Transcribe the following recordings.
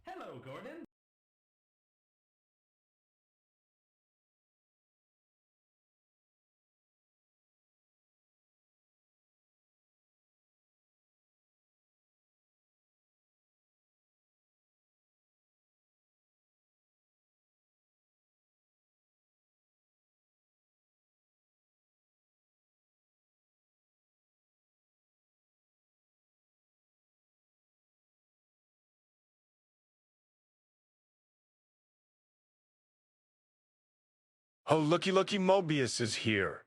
Hello, Gordon. Oh, looky, Mobius is here.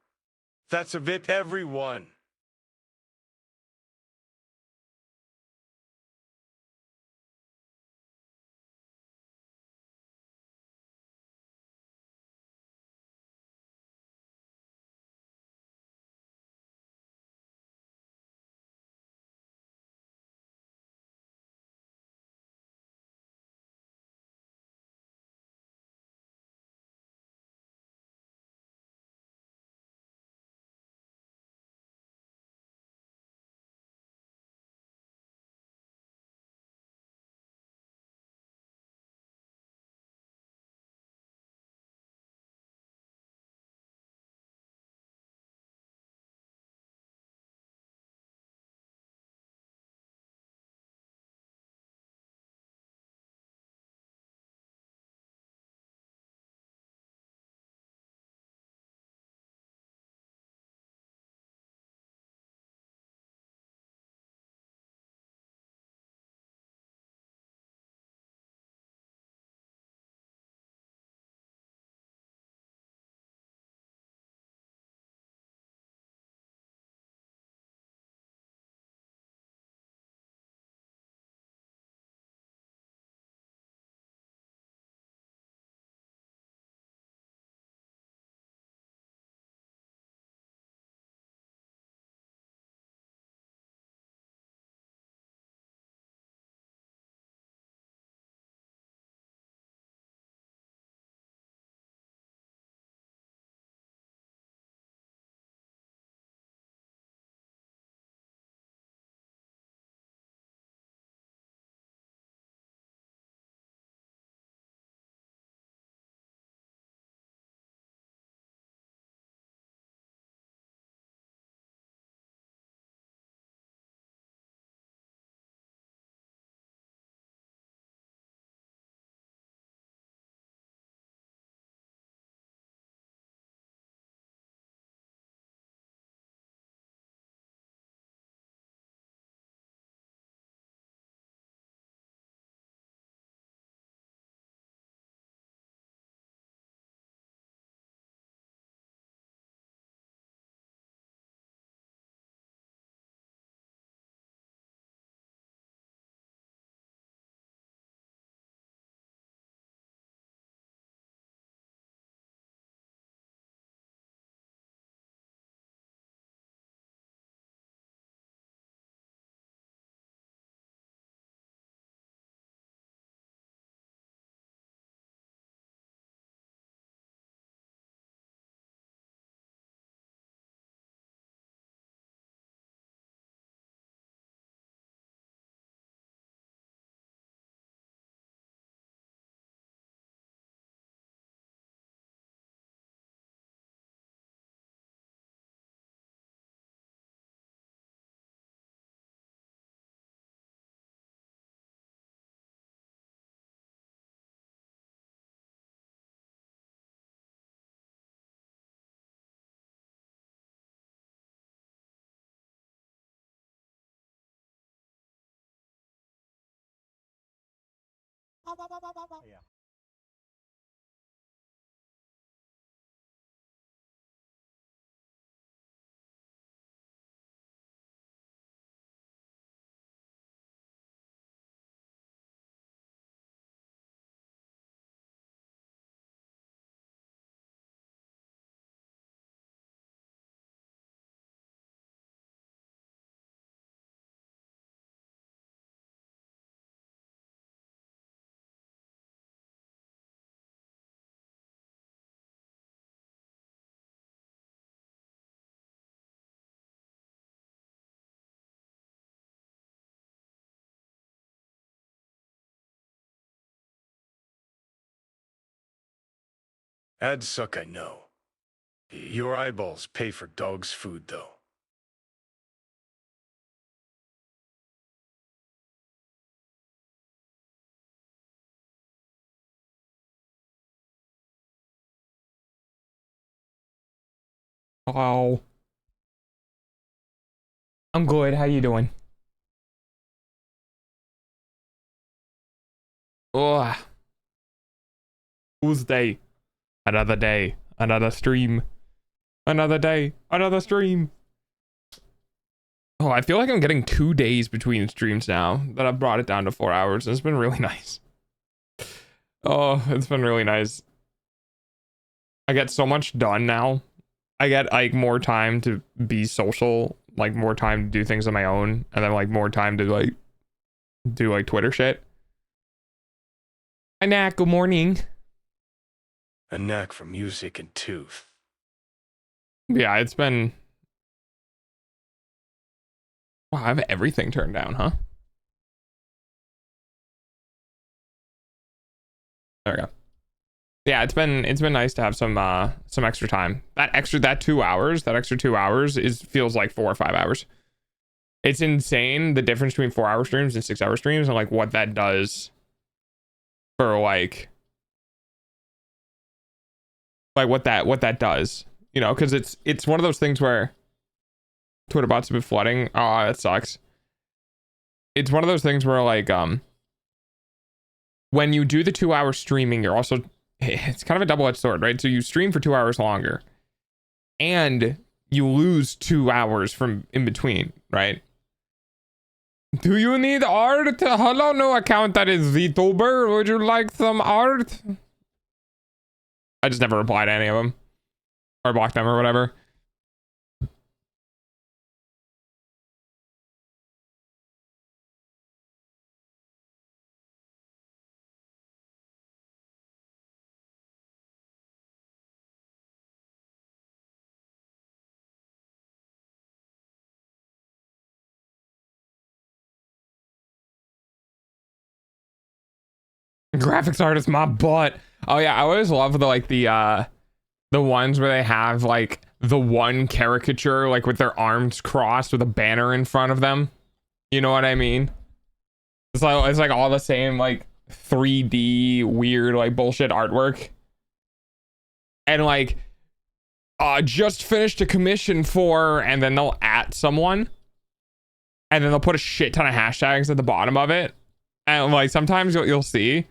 That's a bit everyone. Yeah. Ads suck, I know. Your eyeballs pay for dog's food, though. Hello. I'm good. How you doing? Oh, Tuesday. Another day. Another stream. Another day. Another stream. Oh, I feel like I'm getting 2 days between streams now that I've brought it down to 4 hours. It's been really nice. Oh, it's been really nice. I get so much done now. I get like more time to be social, like more time to do things on my own, and then like more time to like do like Twitter shit. Hi, Nat. Good morning. A knack for music and tooth. Yeah, it's been. Wow, I have everything turned down, huh? There we go. Yeah, it's been nice to have some extra time. That extra 2 hours, that extra 2 hours feels like 4 or 5 hours. It's insane the difference between 4-hour streams and 6-hour streams and like what that does for like what that does, you know, because it's one of those things where Twitter bots have been flooding. Oh, that sucks. It's one of those things where like when you do the 2-hour streaming, you're also, it's kind of a double-edged sword, right? So you stream for 2 hours longer and you lose 2 hours from in between, right? Do you need art? Hello, new account that is VTuber. Would you like some art? I just never replied to any of them or blocked them or whatever. Graphics artist, my butt. Oh yeah, I always love the ones where they have like the one caricature like with their arms crossed with a banner in front of them. You know what I mean? It's like all the same like 3D weird like bullshit artwork. And like just finished a commission for, and then they'll at someone and then they'll put a shit ton of hashtags at the bottom of it. And like sometimes you'll see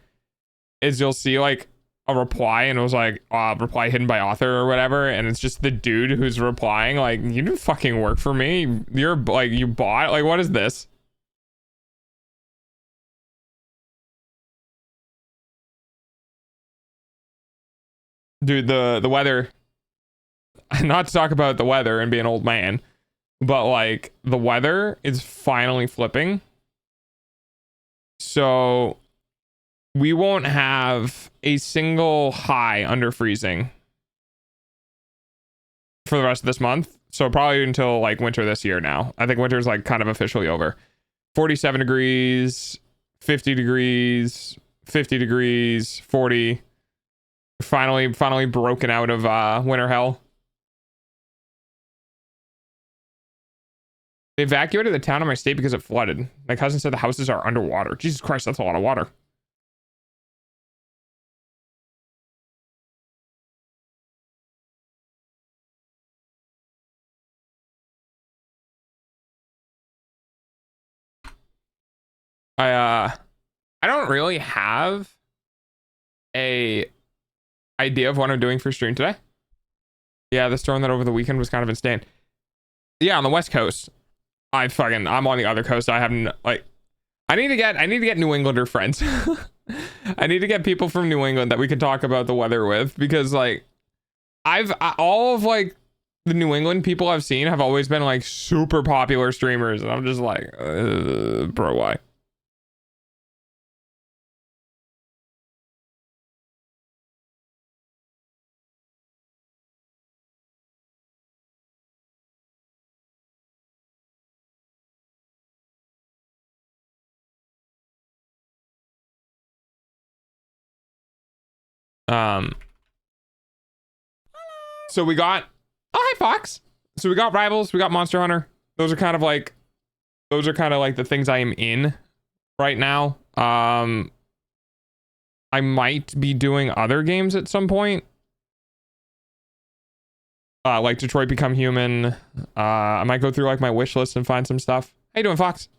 like a reply and it was like reply hidden by author or whatever, and it's just the dude who's replying like, you didn't fucking work for me, you're like, you bought, like, what is this? Dude, the weather, not to talk about the weather and be an old man, but like the weather is finally flipping, so we won't have a single high under freezing for the rest of this month. So probably until like winter this year now. I think winter's like kind of officially over. 47 degrees, 50 degrees, 50 degrees, 40. Finally broken out of winter hell. They evacuated the town in my state because it flooded. My cousin said the houses are underwater. Jesus Christ, that's a lot of water. I don't really have a idea of what I'm doing for stream today. Yeah, the storm that over the weekend was kind of insane. Yeah, on the West Coast. I'm on the other coast. I haven't like, I need to get New Englander friends. I need to get people from New England that we can talk about the weather with, because like all of like the New England people I've seen have always been like super popular streamers, and I'm just like, bro, why? So we got, oh, hi, Fox. So we got Rivals, we got Monster Hunter. Those are kind of like the things I am in right now. I might be doing other games at some point. Like Detroit Become Human. I might go through like my wish list and find some stuff. How you doing, Fox?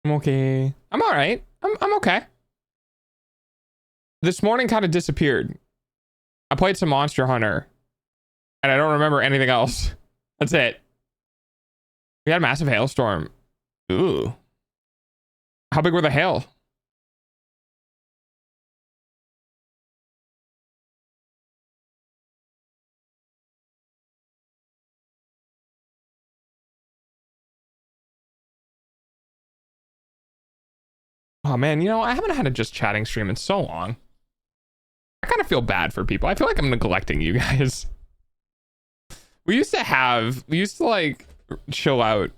I'm okay. I'm all right. I'm okay. This morning kind of disappeared. I played some Monster Hunter, and I don't remember anything else. That's it. We had a massive hailstorm. Ooh. How big were the hail? Oh man, you know, I haven't had a just chatting stream in so long. I kind of feel bad for people. I feel like I'm neglecting you guys. We used to like chill out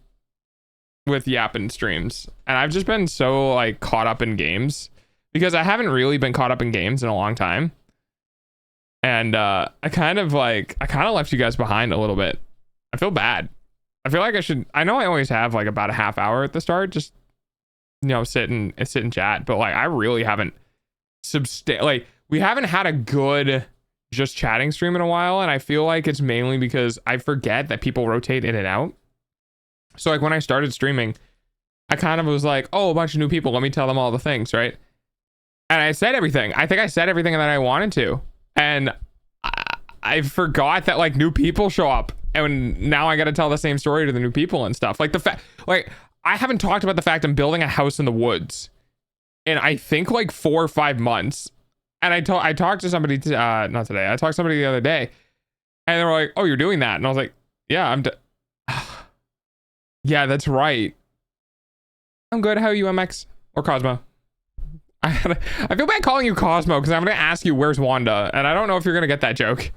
with yapping streams, and I've just been so like caught up in games because I haven't really been caught up in games in a long time. And I kind of left you guys behind a little bit. I feel bad. I feel like I know I always have like about a half hour at the start, just, you know, sit and chat, but like I really haven't we haven't had a good just chatting stream in a while, and I feel like it's mainly because I forget that people rotate in and out. So like when I started streaming, I kind of was like, oh, a bunch of new people, let me tell them all the things, right? And I said everything. I think I said everything that I wanted to, and I forgot that like new people show up, and now I got to tell the same story to the new people and stuff. Like the fact, like I haven't talked about the fact I'm building a house in the woods in I think like 4 or 5 months. And I talked to somebody not today. I talked to somebody the other day, and they were like, "Oh, you're doing that?" And I was like, "Yeah, yeah, that's right. I'm good. How are you, MX or Cosmo?" I feel bad calling you Cosmo because I'm gonna ask you where's Wanda, and I don't know if you're gonna get that joke.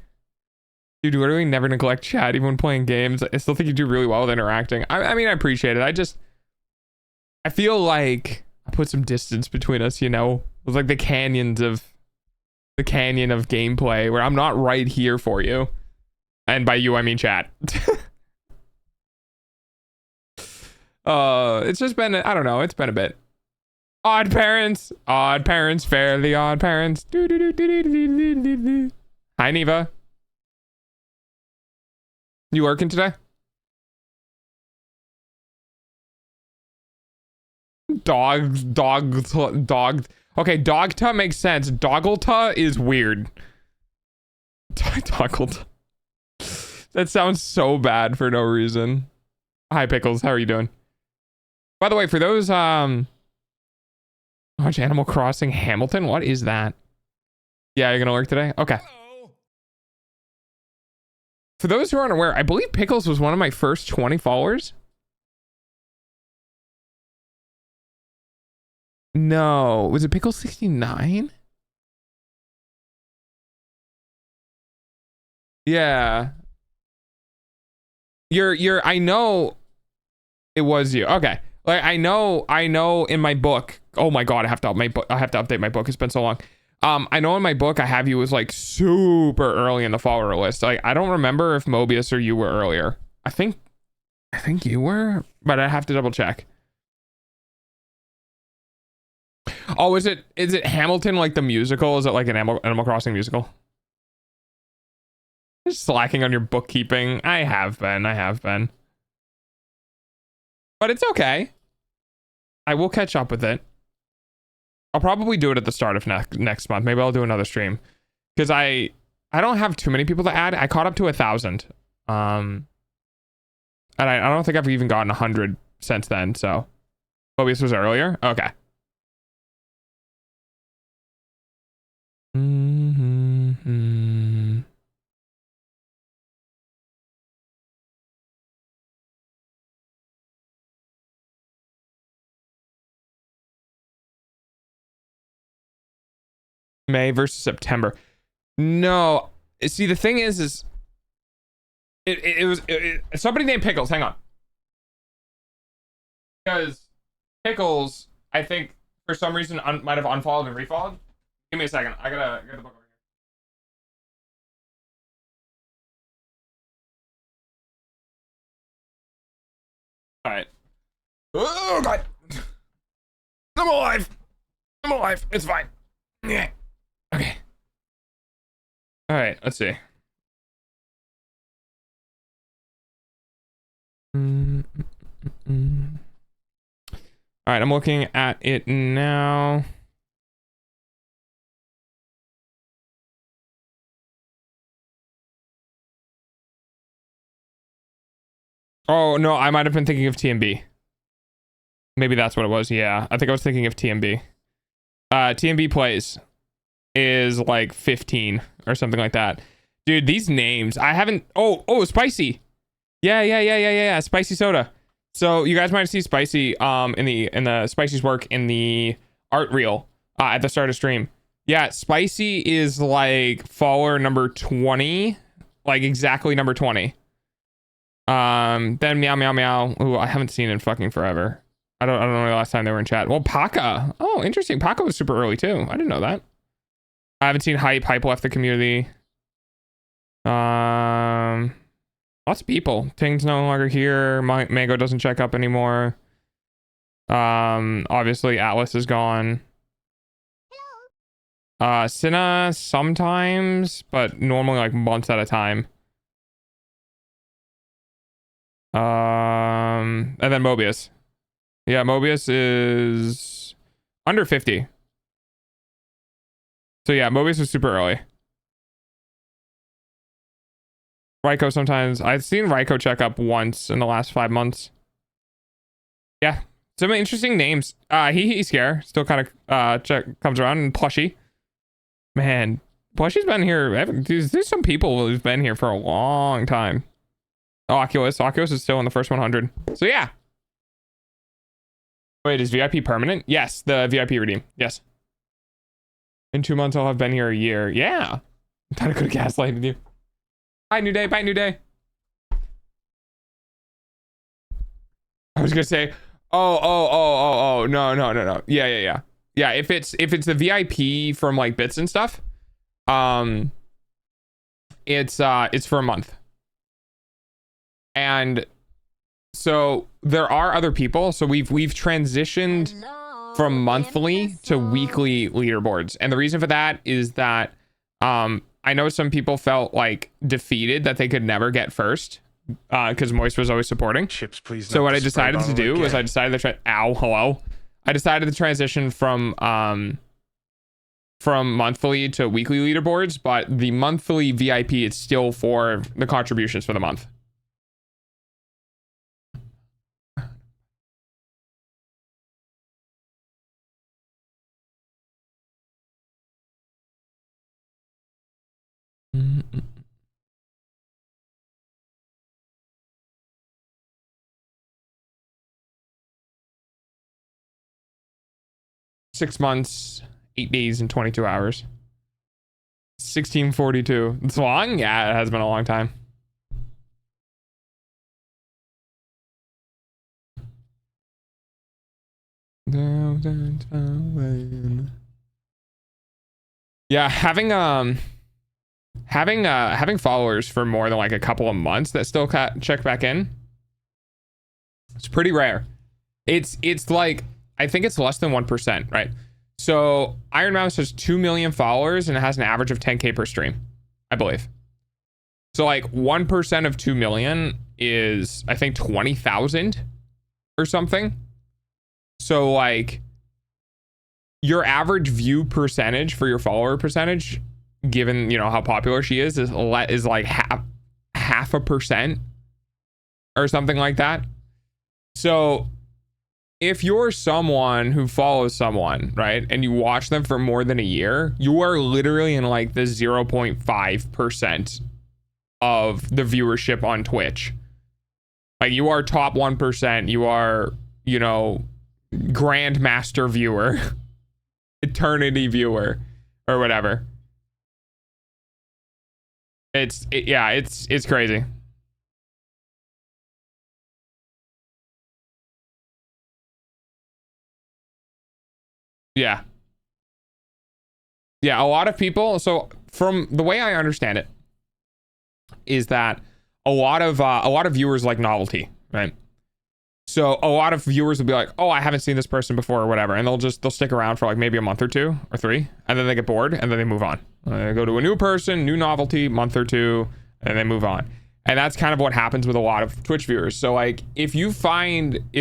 You do literally never neglect chat, even when playing games. I still think you do really well with interacting. I mean, I appreciate it. I feel like I put some distance between us. You know, it was like the canyon of gameplay where I'm not right here for you, and by you I mean chat. It's just been, I don't know, it's been a bit. Odd parents, fairly odd parents. Hi Neva, you working today? Dog. Okay, Dogta makes sense. Doggleta is weird. Doggleta. That sounds so bad for no reason. Hi Pickles, how are you doing? By the way, for those watch Animal Crossing Hamilton, what is that? Yeah, you're gonna work today? Okay. Hello. For those who aren't aware, I believe Pickles was one of my first 20 followers. No, was it Pickles 69? Yeah. I know it was you. Okay. Like I know in my book. Oh my god, I have to update my book. It's been so long. I know in my book I have you as like super early in the follower list. Like I don't remember if Mobius or you were earlier. I think you were, but I have to double check. Oh, is it Hamilton like the musical? Is it like an Animal Crossing musical? Just slacking on your bookkeeping. I have been. But it's okay. I will catch up with it. I'll probably do it at the start of next month. Maybe I'll do another stream. Because I don't have too many people to add. I caught up to 1,000. And I don't think I've even gotten 100 since then, so. Mobius was earlier? Okay. May versus September. No, see, the thing is it was somebody named Pickles. Hang on, because Pickles, I think for some reason might have unfollowed and refollowed. Give me a second. I gotta get the book over here. All right. Oh God, I'm alive. I'm alive. It's fine. Yeah. Okay. All right. Let's see. All right, I'm looking at it now. Oh, no, I might have been thinking of TMB. Maybe that's what it was. Yeah, I think I was thinking of TMB. TMB plays is like 15 or something like that. Dude, these names, I haven't... Oh, Spicy. Yeah. Spicy soda. So you guys might see Spicy in the Spicy's work in the art reel at the start of stream. Yeah, Spicy is like follower number 20, like exactly number 20. Then Meow, who I haven't seen in fucking forever. I don't know the last time they were in chat. Well, Paka. Oh, interesting. Paka was super early too. I didn't know that. I haven't seen Hype left the community. Lots of people. Ting's no longer here. Mango doesn't check up anymore. Obviously Atlas is gone. Cinna sometimes, but normally like months at a time. And then Mobius. Yeah, Mobius is under 50. So yeah, Mobius is super early. Ryko sometimes. I've seen Ryko check up once in the last 5 months. Yeah, some interesting names. He's Scare still kind of comes around, and Plushy. Man, Plushy's been here. There's some people who've been here for a long time. Oh, Oculus is still in the first 100. So yeah. Wait, is VIP permanent? Yes, the VIP redeem. Yes. In 2 months, I'll have been here a year. Yeah. I thought I could have gaslighted you. Bye, New Day. Bye, New Day. I was gonna say, oh. No. Yeah. Yeah, if it's the VIP from like bits and stuff, it's for a month. And so there are other people. So we've transitioned from monthly to weekly leaderboards. And the reason for that is that I know some people felt like defeated that they could never get first because Moist was always supporting. Chips, please. So what I decided to do was I decided to I decided to transition from monthly to weekly leaderboards, but the monthly VIP is still for the contributions for the month. Mm-mm. Six months, 8 days, and 22 hours. 1642. It's long? Yeah, it has been a long time. Yeah, having followers for more than like a couple of months that still check back in, it's pretty rare. It's like, I think it's less than 1%, right? So Iron Mouse has 2 million followers and it has an average of 10k per stream, I believe. So like 1% of 2 million is, I think, 20,000 or something. So like your average view percentage for your follower percentage, given, you know, how popular she is like half a percent or something like that. So if you're someone who follows someone, right, and you watch them for more than a year, you are literally in like the 0.5% of the viewership on Twitch. Like you are top 1%. You are, you know, grandmaster viewer, eternity viewer. or whatever. Yeah, it's crazy. Yeah. Yeah, a lot of people, so from the way I understand it, is that a lot of viewers like novelty, right? So a lot of viewers will be like, oh, I haven't seen this person before or whatever, and they'll stick around for like maybe a month or 2 or 3, and then they get bored and then they move on. They go to a new person, new novelty, month or 2, and they move on. And that's kind of what happens with a lot of Twitch viewers. So like if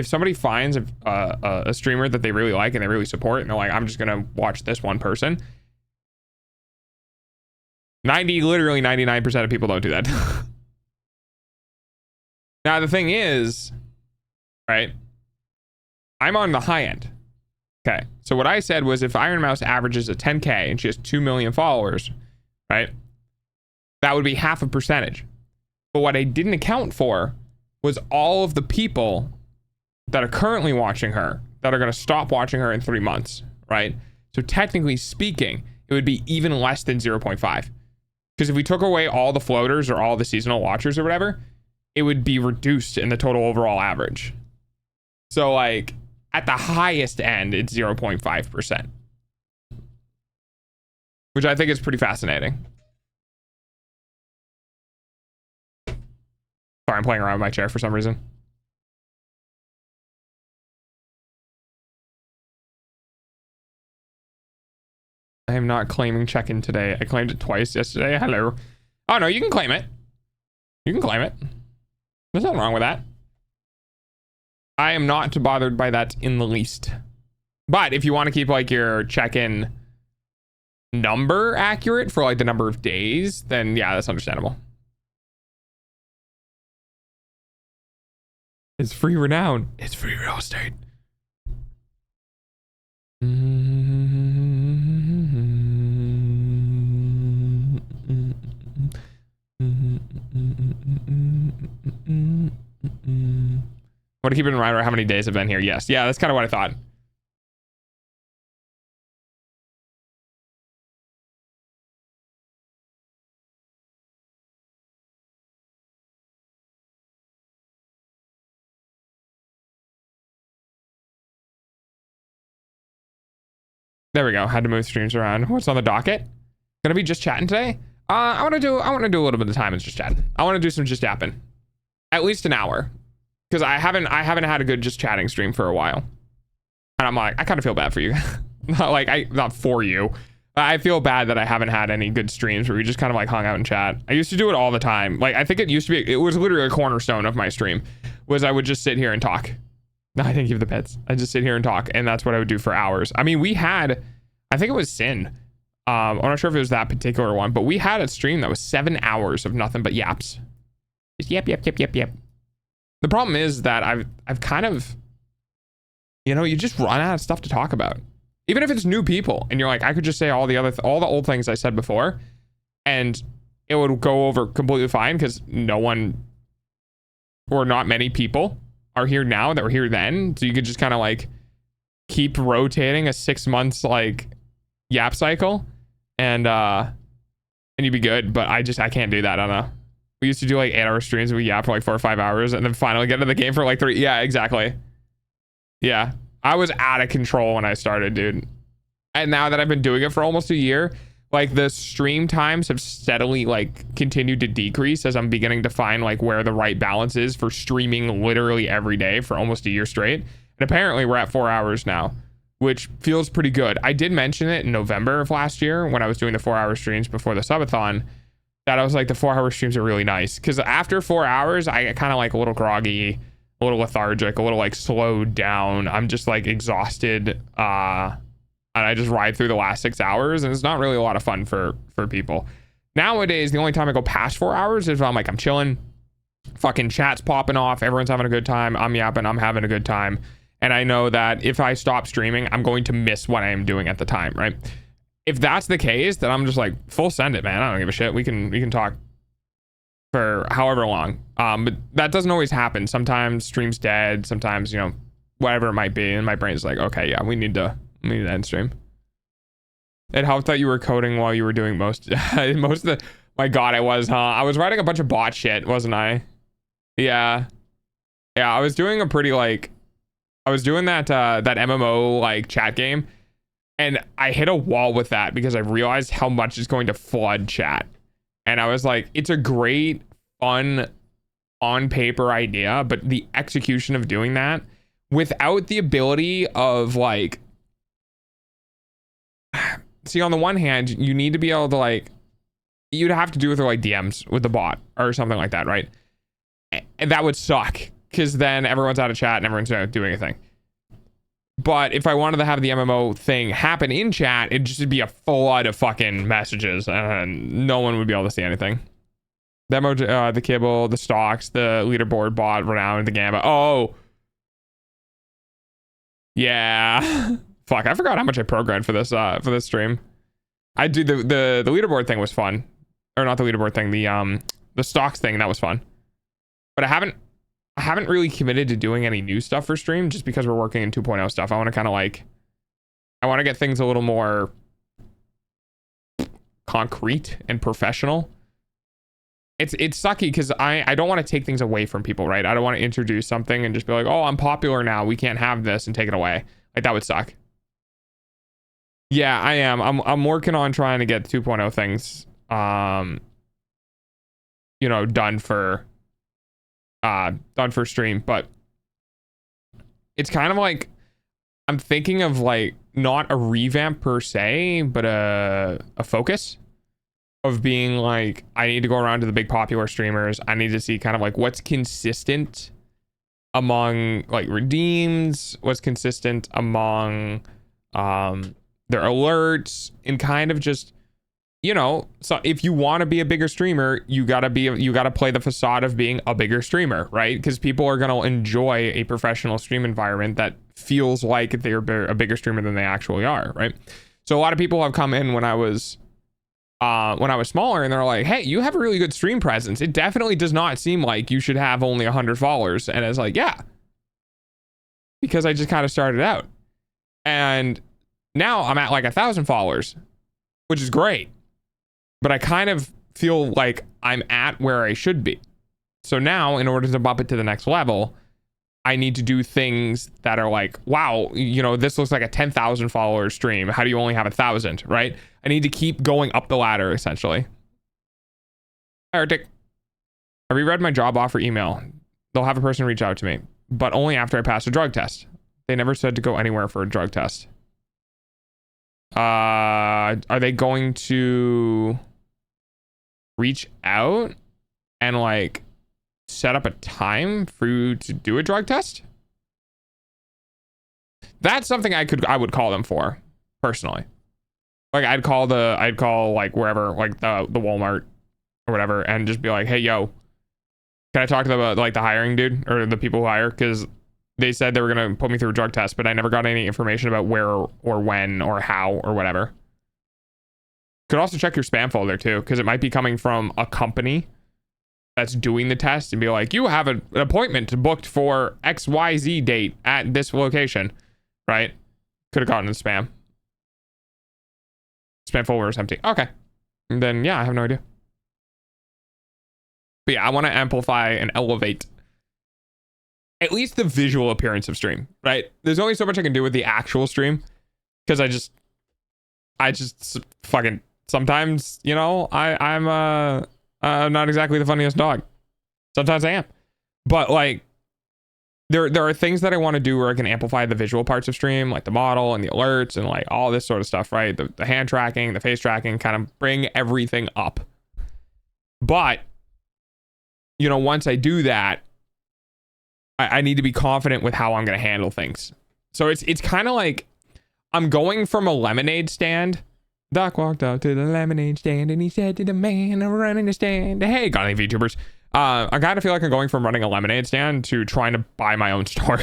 somebody finds a streamer that they really like and they really support, and they're like, I'm just gonna watch this one person, literally 99% of people don't do that. Now the thing is, right, I'm on the high end. Okay, so what I said was if Iron Mouse averages a 10k and she has 2 million followers, right, that would be half a percentage. But what I didn't account for was all of the people that are currently watching her that are going to stop watching her in 3 months, right? So technically speaking, it would be even less than 0.5. Because if we took away all the floaters or all the seasonal watchers or whatever, it would be reduced in the total overall average. So like at the highest end, it's 0.5%, which I think is pretty fascinating. Sorry, I'm playing around with my chair for some reason. I am not claiming check-in today. I claimed it twice yesterday. Hello. Oh, no, you can claim it. You can claim it. There's nothing wrong with that. I am not bothered by that in the least. But if you want to keep like your check-in number accurate for like the number of days, then yeah, that's understandable. It's free renown. It's free real estate. Want to keep it in mind how many days I've been here? Yes. Yeah, that's kind of what I thought. There we go. Had to move streams around. What's on the docket? Gonna be just chatting today? I want to do a little bit of time and just chatting. I want to do some just yapping. At least an hour. Because I haven't had a good just chatting stream for a while. And I'm like, I kind of feel bad for you. Not for you. I feel bad that I haven't had any good streams where we just kind of like hung out and chat. I used to do it all the time. Like, I think it was literally a cornerstone of my stream, was I would just sit here and talk. No, I didn't give the pets. I just sit here and talk, and that's what I would do for hours. I mean, I think it was Sin. I'm not sure if it was that particular one, but we had a stream that was 7 hours of nothing but yaps. Just yap. The problem is that I've kind of, you just run out of stuff to talk about. Even if it's new people, and you're like, I could just say all the old things I said before, and it would go over completely fine because no one, or not many people, are here now that were here then. So you could just kind of like keep rotating a 6 months like yap cycle, and you'd be good. But I can't do that. I don't know. We used to do like 8-hour streams and we yap for like 4 or 5 hours and then finally get into the game for like 3. Yeah, exactly. Yeah. I was out of control when I started, dude. And now that I've been doing it for almost a year, like the stream times have steadily like continued to decrease as I'm beginning to find like where the right balance is for streaming literally every day for almost a year straight. And apparently we're at 4 hours now, which feels pretty good. I did mention it in November of last year when I was doing the 4-hour streams before the subathon, that I was like, the 4-hour streams are really nice. Because after 4 hours, I get kind of like a little groggy, a little lethargic, a little like slowed down. I'm just like exhausted. And I just ride through the last 6 hours, and it's not really a lot of fun for people. Nowadays, the only time I go past 4 hours is when I'm chilling, fucking chat's popping off, everyone's having a good time, I'm yapping, I'm having a good time. And I know that if I stop streaming, I'm going to miss what I am doing at the time, right? If that's the case, then I'm just like, full send it, man. I don't give a shit. We can talk for however long. But that doesn't always happen. Sometimes stream's dead. Sometimes, whatever it might be. And my brain's like, okay, yeah, we need to end stream. It helped that you were coding while you were doing most most of the. My God, I was, huh? I was writing a bunch of bot shit, wasn't I? Yeah, yeah. I was doing a pretty like, I was doing that that MMO like chat game, and I hit a wall with that because I realized how much is going to flood chat, and I was like, it's a great, fun, on paper idea, but the execution of doing that without the ability of like, see, on the one hand, you need to be able to like, you'd have to do with like DMs with the bot or something like that, right? And that would suck because then everyone's out of chat and everyone's not doing anything. But if I wanted to have the MMO thing happen in chat, it'd just be a flood of fucking messages and no one would be able to see anything. The emoji, the kibble, the stocks, the leaderboard bot, renown, the gamma. Oh, yeah. Fuck, I forgot how much I programmed for this stream. I do the leaderboard thing was fun, or not the leaderboard thing, the stocks thing, that was fun. But I haven't really committed to doing any new stuff for stream just because we're working in 2.0 stuff. I want to kind of like, I want to get things a little more concrete and professional. It's sucky because I don't want to take things away from people, right? I don't want to introduce something and just be like, oh, I'm popular now, we can't have this, and take it away. Like, that would suck. Yeah, I am. I'm working on trying to get 2.0 things, you know, done for stream, but it's kind of like I'm thinking of like not a revamp per se, but a focus of being like, I need to go around to the big popular streamers. I need to see kind of like what's consistent among like redeems, what's consistent among their alerts, and kind of just, you know, so if you want to be a bigger streamer, you gotta play the facade of being a bigger streamer, right? Because people are gonna enjoy a professional stream environment that feels like they're a bigger streamer than they actually are, right? So a lot of people have come in when I was smaller, and they're like, hey, you have a really good stream presence. It definitely does not seem like you should have only 100 followers. And it's like, yeah, because I just kind of started out, and now I'm at like 1,000 followers, which is great. But I kind of feel like I'm at where I should be. So now, in order to bump it to the next level, I need to do things that are like, wow, you know, this looks like a 10,000 follower stream. How do you only have 1,000, right? I need to keep going up the ladder, essentially. Arctic, I reread my job offer email. They'll have a person reach out to me, but only after I pass a drug test. They never said to go anywhere for a drug test. Are they going to reach out and like set up a time for you to do a drug test? That's something I would call them for, personally. Like, I'd call like wherever, like the Walmart or whatever, and just be like, hey, yo, can I talk to the like the hiring dude or the people who hire? Because they said they were gonna put me through a drug test, but I never got any information about where or when or how or whatever. Could also check your spam folder too, because it might be coming from a company that's doing the test and be like, you have an appointment booked for XYZ date at this location, right? Could have gotten in spam. Spam folder is empty. Okay. And then, yeah, I have no idea. But yeah, I want to amplify and elevate at least the visual appearance of stream, right? There's only so much I can do with the actual stream, because I just fucking sometimes, you know, I'm not exactly the funniest dog. Sometimes I am, but like there are things that I want to do where I can amplify the visual parts of stream, like the model and the alerts and like all this sort of stuff, right? The hand tracking, the face tracking, kind of bring everything up. But you know, once I do that, I need to be confident with how I'm going to handle things. So it's kind of like I'm going from a lemonade stand. Doc walked up to the lemonade stand and he said to the man running the stand, hey, got any VTubers? I kind of feel like I'm going from running a lemonade stand to trying to buy my own store.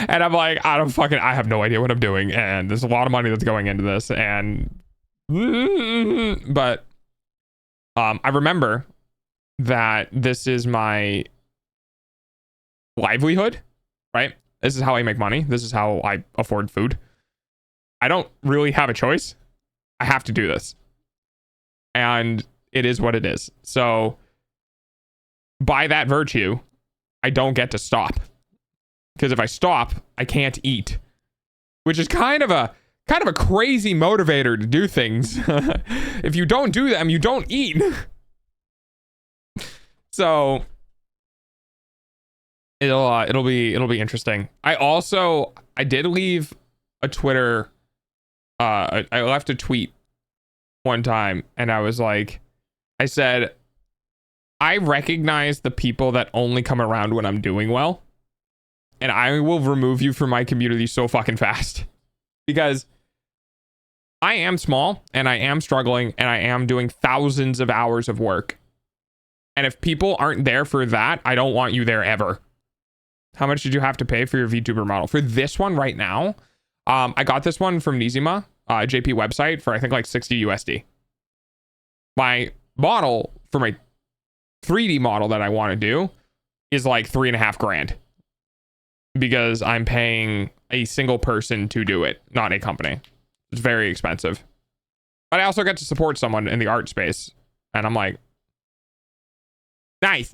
And I'm like, I have no idea what I'm doing. And there's a lot of money that's going into this. And, but I remember that this is my livelihood, right? This is how I make money. This is how I afford food. I don't really have a choice. I have to do this. And it is what it is. So by that virtue, I don't get to stop. Because if I stop, I can't eat. Which is kind of a crazy motivator to do things. If you don't do them, you don't eat. So it'll be interesting. I did leave a Twitter I left a tweet one time, and I said, I recognize the people that only come around when I'm doing well, and I will remove you from my community so fucking fast. Because I am small, and I am struggling, and I am doing thousands of hours of work. And if people aren't there for that, I don't want you there ever. How much did you have to pay for your VTuber model? For this one right now, I got this one from Nizima, JP website, for I think like 60 USD. My model for my 3D model that I want to do is like $3,500. Because I'm paying a single person to do it, not a company. It's very expensive. But I also get to support someone in the art space. And I'm like, nice.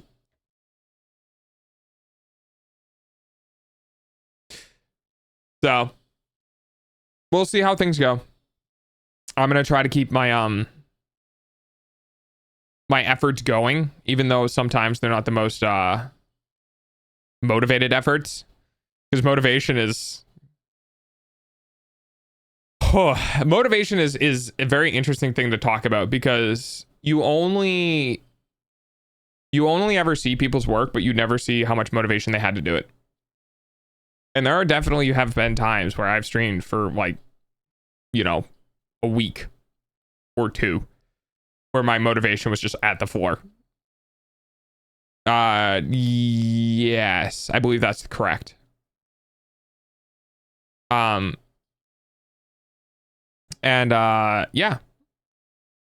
So we'll see how things go. I'm gonna try to keep my my efforts going, even though sometimes they're not the most motivated efforts. Because motivation is a very interesting thing to talk about, because you only ever see people's work, but you never see how much motivation they had to do it. And there are definitely have been times where I've streamed for like, a week or two where my motivation was just at the floor. Yes, I believe that's correct. Yeah,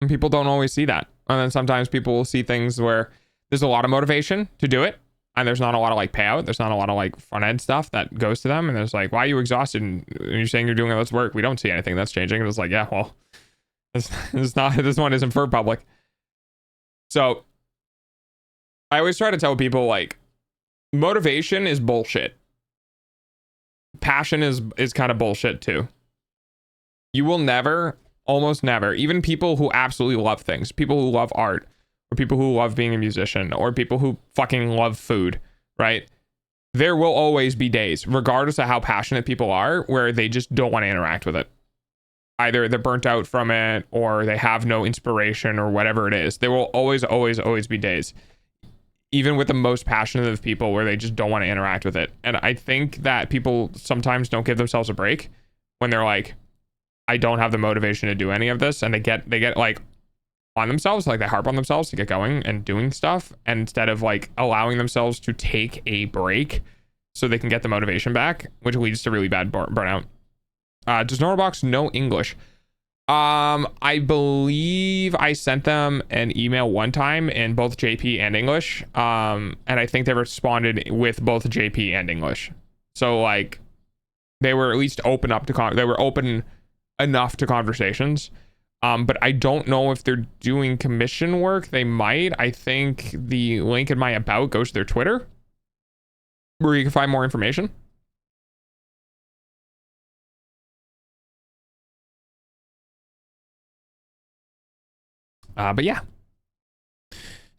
and people don't always see that. And then sometimes people will see things where there's a lot of motivation to do it, and there's not a lot of like payout. There's not a lot of like front end stuff that goes to them. And there's like, why are you exhausted? And you're saying you're doing all this work. We don't see anything that's changing. And it's like, yeah, well, this one isn't for public. So I always try to tell people, like, motivation is bullshit. Passion is kind of bullshit too. You will never, almost never, even people who absolutely love things, people who love art, or people who love being a musician, or people who fucking love food, right? There will always be days, regardless of how passionate people are, where they just don't want to interact with it. Either they're burnt out from it, or they have no inspiration, or whatever it is. There will always, always, always be days, even with the most passionate of people, where they just don't want to interact with it. And I think that people sometimes don't give themselves a break when they're like, I don't have the motivation to do any of this, and they get like on themselves, like they harp on themselves to get going and doing stuff, and instead of like allowing themselves to take a break so they can get the motivation back, which leads to really bad burnout. Does Norbox know English? I believe I sent them an email one time in both JP and English, and I think they responded with both JP and English. So like they were at least open up to they were open enough to conversations. But I don't know if they're doing commission work. They might. I think the link in my about goes to their Twitter, where you can find more information. But yeah.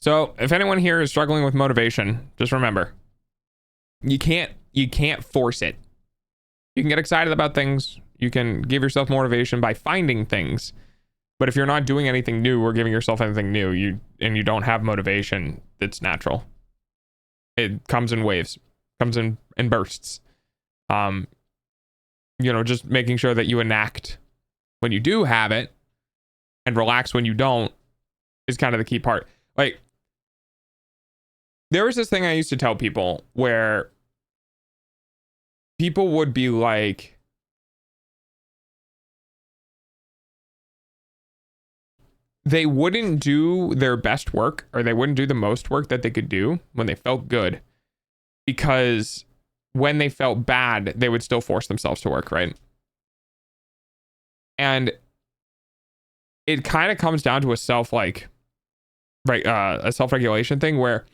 So if anyone here is struggling with motivation, just remember, you can't force it. You can get excited about things. You can give yourself motivation by finding things. But if you're not doing anything new or giving yourself anything new, you don't have motivation, it's natural. It comes in waves, comes in bursts. Just making sure that you enact when you do have it and relax when you don't is kind of the key part. Like, there was this thing I used to tell people where people would be like, they wouldn't do their best work, or they wouldn't do the most work that they could do when they felt good, because when they felt bad, they would still force themselves to work, right? And it kind of comes down to a a self-regulation thing where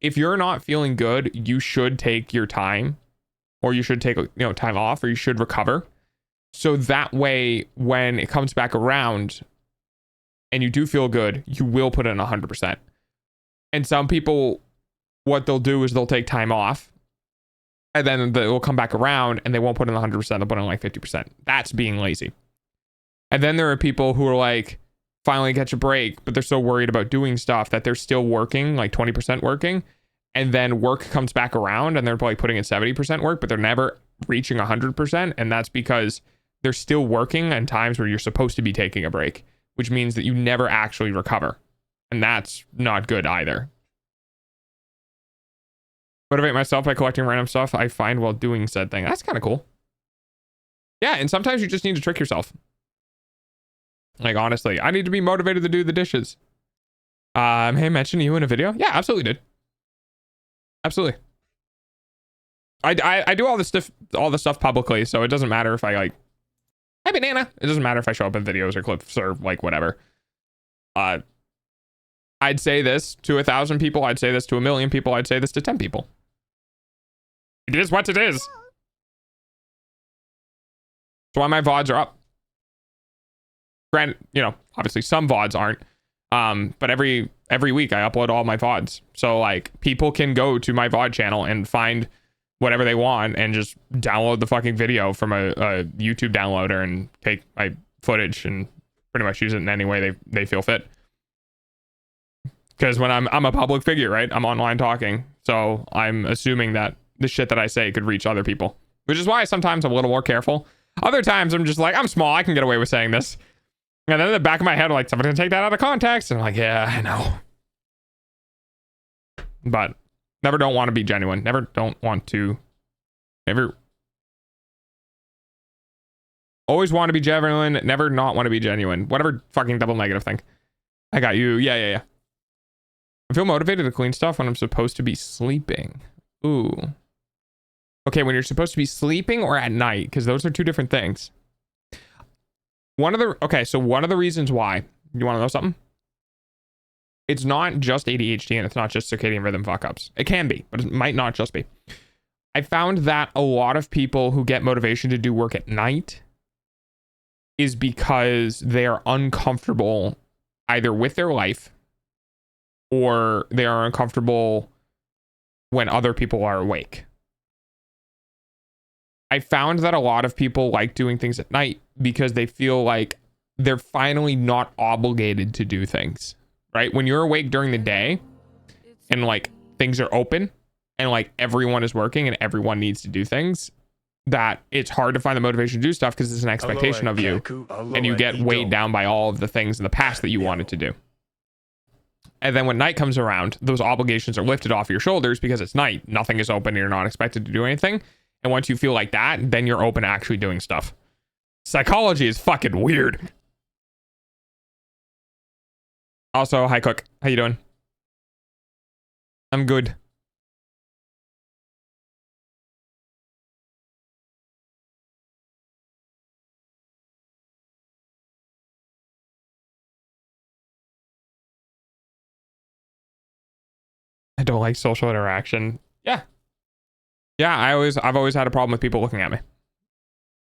if you're not feeling good, you should take your time, or you should take, time off, or you should recover. So that way, when it comes back around and you do feel good, you will put in 100%. And some people, what they'll do is they'll take time off, and then they'll come back around and they won't put in 100%. They'll put in like 50%. That's being lazy. And then there are people who are like, finally catch a break, but they're so worried about doing stuff that they're still working, like 20% working. And then work comes back around and they're probably putting in 70% work, but they're never reaching 100%. And that's because they're still working in times where you're supposed to be taking a break, which means that you never actually recover. And that's not good either. Motivate myself by collecting random stuff I find while doing said thing. That's kind of cool. Yeah, and sometimes you just need to trick yourself. Like, honestly, I need to be motivated to do the dishes. Hey, mention you in a video? Yeah, absolutely, dude. Absolutely. I do all the stuff publicly, so it doesn't matter if I like, hey, banana. It doesn't matter if I show up in videos or clips or like whatever. I'd say this to 1,000 people. I'd say this to 1,000,000 people. I'd say this to 10 people. It is what it is. That's why my VODs are up. Granted, obviously some VODs aren't. But every week I upload all my VODs. So like people can go to my VOD channel and find whatever they want and just download the fucking video from a YouTube downloader and take my footage and pretty much use it in any way they feel fit. Because when I'm a public figure, right? I'm online talking. So I'm assuming that the shit that I say could reach other people, which is why sometimes I'm a little more careful. Other times I'm just like, I'm small, I can get away with saying this. And then in the back of my head, I'm like, somebody's gonna take that out of context. And I'm like, yeah, I know. But never don't want to be genuine. Never always want to be genuine. Never not want to be genuine. Whatever fucking double negative thing. I got you. Yeah. I feel motivated to clean stuff when I'm supposed to be sleeping. Ooh. Okay, when you're supposed to be sleeping or at night, because those are two different things. One of the reasons why, you want to know something? It's not just ADHD and it's not just circadian rhythm fuck-ups. It can be, but it might not just be. I found that a lot of people who get motivation to do work at night is because they are uncomfortable either with their life or they are uncomfortable when other people are awake. I found that a lot of people like doing things at night because they feel like they're finally not obligated to do things, right? When you're awake during the day and like things are open and like everyone is working and everyone needs to do things, that it's hard to find the motivation to do stuff because it's an expectation of you and you get weighed down by all of the things in the past that you wanted to do. And then when night comes around, those obligations are lifted off your shoulders because it's night. Nothing is open and you're not expected to do anything. And once you feel like that, then you're open to actually doing stuff. Psychology is fucking weird. Also, hi Cook. How you doing? I'm good. I don't like social interaction. Yeah. Yeah, I've always had a problem with people looking at me.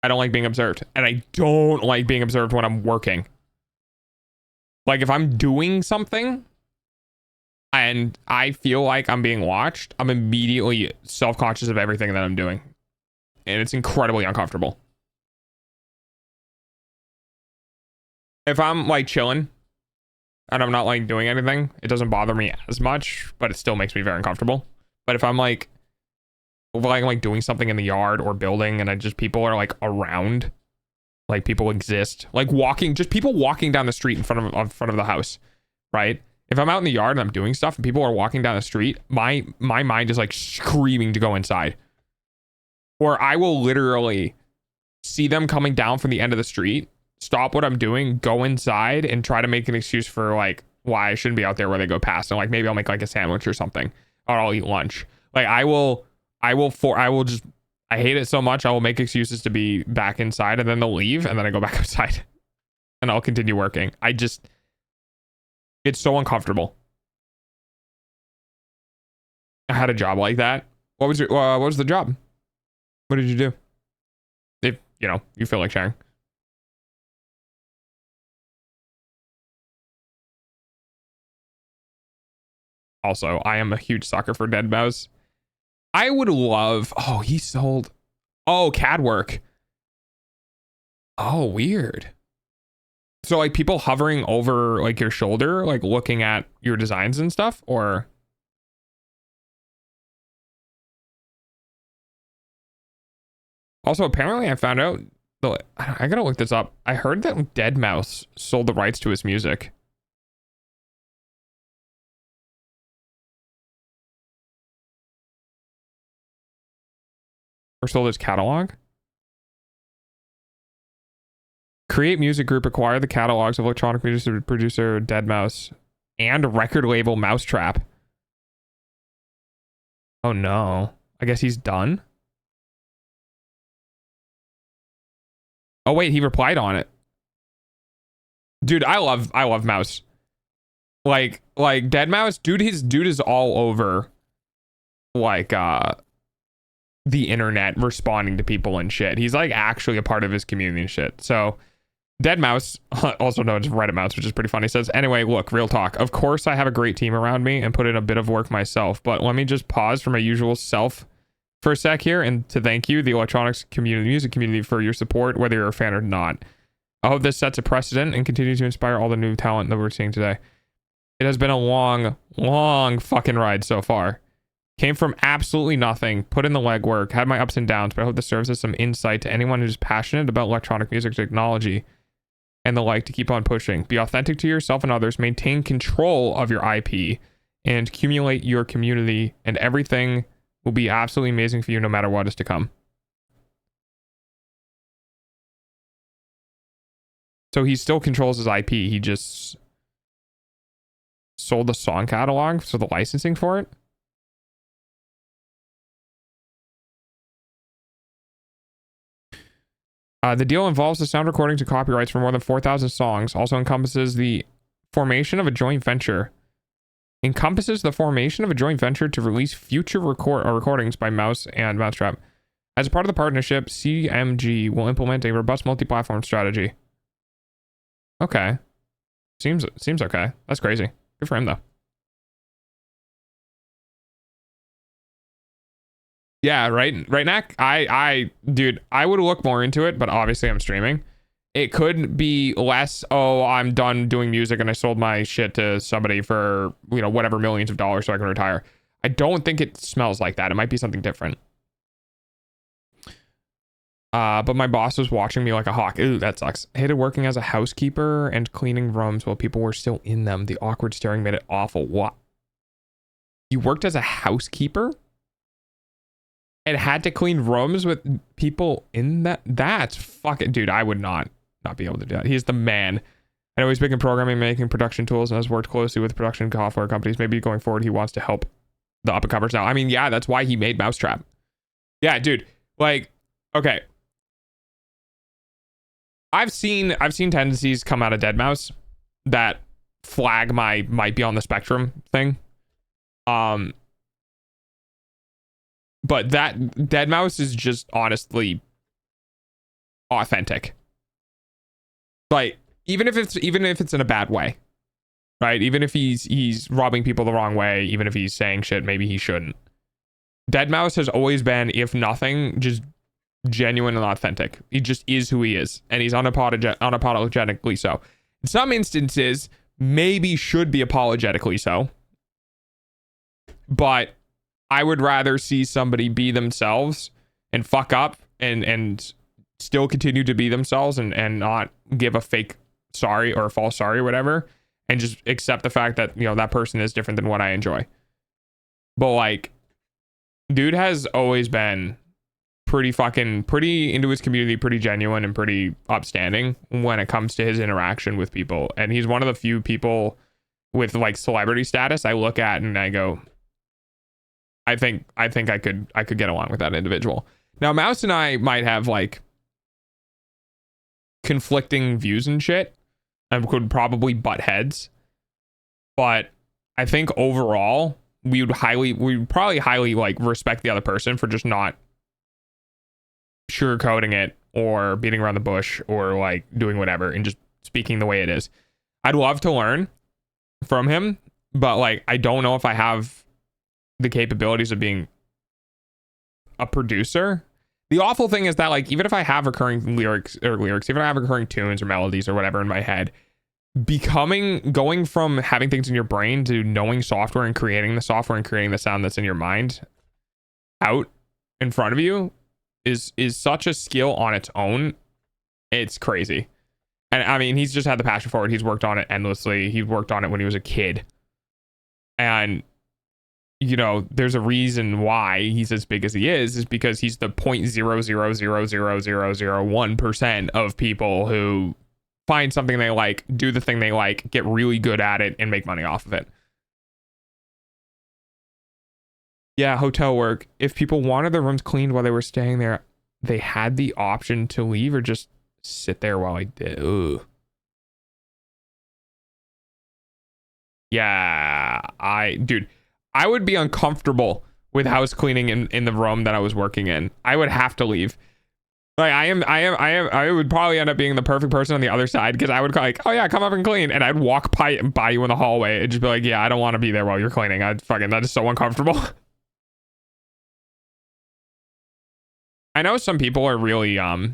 I don't like being observed. And I don't like being observed when I'm working. Like if I'm doing something and I feel like I'm being watched, I'm immediately self-conscious of everything that I'm doing. And it's incredibly uncomfortable. If I'm like chilling and I'm not like doing anything, it doesn't bother me as much, but it still makes me very uncomfortable. But if I'm like doing something in the yard or building and people are like around, like people exist, like people walking down the street in front of the house, right? If I'm out in the yard and I'm doing stuff and people are walking down the street, my mind is like screaming to go inside. Or I will literally see them coming down from the end of the street, stop what I'm doing, go inside and try to make an excuse for like why I shouldn't be out there where they go past. And like maybe I'll make like a sandwich or something, or I'll eat lunch. Like I hate it so much I will make excuses to be back inside and then they'll leave and then I go back outside. and I'll continue working. It's so uncomfortable. I had a job like that. What was the job? What did you do? If, you feel like sharing. Also, I am a huge sucker for Dead Mouse. I would love, he sold, CAD work. Oh, weird. So like people hovering over like your shoulder, like looking at your designs and stuff, or? Also, apparently I found out, I gotta look this up. I heard that Dead Mouse sold the rights to his music. Or sold his catalog. Create Music Group acquired the catalogs of electronic music producer Dead Mouse and record label Mousetrap. Oh no. I guess he's done. Oh wait, he replied on it. Dude, I love Mouse. Like Dead Mouse, dude is all over like the internet responding to people and shit. He's like actually a part of his community and shit. So Dead Mouse, also known as Reddit Mouse, which is pretty funny, says, anyway, look, real talk. Of course, I have a great team around me and put in a bit of work myself, but let me just pause for my usual self for a sec here and to thank you, the electronics community, music community, for your support, whether you're a fan or not. I hope this sets a precedent and continues to inspire all the new talent that we're seeing today. It has been a long, long fucking ride so far. Came from absolutely nothing, put in the legwork, had my ups and downs, but I hope this serves as some insight to anyone who's passionate about electronic music technology and the like to keep on pushing. Be authentic to yourself and others, maintain control of your IP, and accumulate your community, and everything will be absolutely amazing for you no matter what is to come. So he still controls his IP. He just sold the song catalog, so the licensing for it. The deal involves the sound recordings and copyrights for more than 4,000 songs. Also encompasses the formation of a joint venture. Encompasses the formation of a joint venture to release future recordings by Mouse and Mousetrap. As a part of the partnership, CMG will implement a robust multi-platform strategy. Okay. Seems okay. That's crazy. Good for him though. Yeah, right, Nak? Dude, I would look more into it, but obviously I'm streaming. It could be less, I'm done doing music and I sold my shit to somebody for, whatever millions of dollars so I can retire. I don't think it smells like that. It might be something different. But my boss was watching me like a hawk. Ooh, that sucks. I hated working as a housekeeper and cleaning rooms while people were still in them. The awkward staring made it awful. What? You worked as a housekeeper? And had to clean rooms with people in that? That's fucking... Dude, I would not be able to do that. He's the man. I know he's big in programming, making production tools, and has worked closely with production software companies. Maybe going forward, he wants to help the up-and-comers now. I mean, yeah, that's why he made Mousetrap. Yeah, dude. Like, okay. I've seen tendencies come out of Dead Mouse that flag my might be on the spectrum thing. But that Dead Mouse is just honestly authentic. Like, even if it's in a bad way, right? Even if he's robbing people the wrong way, even if he's saying shit maybe he shouldn't. Dead Mouse has always been, if nothing, just genuine and authentic. He just is who he is, and he's unapologetically so. In some instances, maybe should be apologetically so, but I would rather see somebody be themselves and fuck up and still continue to be themselves and not give a fake sorry or a false sorry or whatever, and just accept the fact that, that person is different than what I enjoy. But like, dude has always been pretty into his community, pretty genuine and pretty upstanding when it comes to his interaction with people. And he's one of the few people with like celebrity status I look at and I go, I think I could get along with that individual. Now, Mouse and I might have like conflicting views and shit and could probably butt heads. But I think overall, we would probably highly like respect the other person for just not sugarcoating it or beating around the bush or like doing whatever and just speaking the way it is. I'd love to learn from him, but like I don't know if I have the capabilities of being a producer. The awful thing is that like even if I have recurring lyrics, even if I have recurring tunes or melodies or whatever in my head, going from having things in your brain to knowing software and creating the software and creating the sound that's in your mind out in front of you is such a skill on its own. It's crazy. And I mean, he's just had the passion for it. He's worked on it endlessly. He worked on it when he was a kid. And, you know, there's a reason why he's as big as he is because he's the 0.0000001% of people who find something they like, do the thing they like, get really good at it, and make money off of it. Yeah, hotel work. If people wanted their rooms cleaned while they were staying there, they had the option to leave or just sit there while I did. Ugh. Yeah, dude, I would be uncomfortable with house cleaning in the room that I was working in. I would have to leave. Like I would probably end up being the perfect person on the other side because I would like, oh yeah, come up and clean, and I'd walk by you in the hallway and just be like, yeah, I don't want to be there while you're cleaning. That is so uncomfortable. I know some people are really they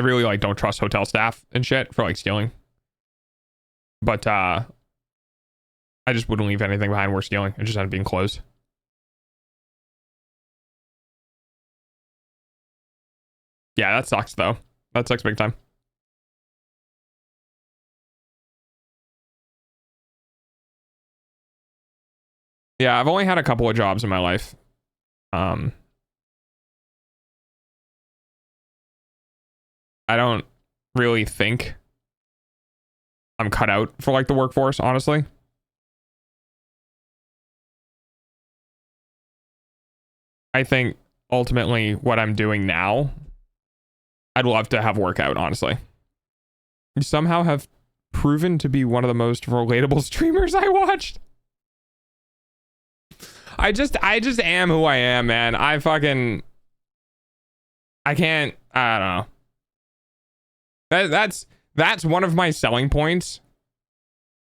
really like don't trust hotel staff and shit for like stealing. But I just wouldn't leave anything behind worth stealing. It just ended up being closed. Yeah, that sucks though. That sucks big time. Yeah, I've only had a couple of jobs in my life. I don't really think I'm cut out for like the workforce, honestly. I think ultimately what I'm doing now, I'd love to have work out, honestly. You somehow have proven to be one of the most relatable streamers I watched. I just am who I am, man. I can't, I don't know. That's one of my selling points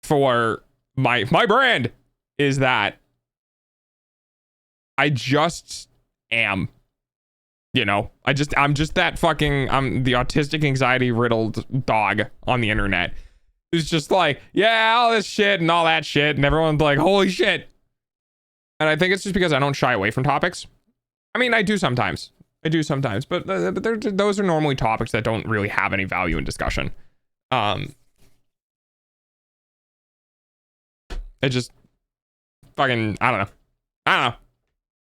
for my brand is that I just am, you know, I'm just that fucking, I'm the autistic anxiety riddled dog on the internet who's just like, yeah, all this shit and all that shit, and everyone's like, holy shit. And I think it's just because I don't shy away from topics. I mean, I do sometimes, but those are normally topics that don't really have any value in discussion. It just fucking, I don't know.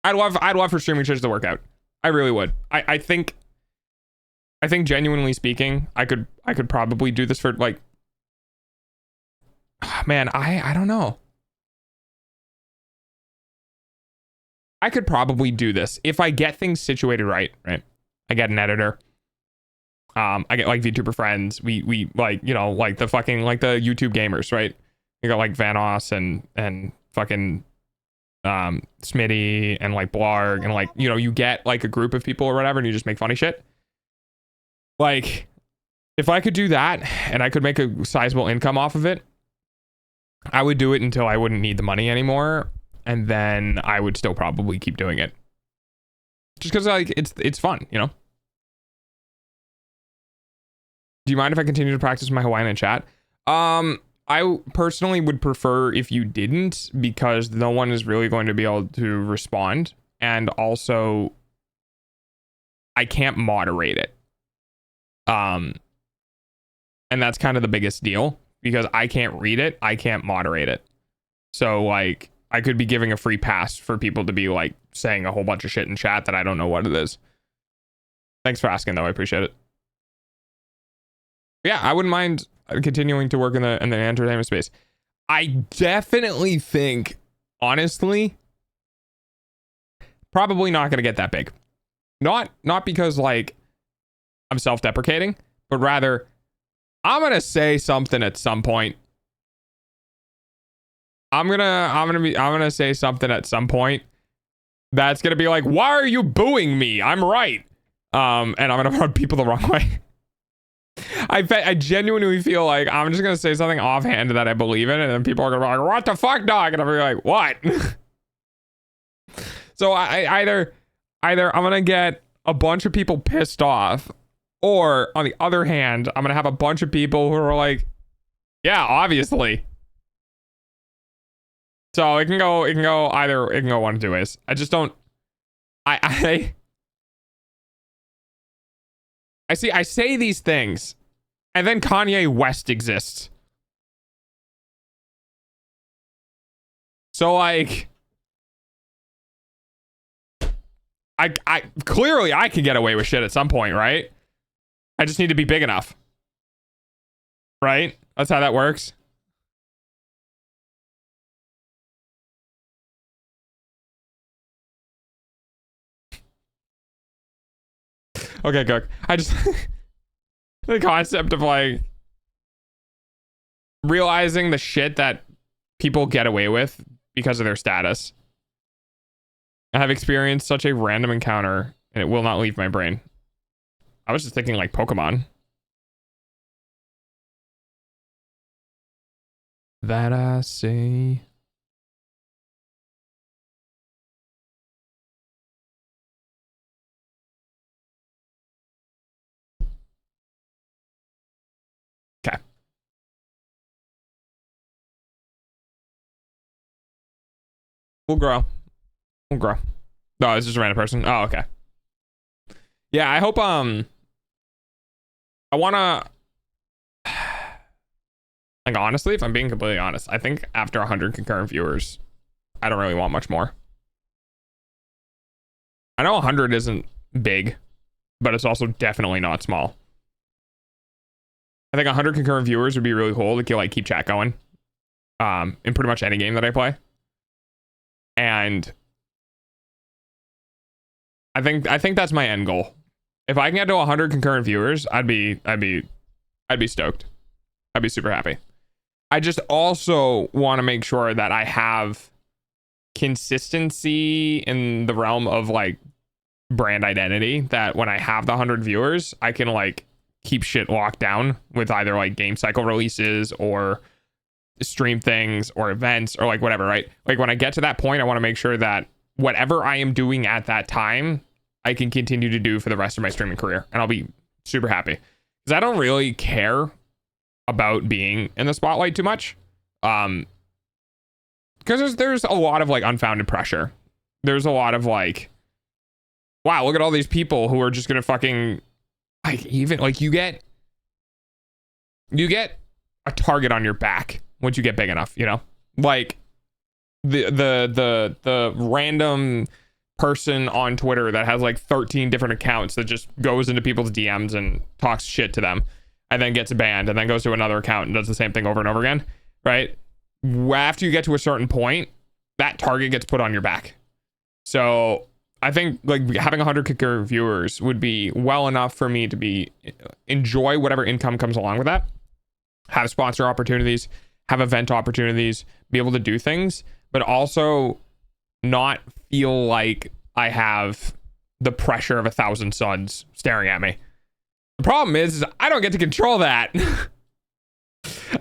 I'd love for streaming church to work out. I really would. I think genuinely speaking, I could probably do this for like, man, I don't know. I could probably do this if I get things situated right? I get an editor. I get like VTuber friends. We like, you know, like the fucking, like the YouTube gamers, right? You got like Vanos and fucking Smitty and like Blarg and like, you know, you get like a group of people or whatever and you just make funny shit. Like if I could do that and I could make a sizable income off of it, I would do it until I wouldn't need the money anymore. And then I would still probably keep doing it. Just because like it's fun, you know? Do you mind if I continue to practice my Hawaiian in chat? I personally would prefer if you didn't, because no one is really going to be able to respond. And also, I can't moderate it. And that's kind of the biggest deal, because I can't read it. I can't moderate it. So like, I could be giving a free pass for people to be like saying a whole bunch of shit in chat that I don't know what it is. Thanks for asking though. I appreciate it. Yeah, I wouldn't mind continuing to work in the entertainment space. I definitely think, honestly, probably not going to get that big. Not because like I'm self-deprecating, but rather I'm gonna say something at some point. I'm gonna say something at some point that's gonna be like, why are you booing me? I'm right. And I'm gonna rub people the wrong way. I genuinely feel like I'm just gonna say something offhand that I believe in, and then people are gonna be like, what the fuck, dog? And I'm gonna be like, what? So I either I'm gonna get a bunch of people pissed off, or on the other hand, I'm gonna have a bunch of people who are like, yeah, obviously. So it can go one of two ways. I just don't. I say these things, and then Kanye West exists. So like, I clearly I can get away with shit at some point, right? I just need to be big enough, right? That's how that works. Okay, Cook. I just the concept of like realizing the shit that people get away with because of their status. I have experienced such a random encounter and it will not leave my brain. I was just thinking like Pokemon. That I see. Okay. We'll grow. We'll grow. No, it's just a random person. Oh, okay. Yeah, I hope I wanna like honestly, if I'm being completely honest, I think after 100 concurrent viewers, I don't really want much more. I know 100 isn't big, but it's also definitely not small. I think 100 concurrent viewers would be really cool to like keep chat going in pretty much any game that I play. And I think that's my end goal. If I can get to 100 concurrent viewers, I'd be stoked. I'd be super happy. I just also want to make sure that I have consistency in the realm of like brand identity, that when I have the 100 viewers, I can like keep shit locked down with either like game cycle releases or stream things or events or like whatever, right? Like when I get to that point, I want to make sure that whatever I am doing at that time, I can continue to do for the rest of my streaming career, and I'll be super happy because I don't really care about being in the spotlight too much. Because there's a lot of like unfounded pressure. There's a lot of like, wow, look at all these people who are just gonna fucking like, even like you get a target on your back once you get big enough, you know? Like the random person on Twitter that has like 13 different accounts that just goes into people's DMs and talks shit to them and then gets banned and then goes to another account and does the same thing over and over again, right? After you get to a certain point, that target gets put on your back. So I think like having 100 concurrent viewers would be well enough for me to enjoy whatever income comes along with that, have sponsor opportunities, have event opportunities, be able to do things, but also not feel like I have the pressure of 1,000 suns staring at me. The problem is I don't get to control that.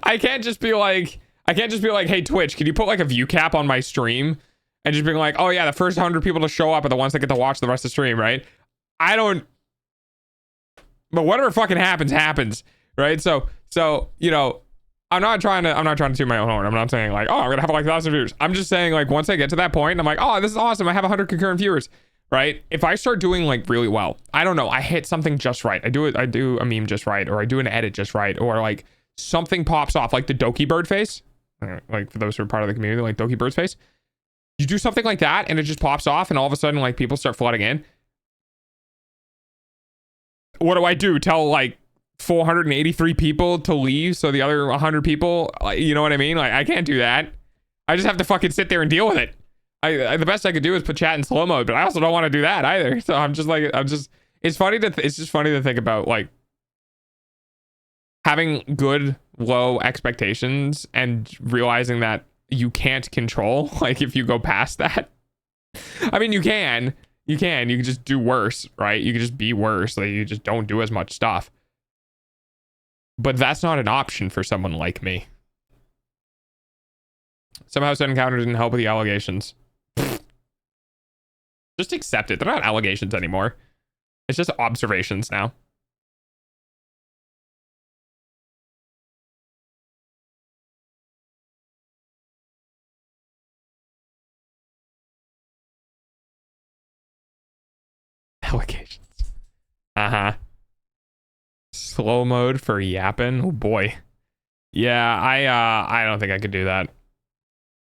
I can't just be like, hey Twitch, can you put like a view cap on my stream and just being like, oh yeah, the first 100 people to show up are the ones that get to watch the rest of the stream, right? But whatever fucking happens, right? So you know, I'm not trying to toot my own horn. I'm not saying like, oh, I'm gonna have like 1,000 viewers. I'm just saying like once I get to that point, I'm like, oh, this is awesome. I have 100 concurrent viewers, right? If I start doing like really well, I don't know, I hit something just right. I do a meme just right, or I do an edit just right, or like something pops off, like the Doki bird face. Like for those who are part of the community, like Doki bird's face. You do something like that, and it just pops off, and all of a sudden, like people start flooding in. What do? Tell like 483 people to leave so the other 100 people, you know what I mean? Like I can't do that. I just have to fucking sit there and deal with it. The best I could do is put chat in slow mode, but I also don't want to do that either. So it's just funny to think about like having good low expectations and realizing that you can't control, like, if you go past that. I mean, you can just do worse, right? You can just be worse. Like, you just don't do as much stuff. But that's not an option for someone like me. Somehow said encounter didn't help with the allegations. Just accept it. They're not allegations anymore. It's just observations now. Allegations. Slow mode for yapping. Oh boy. Yeah, I don't think I could do that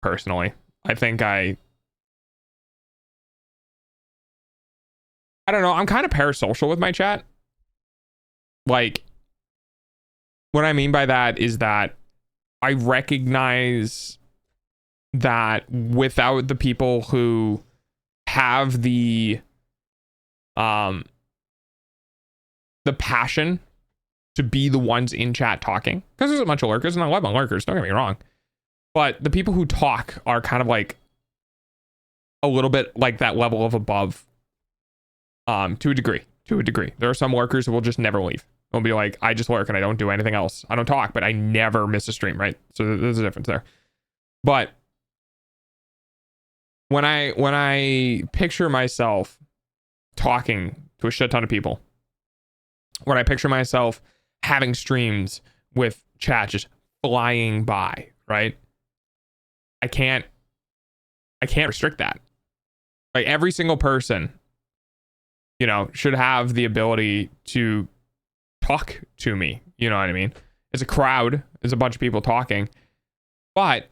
personally. I think I don't know. I'm kind of parasocial with my chat. Like, what I mean by that is that I recognize that without the people who have the passion to be the ones in chat talking, because there's a bunch of lurkers and I love my lurkers, don't get me wrong, but the people who talk are kind of like a little bit like that level of above, to a degree. There are some lurkers who will just never leave. They'll be like, I just lurk and I don't do anything else. I don't talk, but I never miss a stream, right? So there's a difference there. But when I picture myself talking to a shit ton of people, when I picture myself having streams with chat just flying by, right? I can't restrict that. Like, every single person, you know, should have the ability to talk to me. You know what I mean? It's a crowd, it's a bunch of people talking. But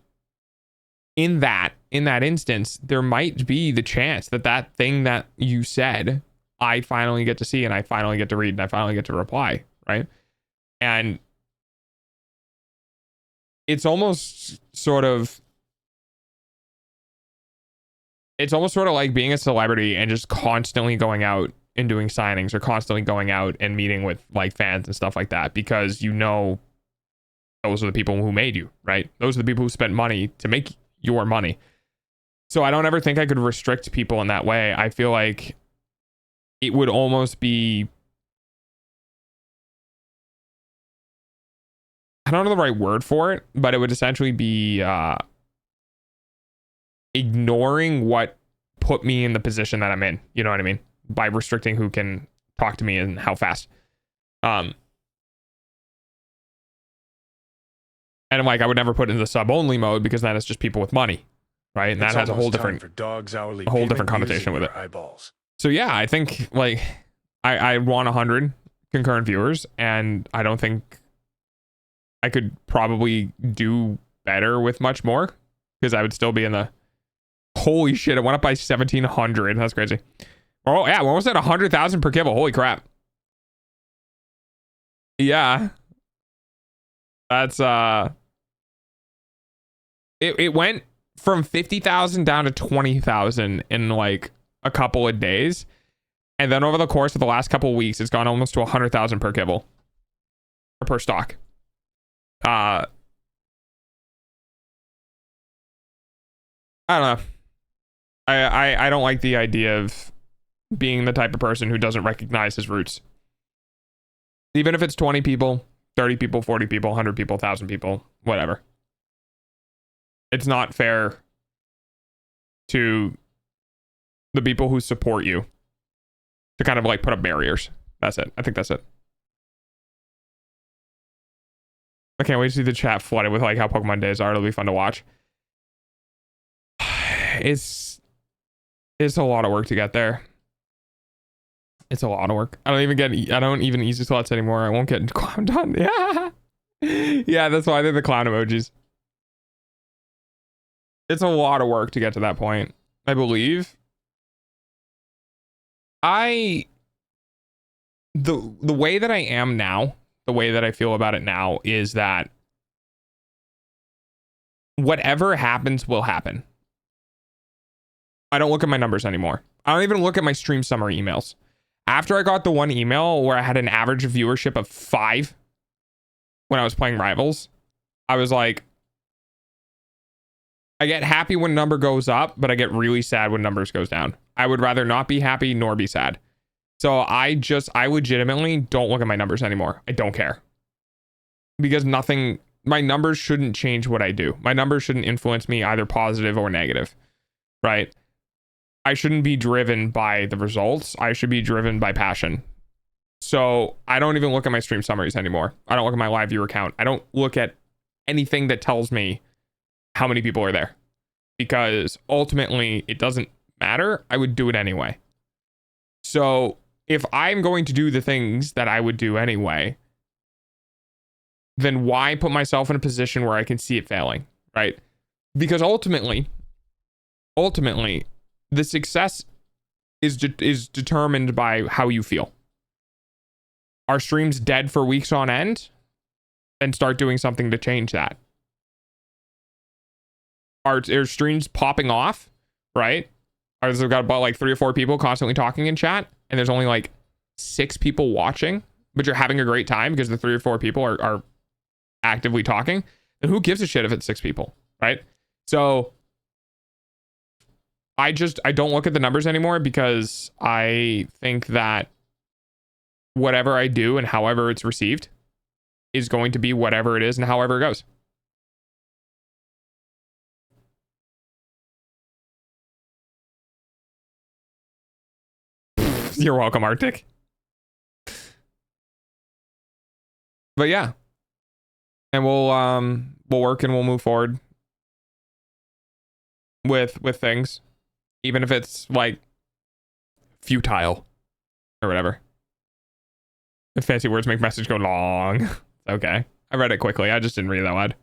in that instance, there might be the chance that that thing that you said, I finally get to see and I finally get to read and I finally get to reply, right? And it's almost sort of like being a celebrity and just constantly going out and doing signings, or constantly going out and meeting with like fans and stuff like that, because you know those are the people who made you, right? Those are the people who spent money to make your money. So I don't ever think I could restrict people in that way. I feel like it would almost be, I don't know the right word for it, but it would essentially be ignoring what put me in the position that I'm in. You know what I mean? By restricting who can talk to me and how fast. And like, I would never put it in the sub only mode, because then it's just people with money, right? And that has a whole different connotation with it. Eyeballs. So yeah, I think like I want 100 concurrent viewers, and I don't think I could probably do better with much more, because I would still be in the, holy shit, it went up by 1,700. That's crazy. Oh yeah, we're almost at 100,000 per kibble. Holy crap. Yeah. That's it went from 50,000 down to 20,000 in like a couple of days. And then over the course of the last couple of weeks, it's gone almost to 100,000 per kibble. Or per stock. I don't know. I don't like the idea of being the type of person who doesn't recognize his roots. Even if it's 20 people, 30 people, 40 people, 100 people, 1,000 people, whatever. It's not fair to the people who support you to kind of like put up barriers. That's it. I think that's it. I can't wait to see the chat flooded with like how Pokemon days are. It'll be fun to watch. It's a lot of work to get there. It's a lot of work. I don't even easy slots anymore. I won't get clowned on. Yeah. Yeah, that's why they're the clown emojis. It's a lot of work to get to that point, I believe. The way that I am now, the way that I feel about it now is that whatever happens will happen. I don't look at my numbers anymore. I don't even look at my stream summary emails. After I got the one email where I had an average viewership of 5, when I was playing Rivals. I was like, I get happy when number goes up, but I get really sad when numbers goes down. I would rather not be happy nor be sad. So I legitimately don't look at my numbers anymore. I don't care. Because my numbers shouldn't change what I do. My numbers shouldn't influence me either positive or negative, right? I shouldn't be driven by the results. I should be driven by passion. So I don't even look at my stream summaries anymore. I don't look at my live viewer count. I don't look at anything that tells me how many people are there, because ultimately it doesn't matter. I would do it anyway. So if I'm going to do the things that I would do anyway, then why put myself in a position where I can see it failing, right? Because ultimately, the success is determined by how you feel. Are streams dead for weeks on end? Then start doing something to change that. Are streams popping off, right? I've got about like 3 or 4 people constantly talking in chat, and there's only like 6 people watching, but you're having a great time because the 3 or 4 people are actively talking. And who gives a shit if it's 6 people, right? So I don't look at the numbers anymore, because I think that whatever I do and however it's received is going to be whatever it is and however it goes. You're welcome, Arctic. But yeah. And we'll work and we'll move forward with things, even if it's like futile or whatever. The fancy words make message go long. Okay. I read it quickly. I just didn't read it that loud.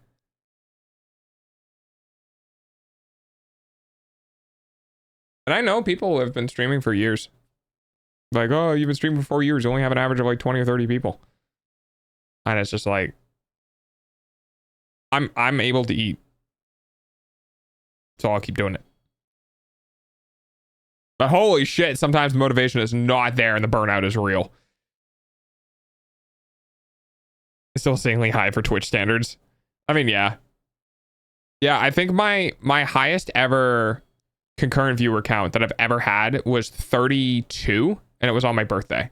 And I know people who have been streaming for years. Like, oh, you've been streaming for 4 years. You only have an average of like 20 or 30 people. And it's just like, I'm able to eat. So I'll keep doing it. But holy shit, sometimes the motivation is not there and the burnout is real. Still insanely high for Twitch standards. I mean, yeah. Yeah, I think my highest ever concurrent viewer count that I've ever had was 32, and it was on my birthday.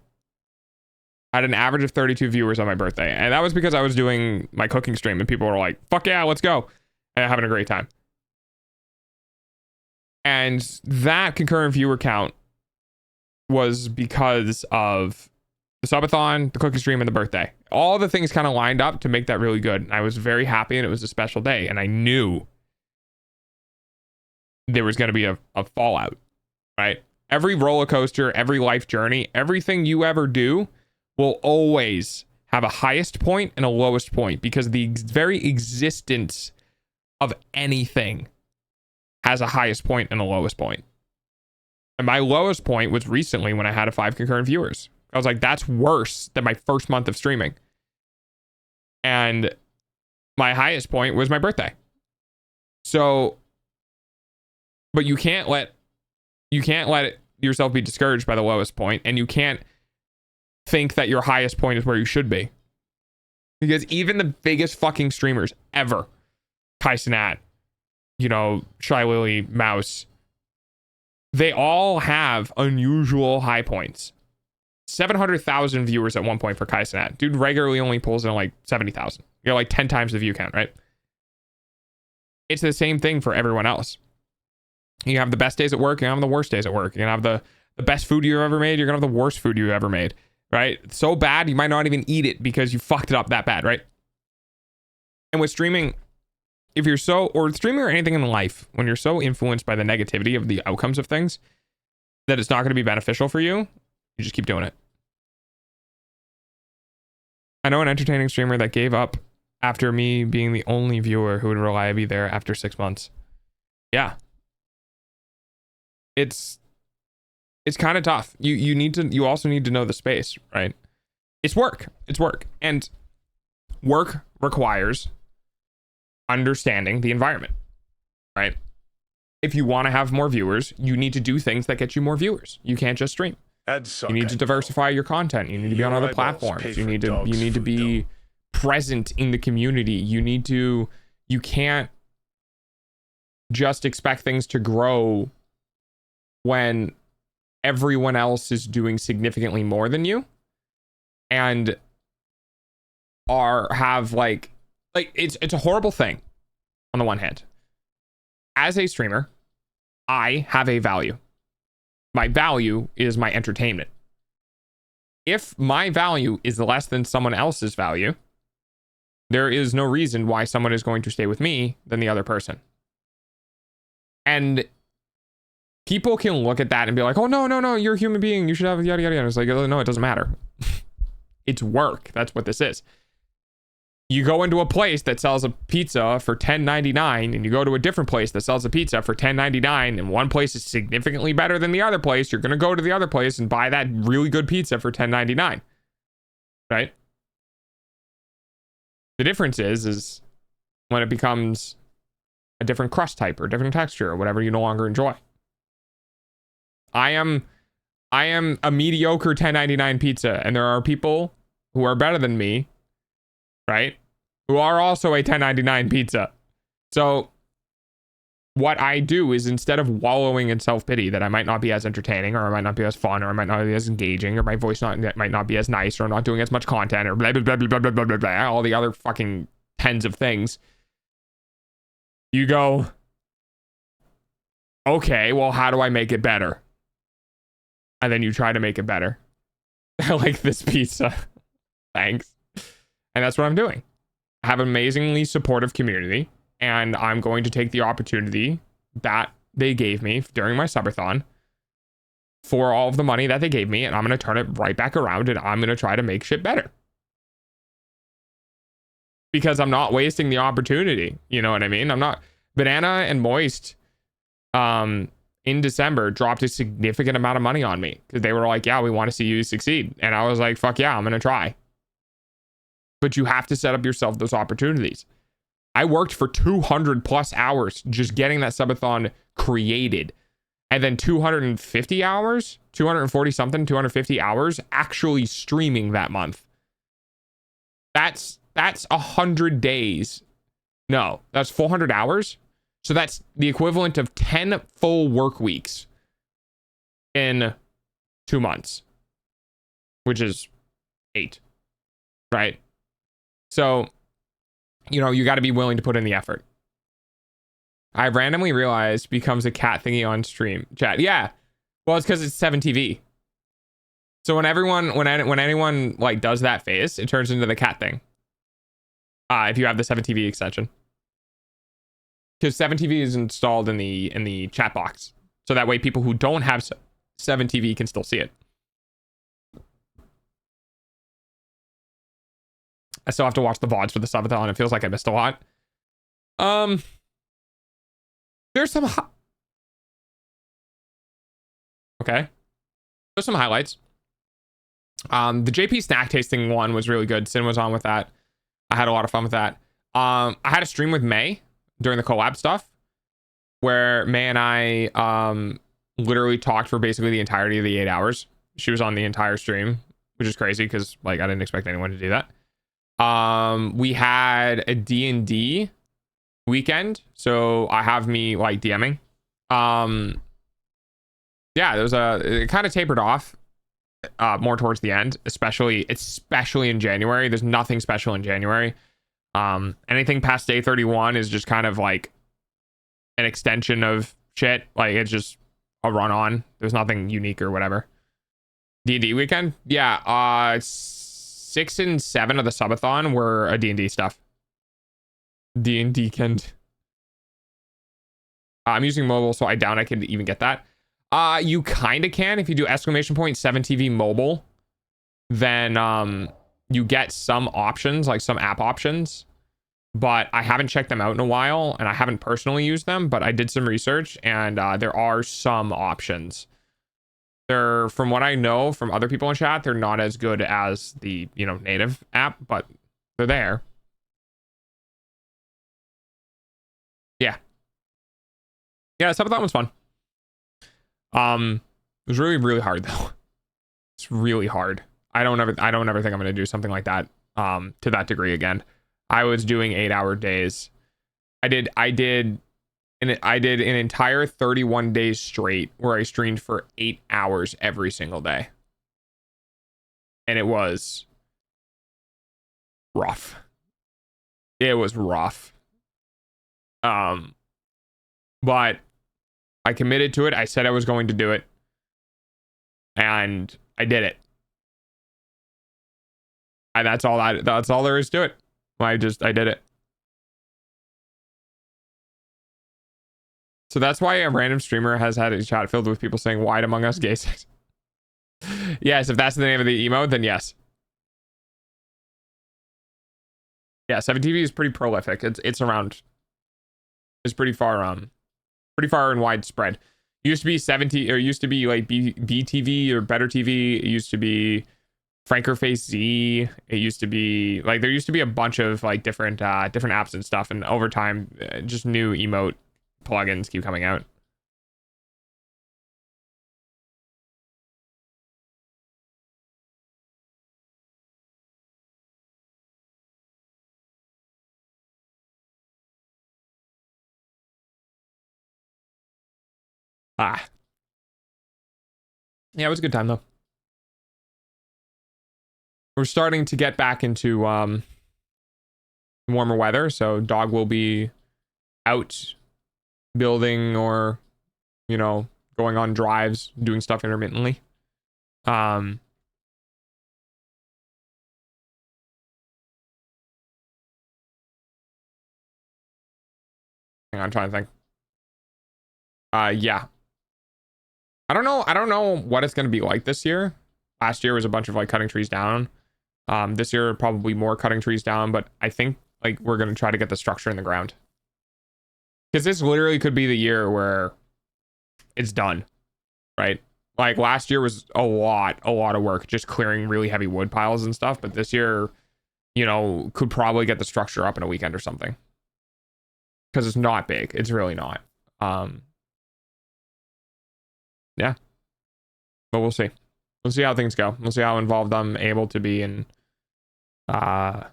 I had an average of 32 viewers on my birthday, and that was because I was doing my cooking stream and people were like, fuck yeah, let's go, and having a great time. And that concurrent viewer count was because of the subathon, the cooking stream, and the birthday. All the things kind of lined up to make that really good. I was very happy, and it was a special day, and I knew there was going to be a fallout, right? Every roller coaster, every life journey, everything you ever do will always have a highest point and a lowest point, because the very existence of anything has a highest point and a lowest point. And my lowest point was recently when I had 5 concurrent viewers. I was like, that's worse than my first month of streaming. And my highest point was my birthday. So, but you can't let yourself be discouraged by the lowest point, and you can't think that your highest point is where you should be. Because even the biggest fucking streamers ever, Kai Cenat, Shy Lily, Mouse, they all have unusual high points. 700,000 viewers at one point for Kai Cenat. Dude regularly only pulls in like 70,000. You're like 10 times the view count, right? It's the same thing for everyone else. You have the best days at work, you have the worst days at work. You're gonna have the best food you've ever made, you're gonna have the worst food you've ever made, right? So bad you might not even eat it because you fucked it up that bad, right? And with streaming, streaming or anything in life, when you're so influenced by the negativity of the outcomes of things that it's not going to be beneficial for you, you just keep doing it. I know an entertaining streamer that gave up after me being the only viewer who would reliably be there after 6 months. Yeah. It's kind of tough. You also need to know the space, right? It's work. And work requires understanding the environment, right? If you want to have more viewers, you need to do things that get you more viewers. You can't just stream. You need to diversify your content. You need to be on other platforms. You need to be present in the community. You can't just expect things to grow when everyone else is doing significantly more than you and have like it's a horrible thing on the one hand. As a streamer, I have a value. My value is my entertainment. If my value is less than someone else's value, there is no reason why someone is going to stay with me than the other person. And people can look at that and be like, oh, no, you're a human being. You should have yada, yada, yada. It's like, oh, no, it doesn't matter. It's work. That's what this is. You go into a place that sells a pizza for $10.99 and you go to a different place that sells a pizza for $10.99 and one place is significantly better than the other place, you're going to go to the other place and buy that really good pizza for $10.99. Right? The difference is when it becomes a different crust type or different texture or whatever you no longer enjoy. I am a mediocre $10.99 pizza, and there are people who are better than me, right? Who are also a $10.99 pizza. So what I do is, instead of wallowing in self-pity that I might not be as entertaining, or I might not be as fun, or I might not be as engaging, or my voice might not be as nice, or I'm not doing as much content, or blah, blah, blah, blah, blah, blah, blah, blah, all the other fucking tens of things. You go, okay, well, how do I make it better? And then you try to make it better. I like this pizza. Thanks. And that's what I'm doing. I have an amazingly supportive community, and I'm going to take the opportunity that they gave me during my subathon for all of the money that they gave me, and I'm going to turn it right back around, and I'm going to try to make shit better. Because I'm not wasting the opportunity. You know what I mean? I'm not. Banana and Moist in December dropped a significant amount of money on me because they were like, yeah, we want to see you succeed. And I was like, fuck yeah, I'm going to try. But you have to set up yourself those opportunities. I worked for 200 plus hours just getting that subathon created. And then 250 hours, 240 something, 250 hours actually streaming that month. That's 100 days. No, that's 400 hours. So that's the equivalent of 10 full work weeks in 2 months, which is 8, right? So, you know, you got to be willing to put in the effort. I randomly realized becomes a cat thingy on stream chat. Yeah. Well, it's because it's 7TV. So when anyone like does that face, it turns into the cat thing. If you have the 7TV extension. Because 7TV is installed in the chat box. So that way people who don't have 7TV can still see it. I still have to watch the VODs for the subathon. It feels like I missed a lot. There's some okay. There's some highlights. The JP snack tasting one was really good. Sin was on with that. I had a lot of fun with that. I had a stream with May during the collab stuff where May and I literally talked for basically the entirety of the 8 hours. She was on the entire stream, which is crazy because like I didn't expect anyone to do that. We had a D&D weekend, so I have me like DMing. Yeah, it kind of tapered off more towards the end, especially in January. There's nothing special in January. Anything past day 31 is just kind of like an extension of shit. Like it's just a run on. There's nothing unique or whatever. D&D weekend, yeah. 6 and 7 of the subathon were a D&D stuff. D&D can. I'm using mobile, so I doubt I could even get that. You kind of can if you do ! 7TV mobile. Then you get some options, like some app options. But I haven't checked them out in a while, and I haven't personally used them. But I did some research, and there are some options. They're, from what I know from other people in chat, they're not as good as the native app, but they're there. Yeah. Yeah, subathon was fun. It was really, really hard though. It's really hard. I don't ever think I'm gonna do something like that to that degree again. I was doing 8-hour days. I did an entire 31 days straight where I streamed for 8 hours every single day. And it was rough. It was rough. But I committed to it. I said I was going to do it. And I did it. And that's all there is to it. I did it. So that's why a random streamer has had a chat filled with people saying "Wide Among Us gay sex." Yes, if that's the name of the emote, then yes. Yeah, 7TV is pretty prolific. It's around. It's pretty far and widespread. It used to be 70, or used to be like BTV or Better TV. It used to be Franker Face Z. It used to be like there used to be a bunch of like different apps and stuff, and over time, just new emote plugins keep coming out. Yeah, it was a good time though. We're starting to get back into warmer weather, so dog will be out building or, you know, going on drives, doing stuff intermittently. Hang on, I'm trying to think. Yeah. I don't know what it's gonna be like this year. Last year was a bunch of like cutting trees down. This year probably more cutting trees down, but I think like we're gonna try to get the structure in the ground. Because this literally could be the year where it's done, right? Like last year was a lot of work just clearing really heavy wood piles and stuff, but this year, you know, could probably get the structure up in a weekend or something. Because it's not big. It's really not. Yeah. But we'll see. We'll see how things go. We'll see how involved I'm able to be in the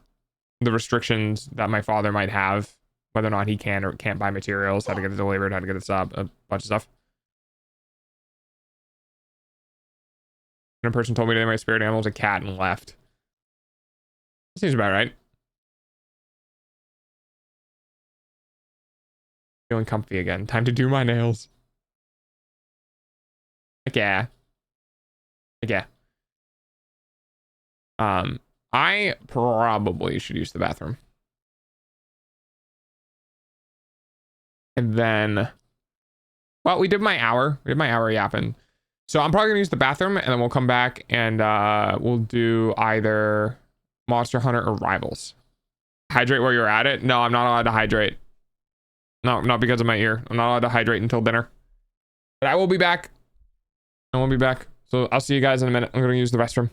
restrictions that my father might have, whether or not he can or can't buy materials, how to get it delivered, how to get it up, a bunch of stuff. And a person told me today my spirit animal was a cat and left. Seems about right. Feeling comfy again. Time to do my nails. Okay. Okay. I probably should use the bathroom. And then, well, we did my hour. We did my hour yapping. So I'm probably gonna use the bathroom, and then we'll come back and we'll do either Monster Hunter or Rivals. Hydrate while you're at it. No, I'm not allowed to hydrate. No, not because of my ear. I'm not allowed to hydrate until dinner. But I will be back. I will be back. So I'll see you guys in a minute. I'm gonna use the restroom.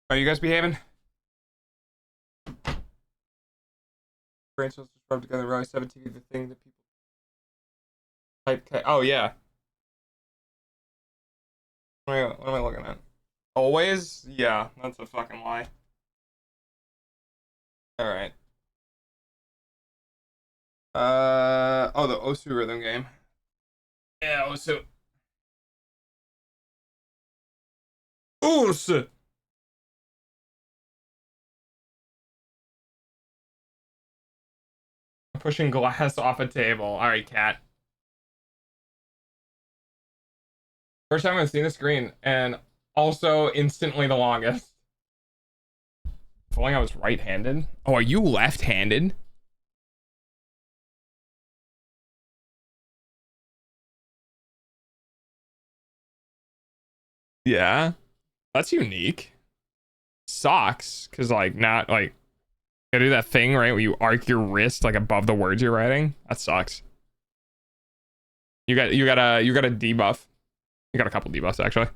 Are you guys behaving? Brain cells just rubbed together. Realize 17 the thing that people type. Oh yeah. What am I looking at? Always? Yeah, that's a fucking lie. All right. Oh, the Osu rhythm game. Yeah, Osu. Osu. Pushing glass off a table. All right, cat. First time I've seen the screen, and also instantly the longest. Feeling I was right-handed. Oh, are you left-handed? Yeah, that's unique. Sucks, cause like not like you do that thing right where you arc your wrist like above the words you're writing. That sucks. You got a debuff. You got a couple debuffs actually.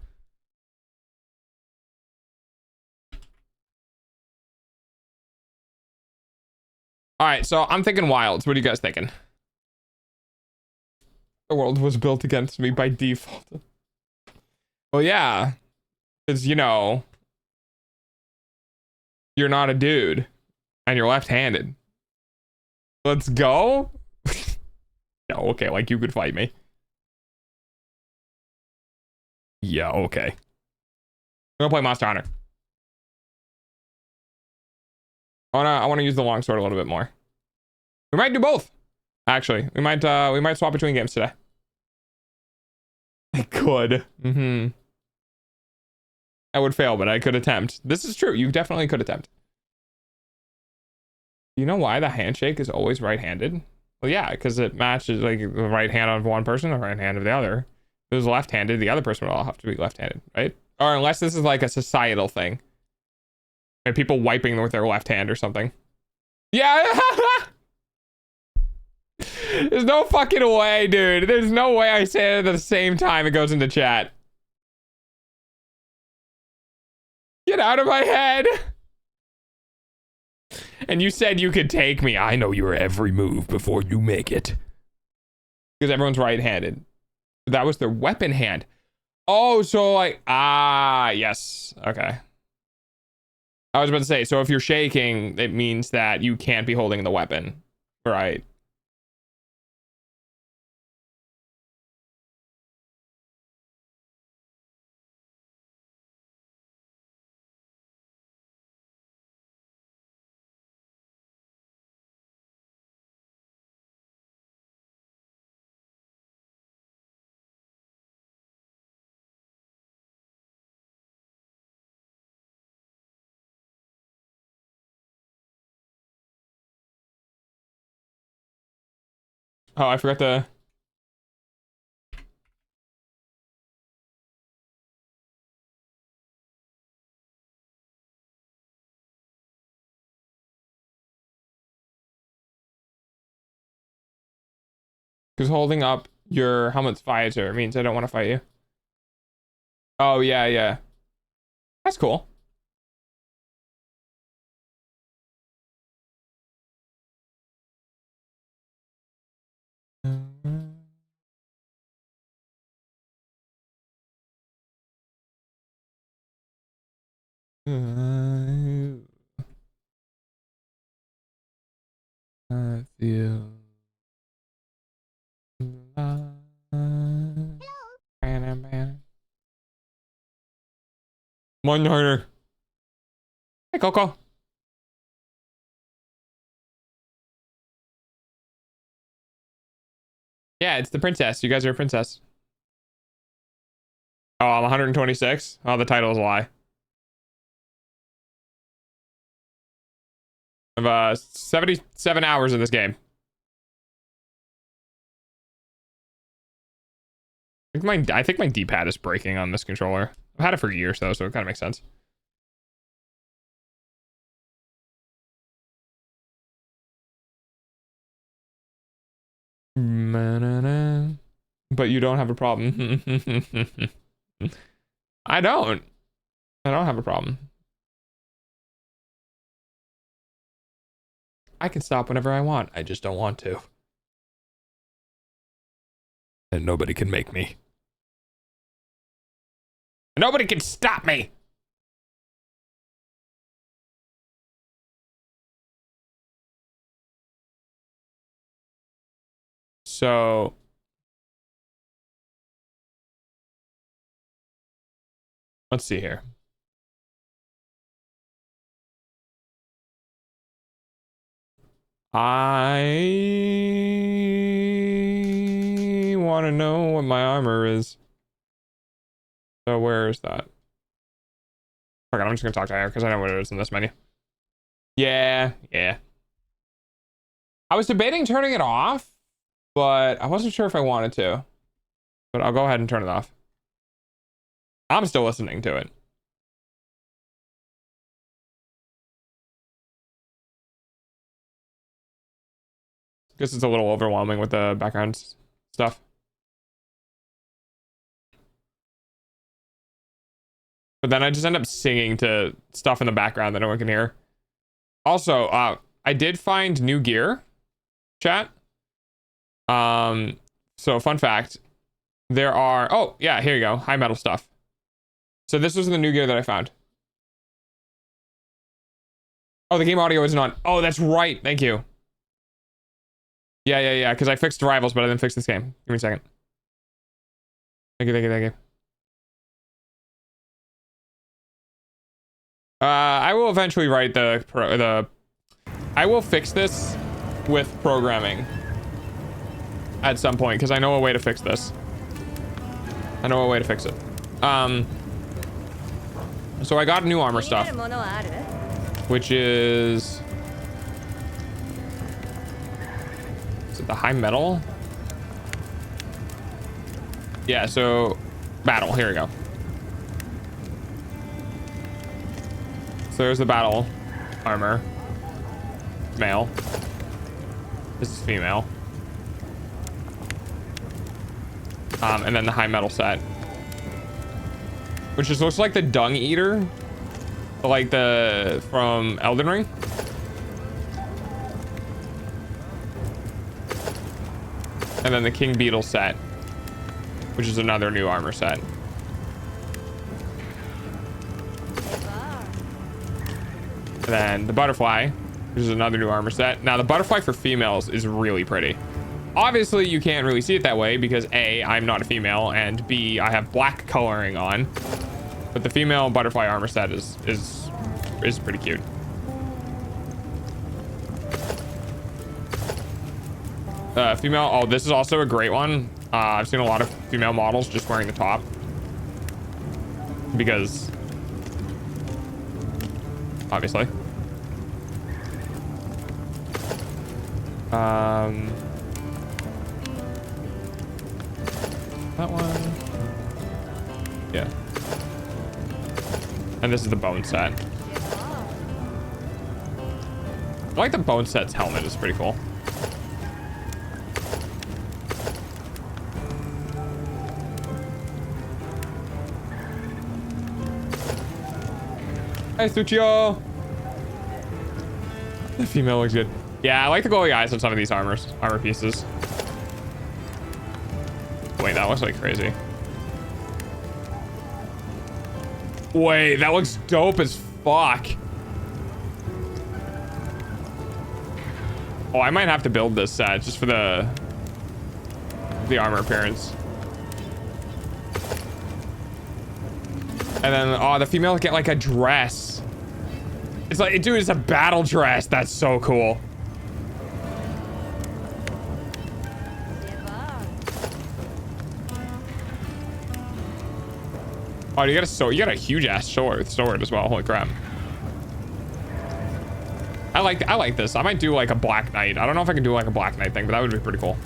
All right, so I'm thinking wilds. What are you guys thinking? The world was built against me by default. Well, yeah, because you know you're not a dude and you're left-handed. Let's go. No, okay, like you could fight me. Yeah, okay. I'm gonna play Monster Hunter. I wanna use the longsword a little bit more. We might do both. Actually, we might swap between games today. I could. I would fail, but I could attempt. This is true. You definitely could attempt. You know why the handshake is always right-handed? Well, yeah, because it matches like the right hand of one person, the right hand of the other. If it was left-handed, the other person would all have to be left-handed, right? Or unless this is like a societal thing. Like people wiping with their left hand or something. Yeah. There's no fucking way, dude. There's no way I say it at the same time it goes into chat. Get out of my head. And you said you could take me. I know your every move before you make it. Because everyone's right-handed. That was their weapon hand. Oh, so like, yes. Okay. I was about to say, so if you're shaking, it means that you can't be holding the weapon. Right. Oh, I forgot to... Because holding up your helmet's visor means I don't want to fight you. Oh, yeah, yeah. That's cool. I feel... One harder. Hey, Coco. Yeah, it's the princess. You guys are a princess. Oh, I'm 126. Oh, the title is a lie. I've 77 hours in this game. I think my D-pad is breaking on this controller. I've had it for years though, so it kind of makes sense. But you don't have a problem. I don't have a problem. I can stop whenever I want. I just don't want to. And nobody can make me. Nobody can stop me. So let's see here. I want to know what my armor is. So where is that? Okay, I'm just gonna talk to her because I know what it is in this menu. Yeah. I was debating turning it off, but I wasn't sure if I wanted to. But I'll go ahead and turn it off. I'm still listening to it. Guess it's a little overwhelming with the background stuff. But then I just end up singing to stuff in the background that no one can hear. Also, I did find new gear, chat. So fun fact, there are, oh yeah, here you go, high metal stuff. So this was the new gear that I found. Oh, the game audio isn't on. Oh, that's right. Thank you. Yeah. Because I fixed Rivals, but I didn't fix this game. Give me a second. Thank you. I will eventually write I will fix this with programming at some point because I know a way to fix this. I know a way to fix it. So I got new armor stuff, which is it the high metal? Yeah, so battle, here we go. So there's the battle armor. Male. This is female. And then the high metal set, which just looks like the Dung Eater, like the from Elden Ring. And then the King Beetle set, which is another new armor set. And then the butterfly, which is another new armor set. Now the butterfly for females is really pretty. Obviously you can't really see it that way because A, I'm not a female, and B, I have black coloring on. But the female butterfly armor set is pretty cute. Female, oh, this is also a great one. I've seen a lot of female models just wearing the top because obviously. That one. Yeah. And this is the bone set. I like the bone set's helmet, it's pretty cool. Hey, Suchio! The female looks good. Yeah, I like the glowy eyes on some of these armor pieces. Wait, that looks like crazy. Wait, that looks dope as fuck. Oh, I might have to build this set just for the armor appearance. And then, oh, the female get like a dress. It's like, dude, it's a battle dress. That's so cool. Oh, you got a sword. You got a huge ass sword as well. Holy crap. I like this. I might do like a Black Knight. I don't know if I can do like a Black Knight thing, but that would be pretty cool.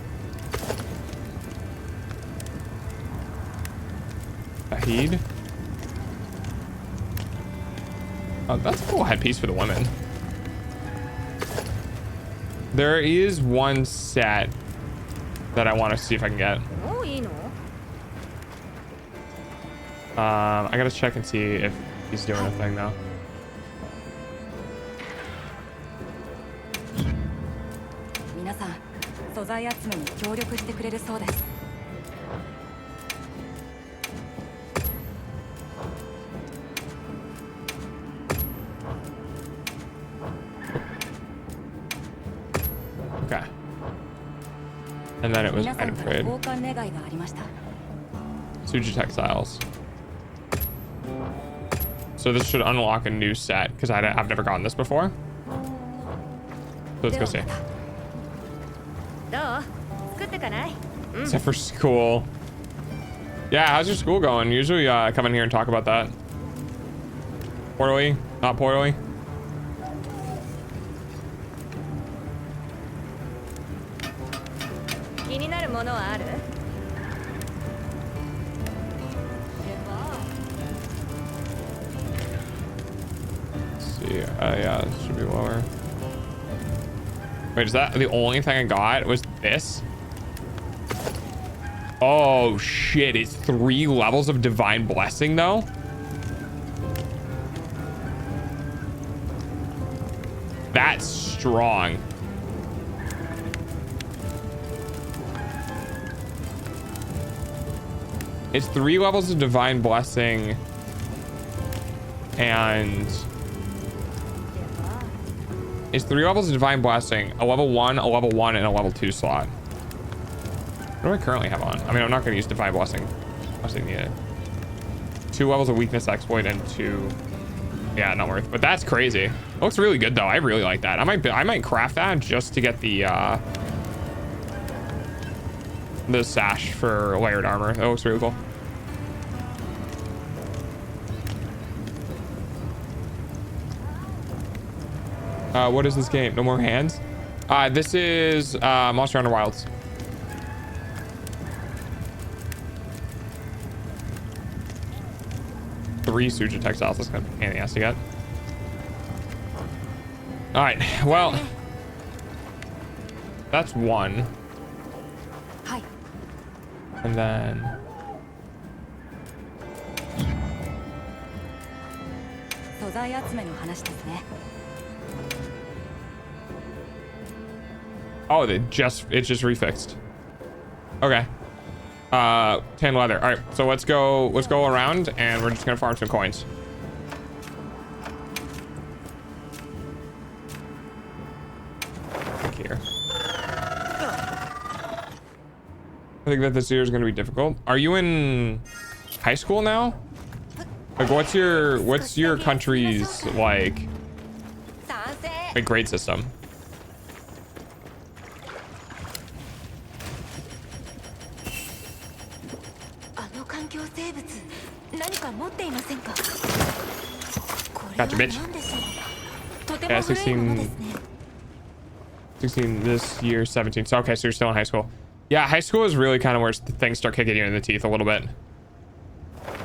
Ahid. Oh, that's a cool headpiece for the women. There is one set that I want to see if I can get. I gotta check and see if he's doing a thing now. Okay. And then it was item trade. Suji Textiles. So this should unlock a new set because I've never gotten this before. So let's go see. Except for school. Yeah, how's your school going? Usually come in here and talk about that. Poorly? Not poorly? Yeah, this should be lower. Wait, is that the only thing I got? Was this? Oh shit, it's 3 levels of divine blessing though? That's strong. It's 3 levels of divine blessing and it's 3 levels of divine blessing, a level 1, a level 1, and a level 2 slot. What do I currently have on? I mean, I'm not going to use divine blessing. I need it. 2 levels of weakness exploit and 2. Yeah, not worth. But that's crazy. It looks really good though. I really like that. I might craft that just to get the sash for layered armor. That looks really cool. What is this game? No More Hands? This is Monster Hunter Wilds. Three Suja Textiles. That's kind of handy ass to get. All right. Well, that's 1. Hi. And then. Oh, it's just refixed. Okay. 10 leather. All right, so let's go around and we're just gonna farm some coins. Here. I think that this year is gonna be difficult. Are you in high school now? Like, what's your country's like grade system? Gotcha, bitch. Yeah, 16 this year, 17. So okay, so you're still in high school. Yeah, high school is really kind of where things start kicking you in the teeth a little bit.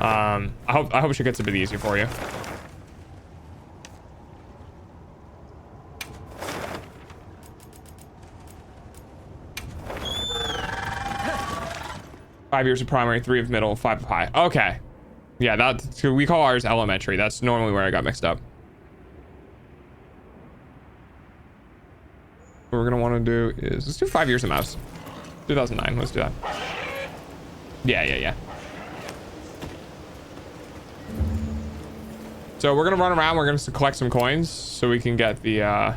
I hope she gets a bit easier for you. Five years of primary, 3 of middle, 5 of high. Okay. Yeah, that's, we call ours elementary. That's normally where I got mixed up. What we're gonna want to do is let's do 5 years of mouse. 2009. Let's do that. Yeah. So we're gonna run around. We're gonna collect some coins so we can get the. Oh,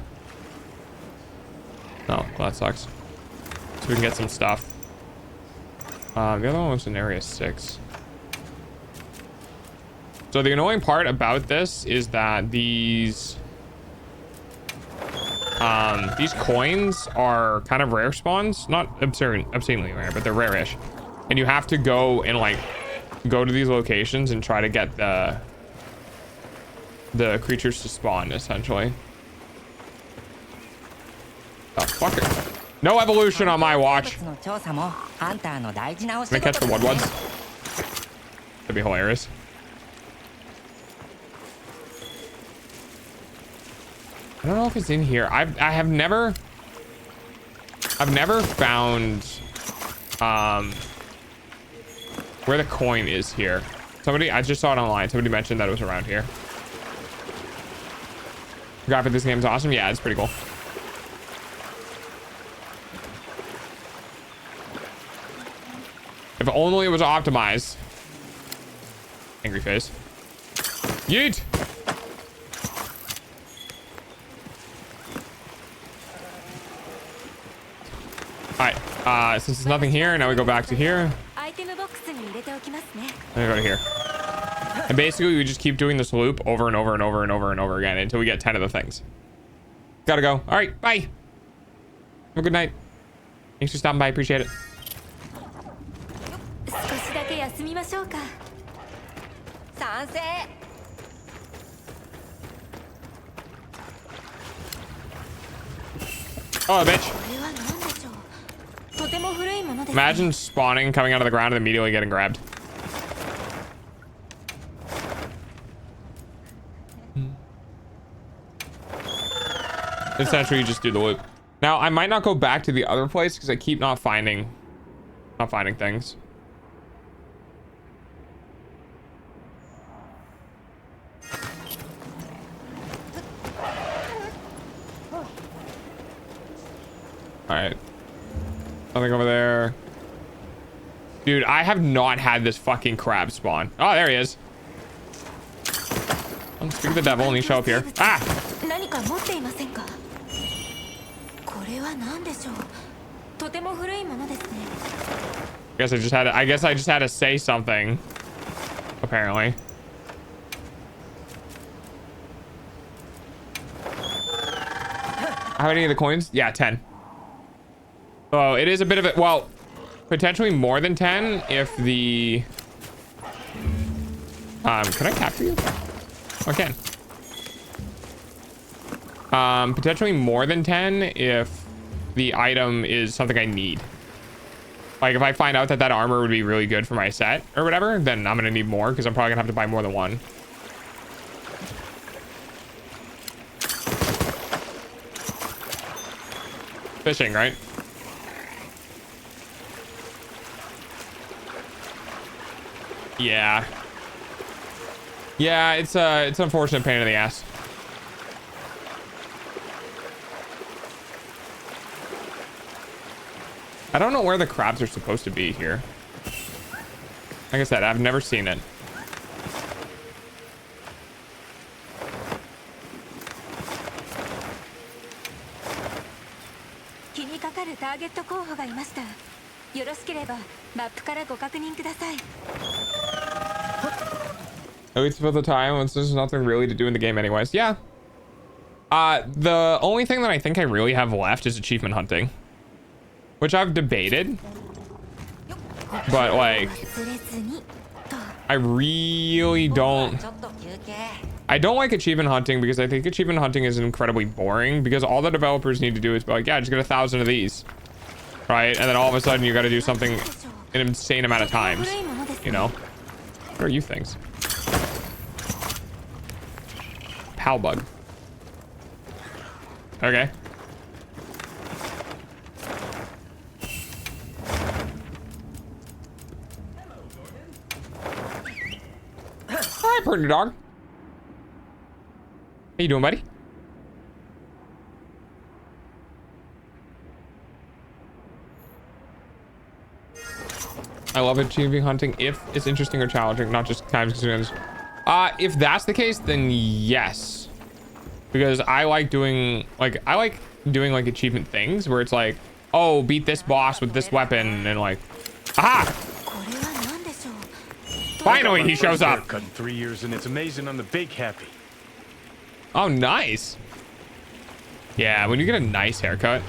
well, that sucks. So we can get some stuff. The other one was in area 6. So the annoying part about this is that these coins are kind of rare spawns, not obscenely rare, but they're rare-ish. And you have to go and like go to these locations and try to get the creatures to spawn, essentially. Oh, fucker. No evolution on my watch. Can I catch the Woodwoods? That'd be hilarious. I don't know if it's in here. I've never found where the coin is here. I just saw it online. Somebody mentioned that it was around here. Graphic, this game's awesome. Yeah, it's pretty cool. If only it was optimized. Angry face. Yeet. All right. Since there's nothing here, now we go back to here. Then we go to here. And basically, we just keep doing this loop over and over and over and over and over again until we get 10 of the things. Gotta go. All right. Bye. Have a good night. Thanks for stopping by. Appreciate it. Oh, bitch. Imagine spawning, coming out of the ground, and immediately getting grabbed. Essentially, you just do the loop. Now, I might not go back to the other place because I keep not finding things. All right. Nothing over there. Dude, I have not had this fucking crab spawn. Oh, there he is. I'll speak of the devil and he show up here. Ah! I guess I just had to say something. Apparently. How many of the coins? Yeah, 10. Oh, it is a bit of it. Well, potentially more than 10 if the... can I capture you? Oh, I can. Potentially more than 10 if the item is something I need. Like if I find out that that armor would be really good for my set or whatever, then I'm gonna need more because I'm probably gonna have to buy more than one. Fishing, right? Yeah. Yeah, it's an unfortunate pain in the ass. I don't know where the crabs are supposed to be here. Like I said, I've never seen it. At least for the time, once there's nothing really to do in the game anyways. Yeah. The only thing that I think I really have left is achievement hunting. Which I've debated. But like... I really don't... I don't like achievement hunting because I think achievement hunting is incredibly boring. Because all the developers need to do is be like, yeah, just get 1,000 of these. Right? And then all of a sudden you got to do something an insane amount of times. You know? What are you things? Pal bug. Okay. Hi, pretty dog. How you doing, buddy? I love achieving hunting if it's interesting or challenging, not just time consuming. If that's the case, then yes. Because I like doing like achievement things where it's like, oh, beat this boss with this weapon and like, aha! Finally, he shows up. Cut in 3 years, and it's amazing. I'm the big happy. Oh, nice. Yeah, when you get a nice haircut,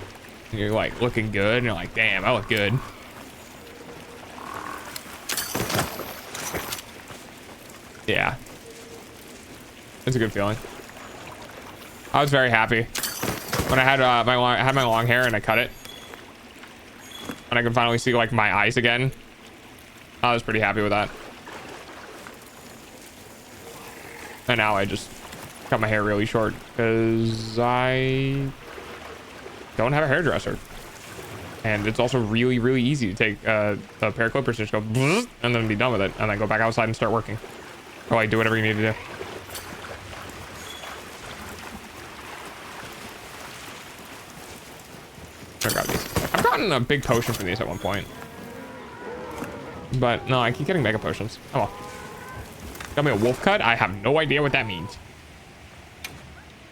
and you're like looking good, and you're like, damn, I look good. Yeah, it's a good feeling. I was very happy when I had my long hair and I cut it, and I can finally see like my eyes again. I was pretty happy with that. And now I just cut my hair really short because I don't have a hairdresser. And it's also really, really easy to take a pair of clippers and just go and then be done with it. And then go back outside and start working. Or like do whatever you need to do. I'll grab these. I've gotten a big potion from these at one point. But no, I keep getting mega potions. Oh well. Got me a wolf cut? I have no idea what that means.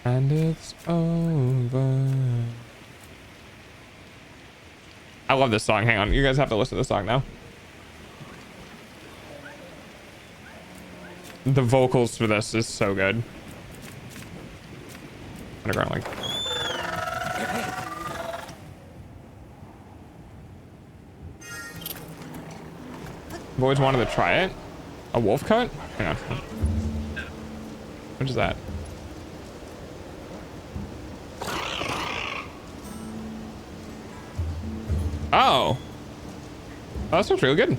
And it's over. I love this song. Hang on. You guys have to listen to this song now. The vocals for this is so good. Underground like. I've always wanted to try it. A wolf cut? Hang on. What is that? Oh. Oh, that looks really good.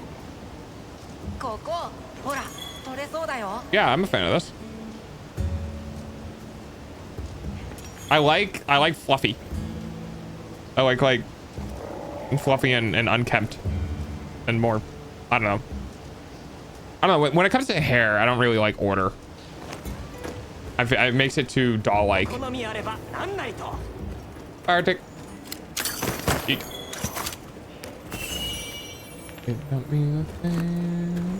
Yeah, I'm a fan of this. I like fluffy. I like fluffy and unkempt and more. I don't know. When it comes to hair, I don't really like order. It makes it too doll-like. Arctic. Eat. It got me a thing.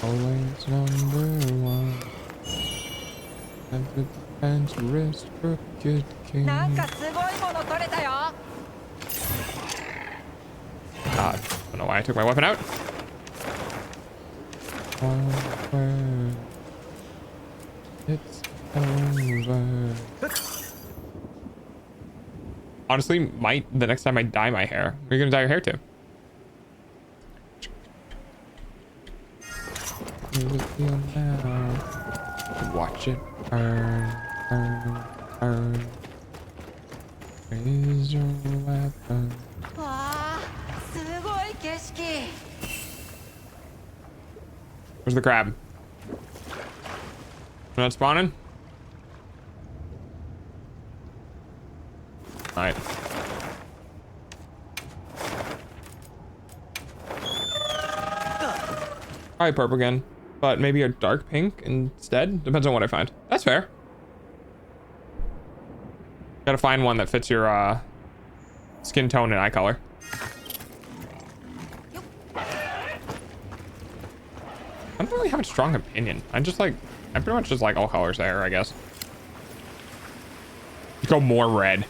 Always number one. And the defense wrist crooked king. God, I don't know why I took my weapon out. It's over. Honestly, the next time I dye my hair. Are you gonna dye your hair too? Watch it burn, burn, burn. Raise your weapon. Where's the crab? Not spawning? Alright. Probably purple again, but maybe a dark pink instead. Depends on what I find. That's fair. Gotta find one that fits your skin tone and eye color. I don't really have a strong opinion. I pretty much just like all colors there, I guess. Just go more red.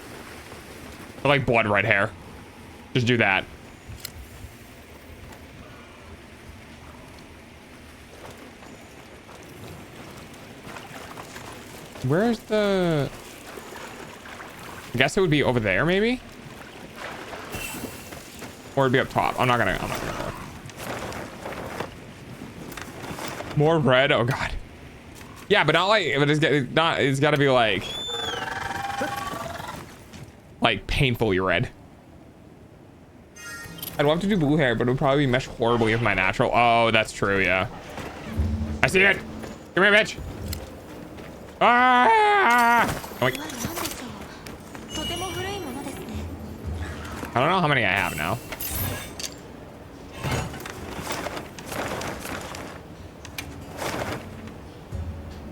I like blood red hair. Just do that. Where's the... I guess it would be over there, maybe? Or it'd be up top. I'm not gonna look. More red? Oh god. Yeah, but not like, but it's gotta be like painfully red. I'd love to do blue hair, but it would probably mesh horribly with my natural. Oh, that's true, yeah. I see it. Come here, bitch. Ah! Oh, wait. I don't know how many I have now.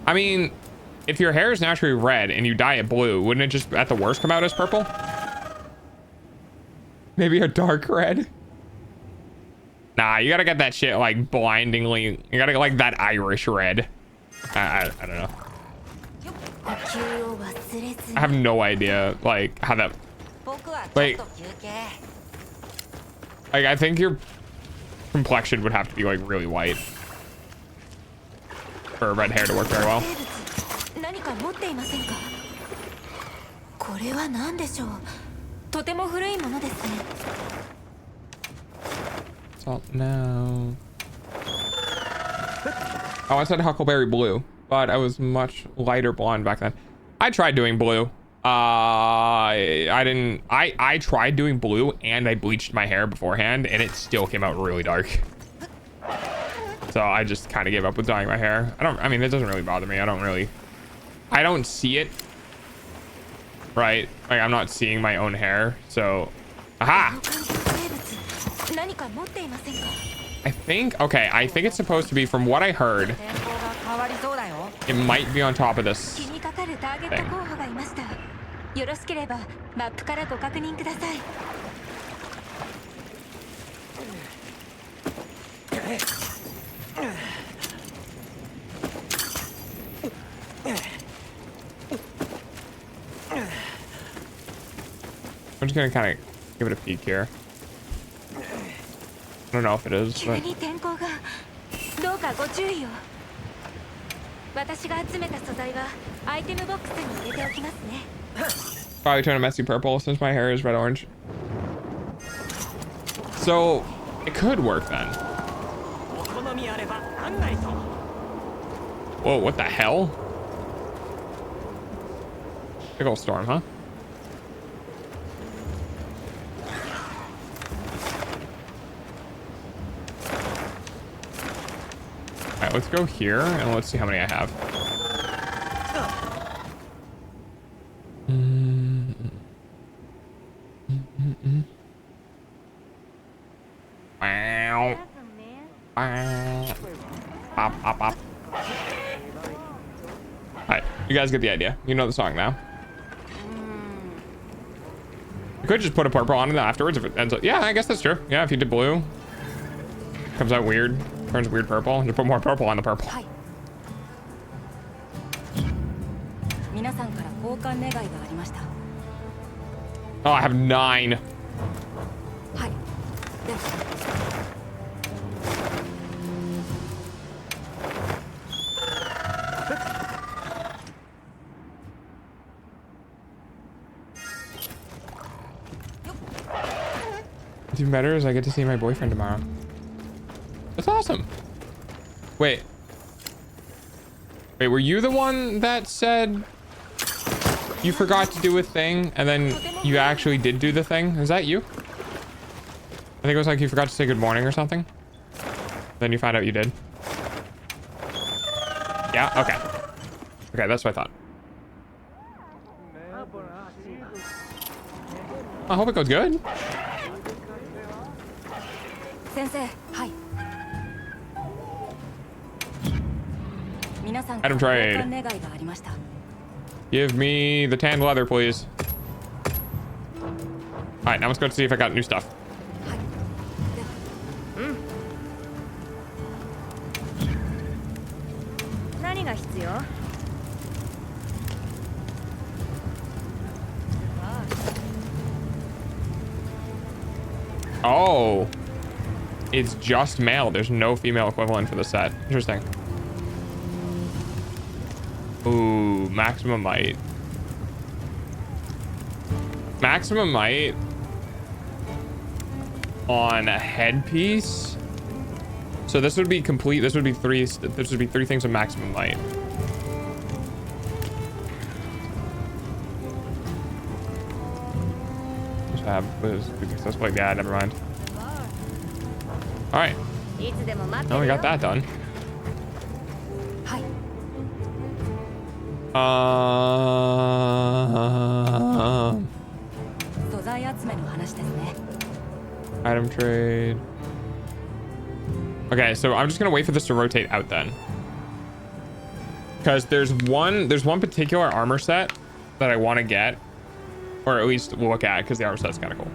I mean, if your hair is naturally red and you dye it blue, wouldn't it just at the worst come out as purple? Maybe a dark red? Nah, you gotta get that shit like blindingly. You gotta get like that Irish red. I don't know. I have no idea like how that... Like I think your complexion would have to be like really white for red hair to work very well. Salt now. Oh, I said Huckleberry blue, but I was much lighter blonde back then. I tried doing blue. I tried doing blue and I bleached my hair beforehand and it still came out really dark. So I just kind of gave up with dyeing my hair. I mean, it doesn't really bother me. I don't see it. Right? Like, I'm not seeing my own hair. So, aha! I think it's supposed to be, from what I heard, it might be on top of this thing. I'm just gonna kind of give it a peek here. I don't know if it is, but どうかご注意を。私が集めた素材はアイテムボックスに入れておきますね。 probably turn a messy purple since my hair is red orange. So it could work then. Whoa, what the hell? Big ol' storm, huh? Alright, let's go here and let's see how many I have. Wow. Pop, pop, pop. Alright, you guys get the idea. You know the song now. You could just put a purple on it afterwards if it ends up. Yeah, I guess that's true. Yeah, if you did blue, comes out weird, turns weird purple, and just put more purple on the purple. Oh, I have 9. What's even better is I get to see my boyfriend tomorrow. That's awesome. Wait, were you the one that said you forgot to do a thing and then you actually did do the thing? Is that you? I think it was like you forgot to say good morning or something. Then you found out you did. Yeah, okay. Okay, that's what I thought. I hope it goes good. Item trade. Give me the tan leather, please. All right, now let's go see if I got new stuff. Oh, it's just male. There's no female equivalent for the set. Interesting. Ooh, maximum might. Maximum might on a headpiece. So this would be complete. This would be three things of maximum might. Just have this like that. Never mind. All right. Oh, we got that done. Item trade. Okay, so I'm just gonna wait for this to rotate out then, because there's one particular armor set that I want to get, or at least look at, because the armor set's kind of cool.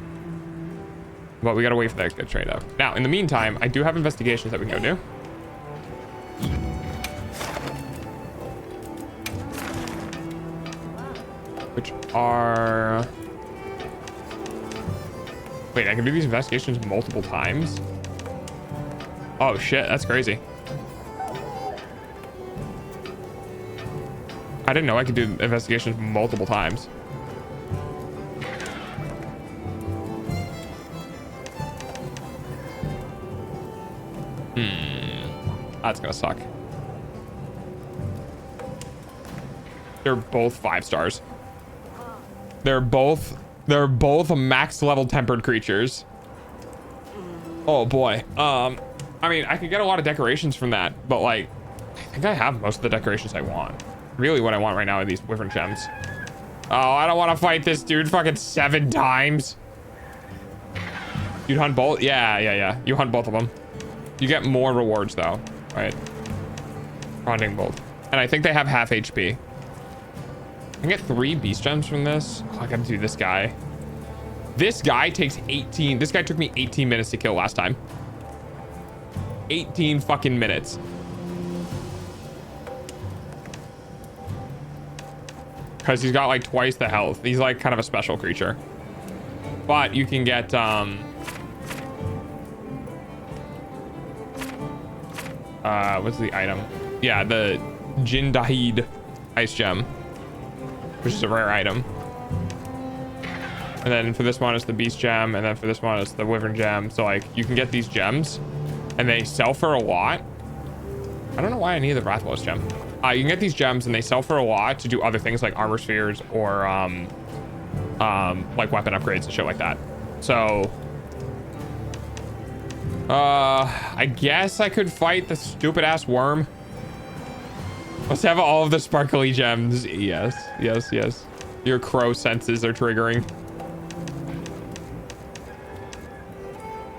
But we gotta wait for that to get trade out. Now, in the meantime, I do have investigations that we can go do. Which are... Wait, I can do these investigations multiple times? Oh shit, that's crazy. I didn't know I could do investigations multiple times. That's gonna suck. They're both 5 stars. They're both max level tempered creatures. Oh boy. I mean, I could get a lot of decorations from that, but like, I think I have most of the decorations I want. Really what I want right now are these wyvern gems. Oh, I don't want to fight this dude fucking 7 times. You'd hunt both? Yeah. You hunt both of them. You get more rewards though, right? Hunting both. And I think they have half HP. I can get 3 beast gems from this. Oh, I gotta do this guy. This guy takes 18. This guy took me 18 minutes to kill last time. 18 fucking minutes. Because he's got like twice the health. He's like kind of a special creature. But you can get what's the item? Yeah, the Jindahid ice gem, which is a rare item. And then for this one it's the beast gem, and then for this one it's the wyvern gem. So like you can get these gems and they sell for a lot. I don't know why I need the Rathalos gem. You can get these gems and they sell for a lot to do other things like armor spheres or like weapon upgrades and shit like that. So I guess I could fight the stupid ass worm. Let's have all of the sparkly gems. Yes, yes, yes. Your crow senses are triggering.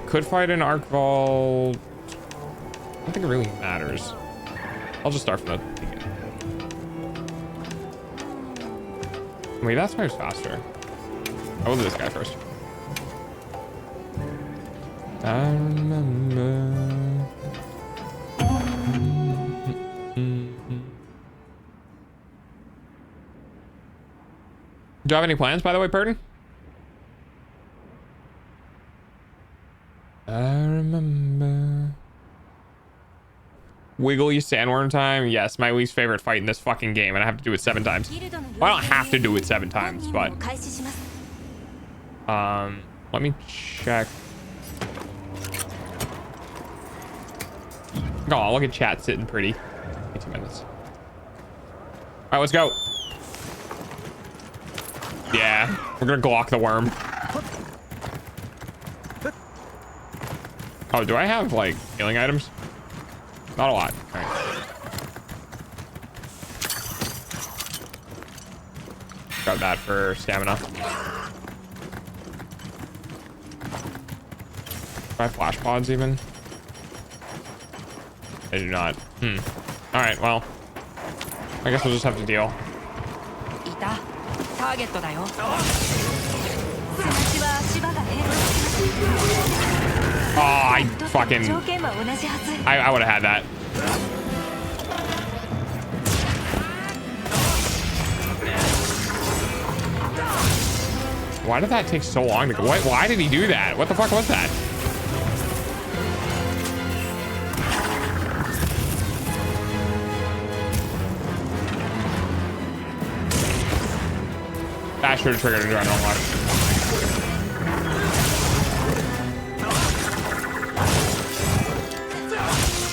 Could fight an arc vault. I don't think it really matters. I'll just start from the beginning. Wait, that moves faster. I will do this guy first. I remember. Do you have any plans, by the way, Purden? I remember. Wiggly sandworm time. Yes, my least favorite fight in this fucking game, and I have to do it 7 times. Well, I don't have to do it 7 times, but let me check. Oh, look at chat sitting pretty. 2 minutes. All right, let's go. Yeah, we're gonna Glock the worm. Oh, do I have like healing items? Not a lot. All right. Grab that for stamina. Do I have flash pods even? I do not. All right, well, I guess we'll just have to deal. Oh, I fucking... I would have had that. Why did that take so long to go? Why did he do that? What the fuck was that? That should have triggered a adrenaline rush.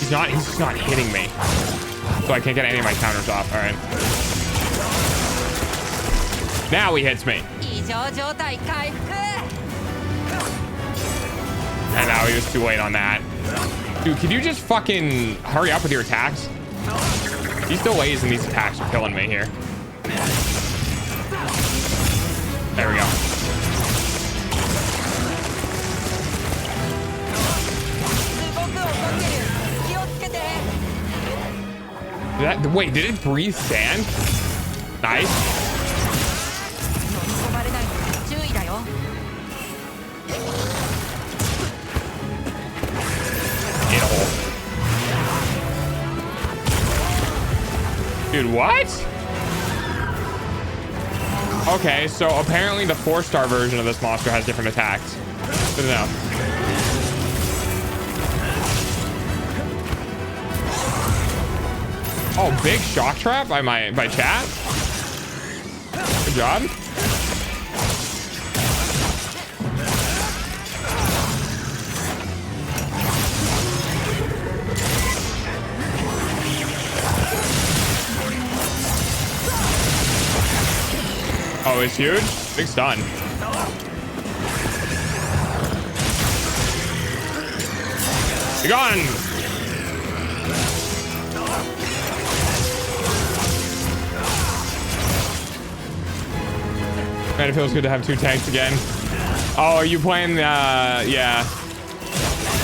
He's just not hitting me. So I can't get any of my counters off. All right. Now he hits me. And now he was too late on that. Dude, could you just fucking hurry up with your attacks? These delays in these attacks are killing me here. There we go. Wait, did it breathe sand? Nice. In a hole. Dude, what? Okay, so apparently the 4-star version of this monster has different attacks. Good to know. Oh, big shock trap by chat. Good job. Oh, it's huge. Big stun. Be gone. Man, it feels good to have 2 tanks again. Oh, are you playing yeah.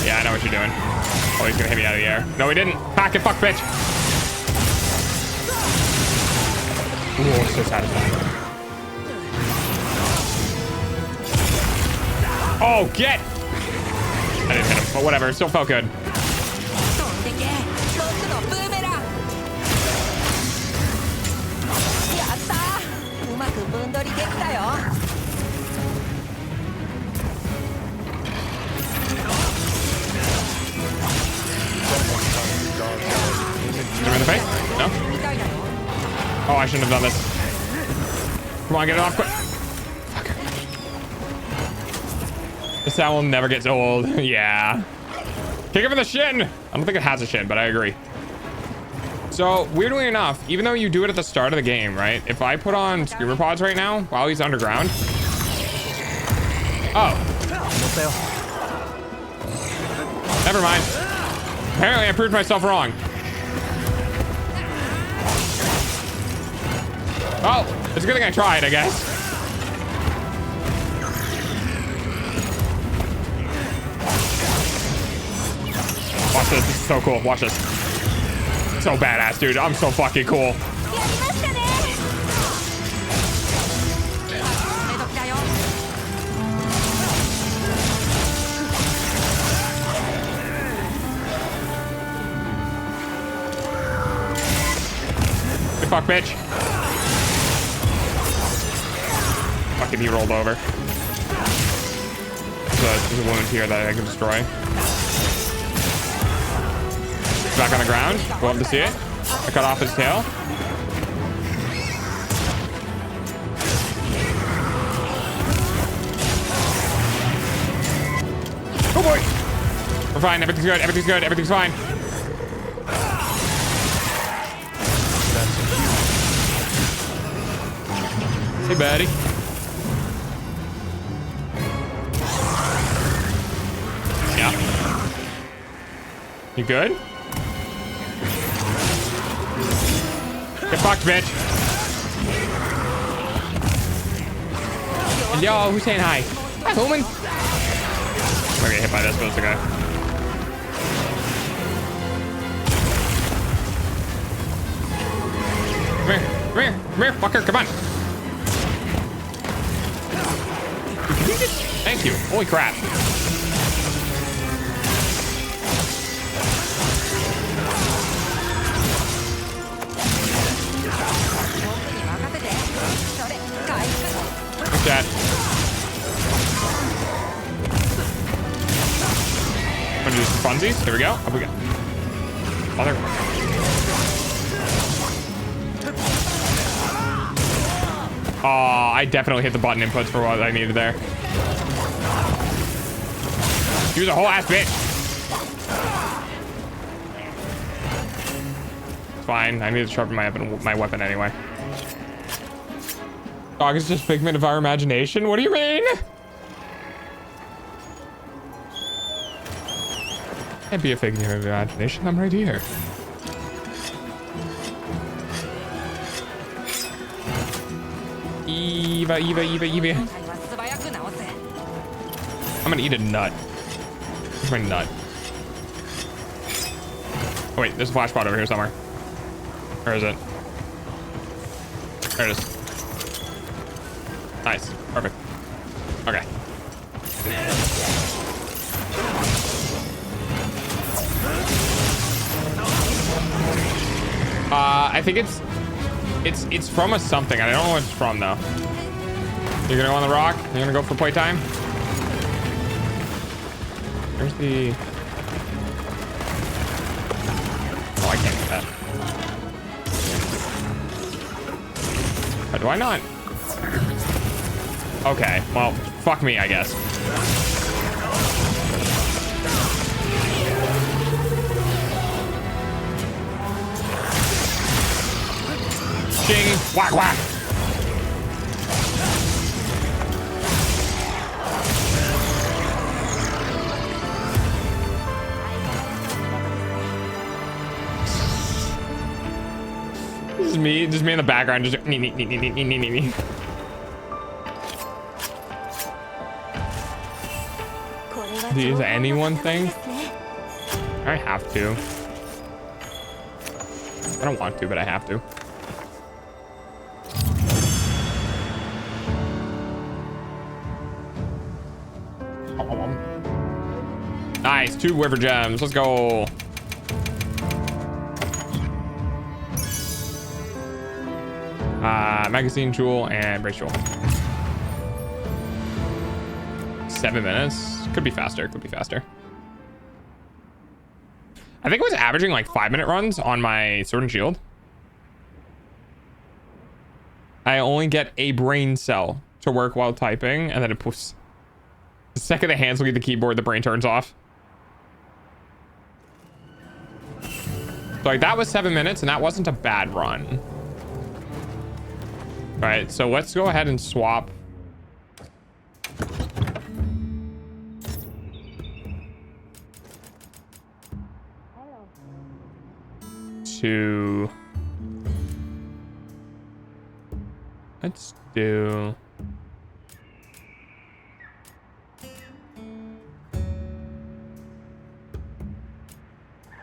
Yeah, I know what you're doing. Oh, he's gonna hit me out of the air. No, he didn't. Pack it, fuck, bitch. Ooh, so satisfying. Oh, get! I didn't hit him, but whatever. It still felt good. Oh, I shouldn't have done this. Come on, get it off quick. Fuck. This sound will never get old. Yeah. Kick it for the shin. I don't think it has a shin, but I agree. So, weirdly enough, even though you do it at the start of the game, right? If I put on screamer pods right now while he's underground. Oh. Never mind. Apparently, I proved myself wrong. Oh, it's a good thing I tried, I guess. Watch this. This is so cool. Watch this. So badass, dude. I'm so fucking cool. Good fuck, bitch. Fucking he rolled over. There's a wound here that I can destroy. Back on the ground. Love to see it. I cut off his tail. Oh boy! We're fine. Everything's good. Everything's good. Everything's fine. Hey, buddy. Yeah. You good? Get fucked, bitch. And yo, who's saying hi? Hi, Human. I'm gonna get hit by this, but it's okay. Come here, come here, come here, fucker, come on. Thank you. Holy crap. Look at that. I'm gonna do some funsies. Here we go. Up we go. Other. Oh, I definitely hit the button inputs for what I needed there. He was a whole ass bitch. It's fine. I need to sharpen my weapon anyway. Dog is just figment of our imagination. What do you mean? Can't be a figment of imagination. I'm right here. Eva. I'm gonna eat a nut. Where's my nut? Oh wait, there's a flash pod over here somewhere. Where is it? There it is. Nice. Perfect. Okay. I think it's from a something. I don't know what it's from though. You're gonna go on the rock? You're gonna go for playtime? Where's the... Oh, I can't get that. How do I not? Okay, well, fuck me, I guess. Ching, whack, whack. Just me in the background, just nee. Is anyone thing? I have to. I don't want to, but I have to. Nice, 2 Wyver gems. Let's go. Magazine jewel and brace jewel. 7 minutes. Could be faster. Could be faster. I think it was averaging like 5-minute runs on my sword and shield. I only get a brain cell to work while typing, and then it poofs. The second the hands leave the keyboard, the brain turns off. So like that was 7 minutes, and that wasn't a bad run. All right, so let's go ahead and swap. To let's do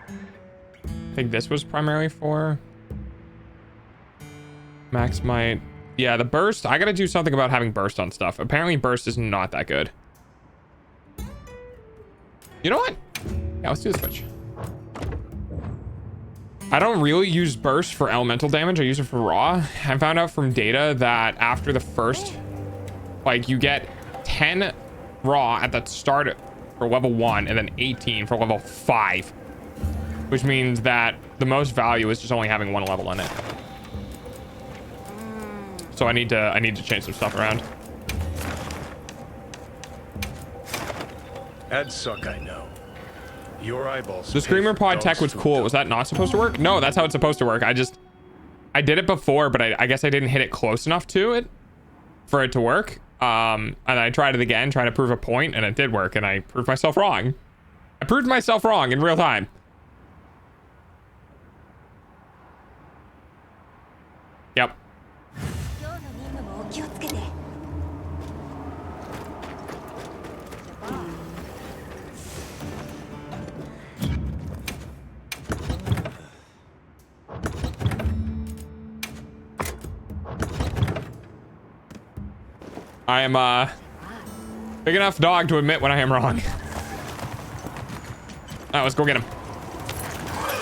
I think this was primarily for max might. Yeah, the burst. I gotta do something about having burst on stuff. Apparently burst is not that good. You know what? Yeah, let's do the switch. I don't really use burst for elemental damage. I use it for raw. I found out from data that after the first, like you get 10 raw at the start for level 1 and then 18 for level 5, which means that the most value is just only having 1 level in it. So I need to change some stuff around. Ads suck, I know. Your eyeballs. The screamer pod tech was cool. Was that not supposed to work? No, that's how it's supposed to work. I did it before, but I guess I didn't hit it close enough to it for it to work. And I tried it again, trying to prove a point, and it did work, and I proved myself wrong. I proved myself wrong in real time. Yep. I am big enough dog to admit when I am wrong. Alright, let's go get him.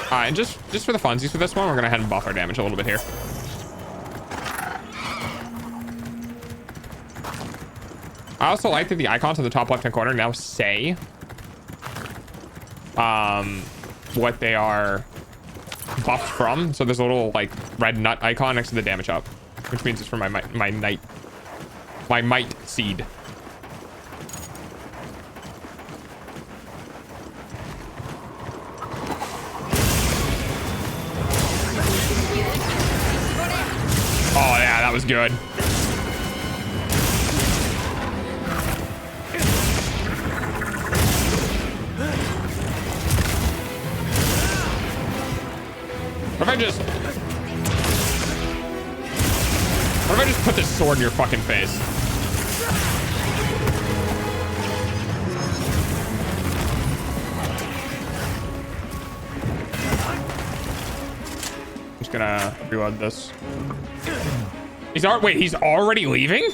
Alright, and just for the funsies for this one, we're gonna head and buff our damage a little bit here. I also like that the icons in the top left-hand corner now say what they are buffed from. So there's a little like red nut icon next to the damage up, which means it's for my might seed. Oh yeah, that was good. What if I just put this sword in your fucking face? I'm just gonna reload this. He's already leaving?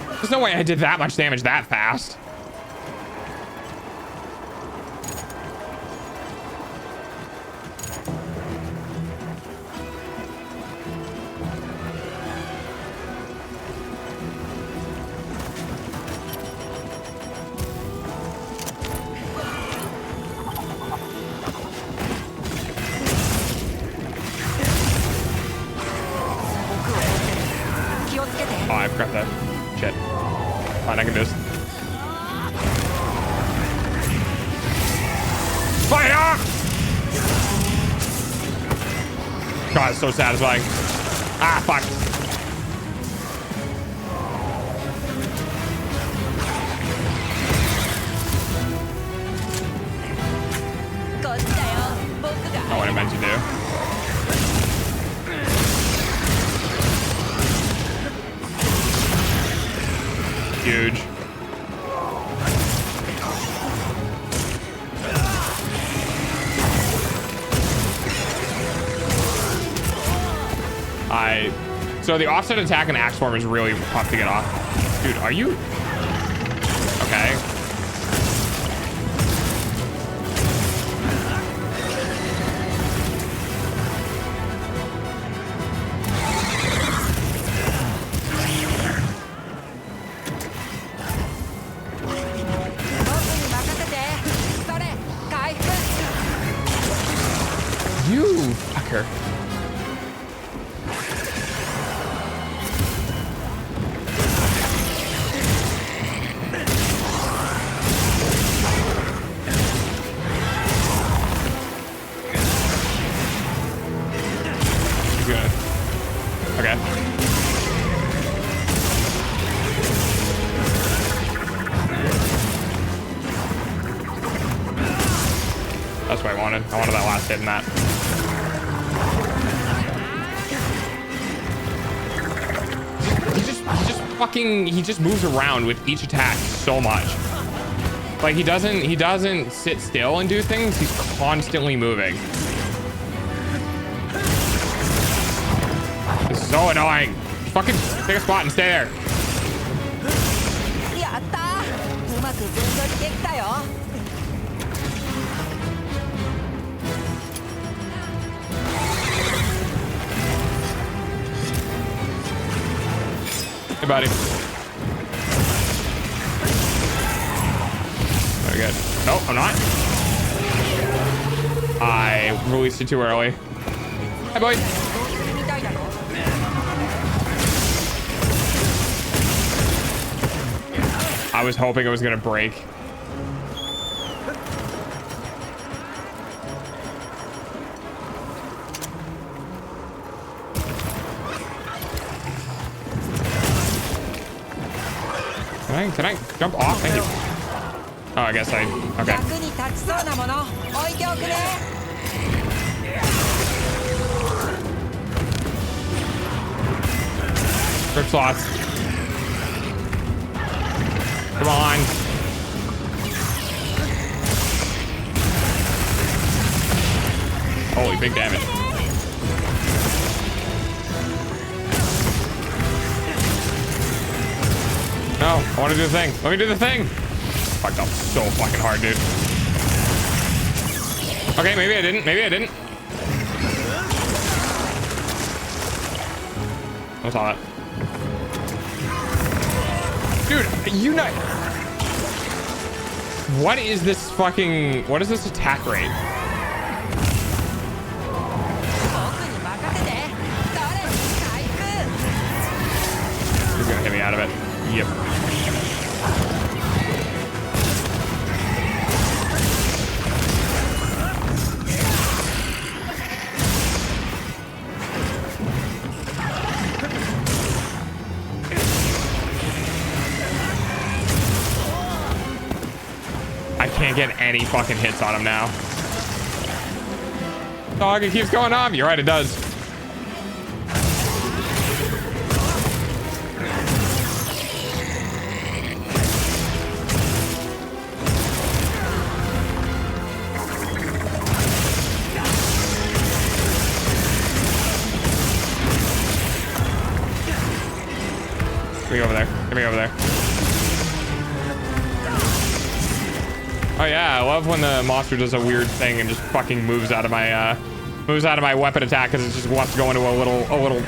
There's no way I did that much damage that fast. Oh, I forgot that. Shit. Fine, I can do this. Fire! God, it's so satisfying. Ah, fuck. Not what I meant to do. Huge. So the offset attack and axe form is really tough to get off. Dude, are you okay? You fucker. Okay. That's what I wanted. I wanted that last hit in that. He just moves around with each attack so much. Like he doesn't sit still and do things. He's constantly moving. It's so annoying. Just fucking take a spot and stay there. Hey, buddy. Very good. No, I'm not. I released it too early. Hi, boy. I was hoping it was gonna break. Can I jump off? Thank you. Oh, I guess I... Okay. Rip slots. Come on. Holy, big damage. No, I want to do the thing. Let me do the thing. Fucked up so fucking hard, dude. Okay, maybe I didn't. Maybe I didn't. I saw that. Dude, you know... What is this fucking... What is this attack rate? He's gonna hit me out of it. Yep. I can't get any fucking hits on him now. Dog, it keeps going on. You're right, it does. Get me over there. Get me over there. Oh yeah, I love when the monster does a weird thing and just fucking moves out of my weapon attack because it just wants to go into a little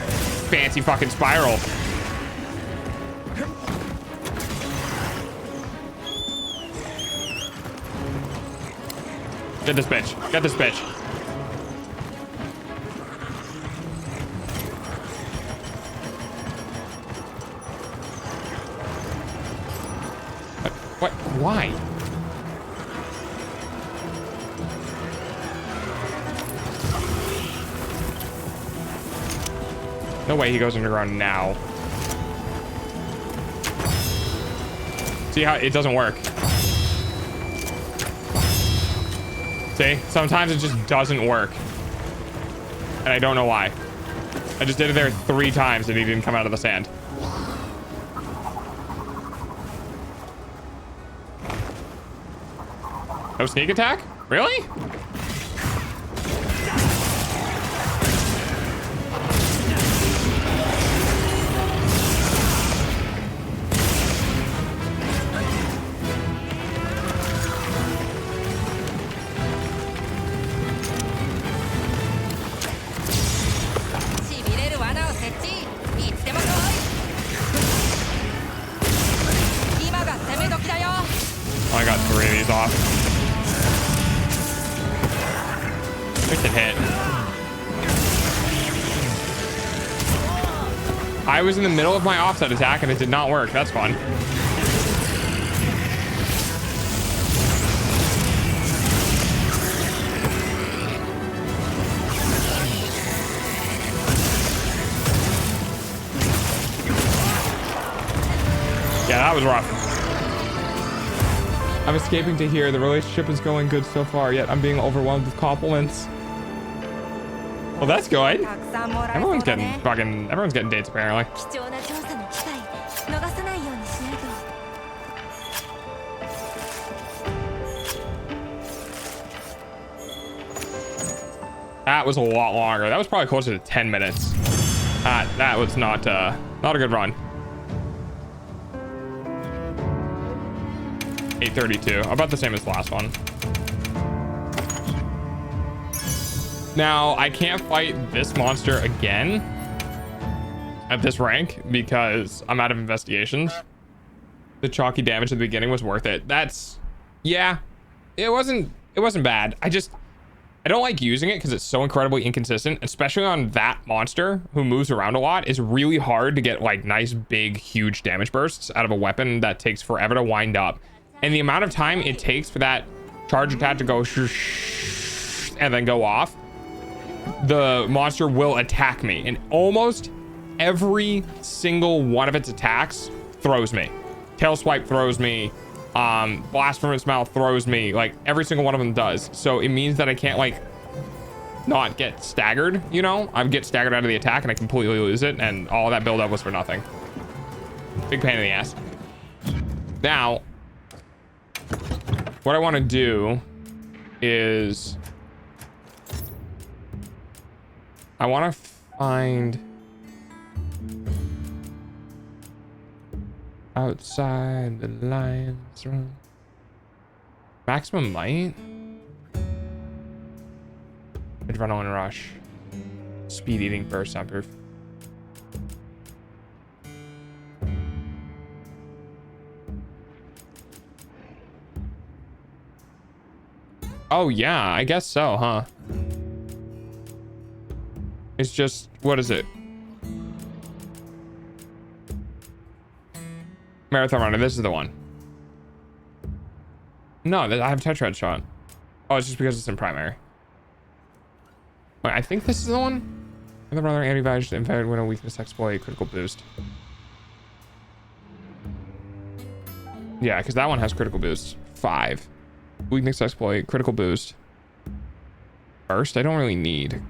fancy fucking spiral. Get this bitch. Get this bitch. What? Why? No way he goes underground now. See how it doesn't work? See? Sometimes it just doesn't work. And I don't know why. I just did it there 3 times and he didn't come out of the sand. No sneak attack? Really? Oh, I got 3 of these off. We can hit. I was in the middle of my offset attack and it did not work. That's fun. That was rough. I'm escaping to here. The relationship is going good so far, yet I'm being overwhelmed with compliments. Well, that's good. Everyone's getting dates apparently. 貴重な調査の機会逃さないようにしないと。 That was a lot longer. That was probably closer to 10 minutes. That was not a good run. 8:32, about the same as the last one. Now I can't fight this monster again at this rank because I'm out of investigations. The chalky damage at the beginning was worth it. That's, yeah, it wasn't bad. I don't like using it because it's so incredibly inconsistent, especially on that monster who moves around a lot. It's really hard to get like nice, big, huge damage bursts out of a weapon that takes forever to wind up. And the amount of time it takes for that charge attack to go and then go off, the monster will attack me. And almost every single one of its attacks throws me. Tail swipe throws me. Blast from its mouth throws me. Like every single one of them does. So it means that I can't like not get staggered, you know? I get staggered out of the attack and I completely lose it, and all that buildup was for nothing. Big pain in the ass. Now, what I want to do is I want to find outside the lines room. Maximum might. Adrenaline rush. Speed eating burst soundproof. Oh yeah, I guess so, huh? It's just, what is it? Marathon runner, this is the one. No, I have tetrad shot. Oh, it's just because it's in primary. Wait, I think this is the one. The runner anti-vag infected when a weakness exploit critical boost. Yeah, because that one has critical boost 5. Weakness exploit, critical boost. Burst, I don't really need.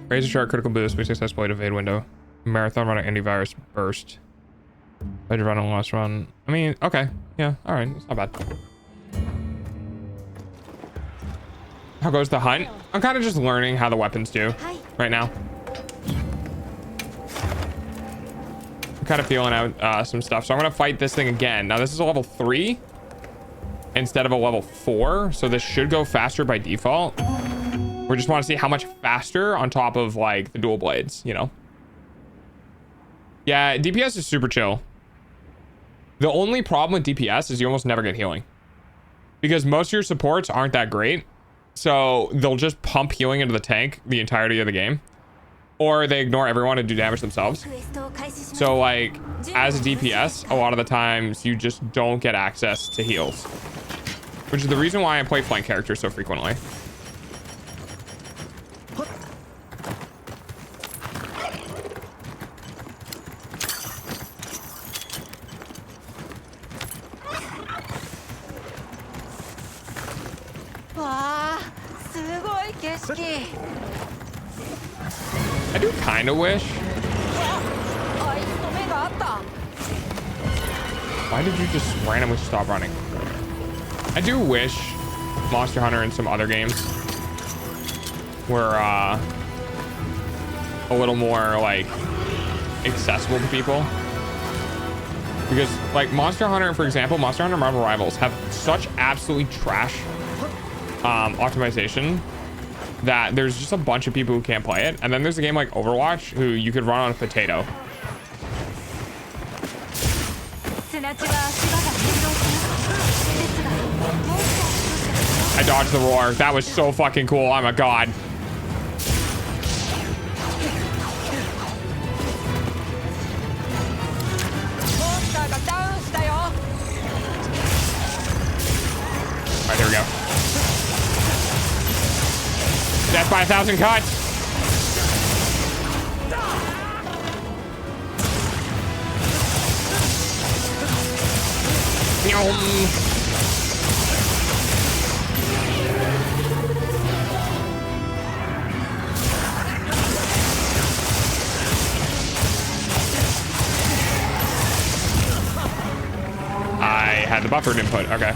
Razor shark, critical boost, weakness exploit, evade window. Marathon runner, antivirus, burst. Later run on last run. I mean, okay. Yeah, alright, it's not bad. How goes the hunt? I'm kind of just learning how the weapons do right now. I'm kind of feeling out some stuff. So I'm going to fight this thing again. Now this is a level 3 instead of a level 4. So this should go faster by default. We just want to see how much faster on top of like the dual blades, you know? Yeah, DPS is super chill. The only problem with DPS is you almost never get healing. Because most of your supports aren't that great. So they'll just pump healing into the tank the entirety of the game. Or they ignore everyone and do damage themselves. So like, as a DPS, a lot of the times you just don't get access to heals. Which is the reason why I play flank characters so frequently. I do kind of wish. Why did you just randomly stop running? I do wish Monster Hunter and some other games were a little more like accessible to people. Because like Monster Hunter, for example, Monster Hunter Marvel Rivals have such absolutely trash optimization that there's just a bunch of people who can't play it. And then there's a game like Overwatch who you could run on a potato. I dodged the roar. That was so fucking cool. Oh my god. Alright, here we go. by 1,000 cuts. I had the buffered input. Okay.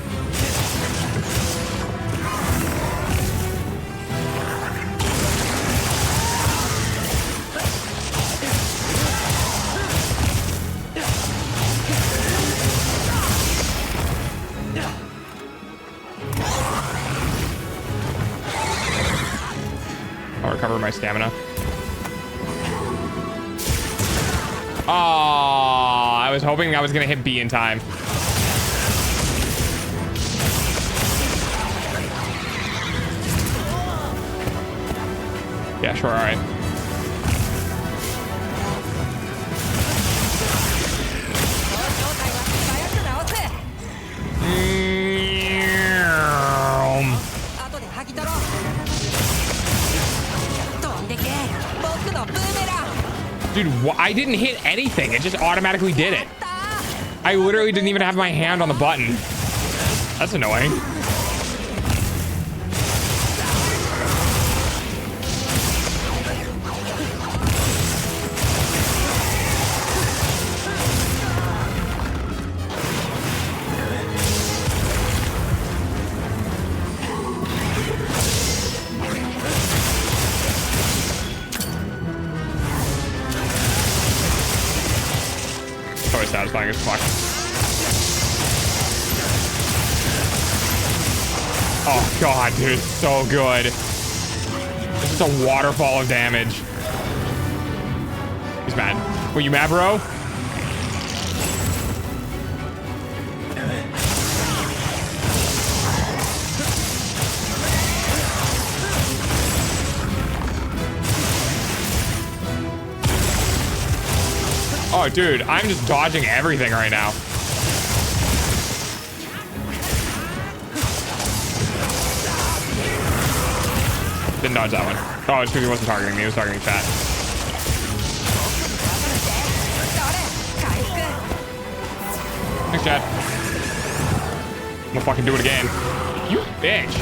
I'll recover my stamina. Oh, I was hoping I was gonna hit B in time. Yeah, sure, all right. Dude, I didn't hit anything. It just automatically did it. I literally didn't even have my hand on the button. That's annoying. Totally satisfying as fuck. Oh god, dude, so good. This is a waterfall of damage. He's mad. Were you mad, bro? Oh, dude, I'm just dodging everything right now. Didn't dodge that one. Oh, it's because he wasn't targeting me. He was targeting chat. Thanks, chat. I'm gonna fucking do it again. You bitch.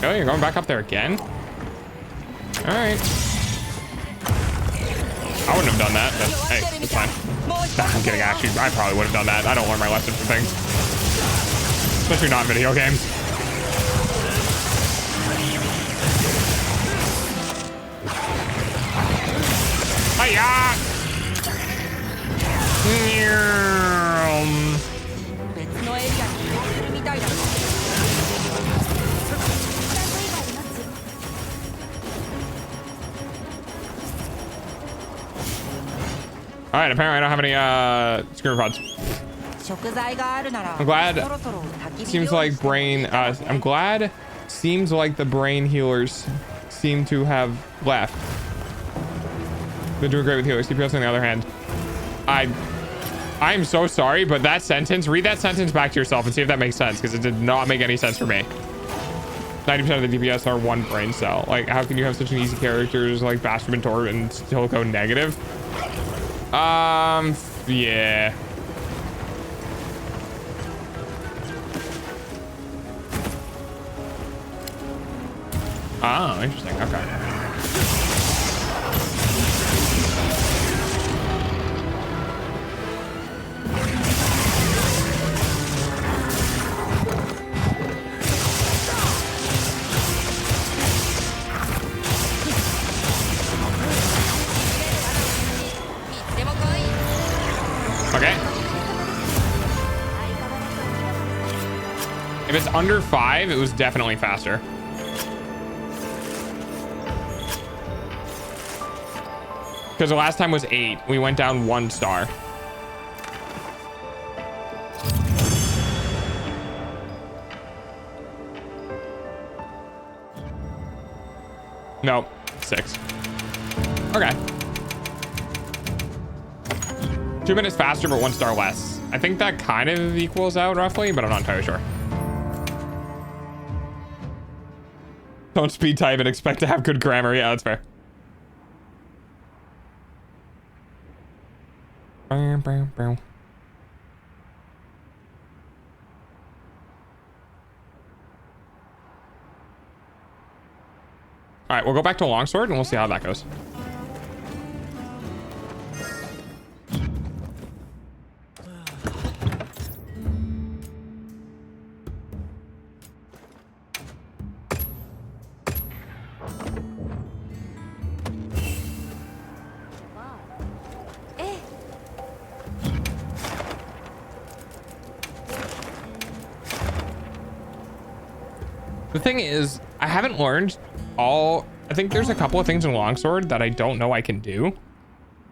Oh, you're going back up there again? All right. I wouldn't have done that, but hey, it's fine. Nah, I'm kidding, actually. I probably would have done that. I don't learn my lesson from things. Especially not video games. Hiya! All right, apparently I don't have any screamer pods. I'm glad. Seems like brain. I'm glad. Seems like the brain healers seem to have left. They're doing great with healers. DPS on the other hand. I'm so sorry, but that sentence. Read that sentence back to yourself and see if that makes sense, because it did not make any sense for me. 90% of the DPS are one brain cell. Like, how can you have such an easy characters like Bastard Mentor and still go negative? Yeah. Oh, interesting. Okay. Okay. If it's under 5, it was definitely faster. Because the last time was 8. We went down 1 star. Nope. 6. Okay. 2 minutes faster, but 1 star less. I think that kind of equals out roughly, but I'm not entirely sure. Don't speed type and expect to have good grammar. Yeah, that's fair. All right, we'll go back to longsword and we'll see how that goes. The thing is, I haven't learned all. I think there's a couple of things in longsword that I don't know I can do,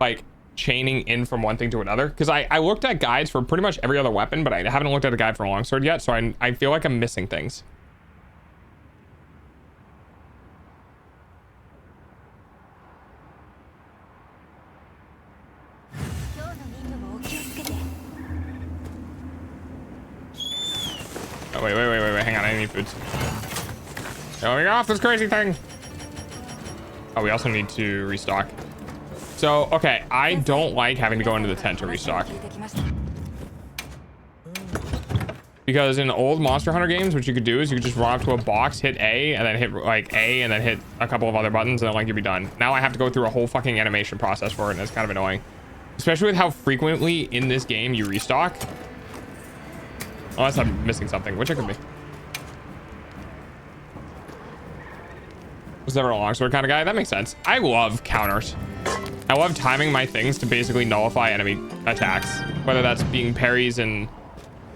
like chaining in from one thing to another. Because I looked at guides for pretty much every other weapon, but I haven't looked at a guide for longsword yet. So I feel like I'm missing things. Oh, wait, hang on, I need foods. Going off this crazy thing. Oh, we also need to restock. So, okay, I don't like having to go into the tent to restock. Because in old Monster Hunter games, what you could do is you could just run up to a box, hit A, and then hit like A, and then hit a couple of other buttons, and like you'd be done. Now I have to go through a whole fucking animation process for it, and it's kind of annoying. Especially with how frequently in this game you restock. Unless I'm missing something, which I could be. Was never a longsword kind of guy. That makes sense. I love counters. I love timing my things to basically nullify enemy attacks, whether that's being parries in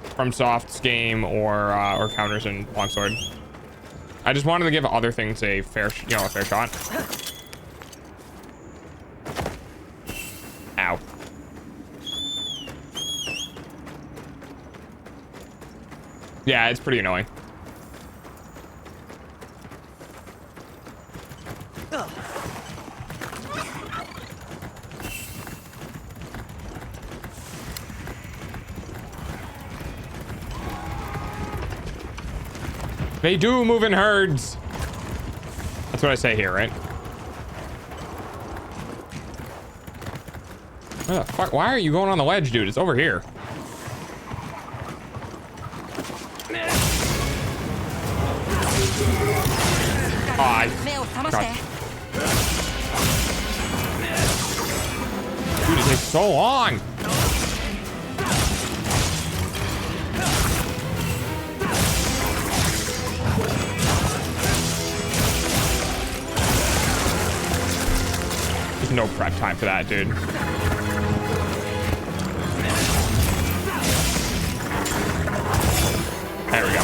FromSoft's game or counters in longsword. I just wanted to give other things a fair, a fair shot. Ow. Yeah, it's pretty annoying. They do move in herds. That's what I say here, right? Where the fuck? Why are you going on the ledge, dude? It's over here. Dude, it takes so long. There's no prep time for that, dude. There we go.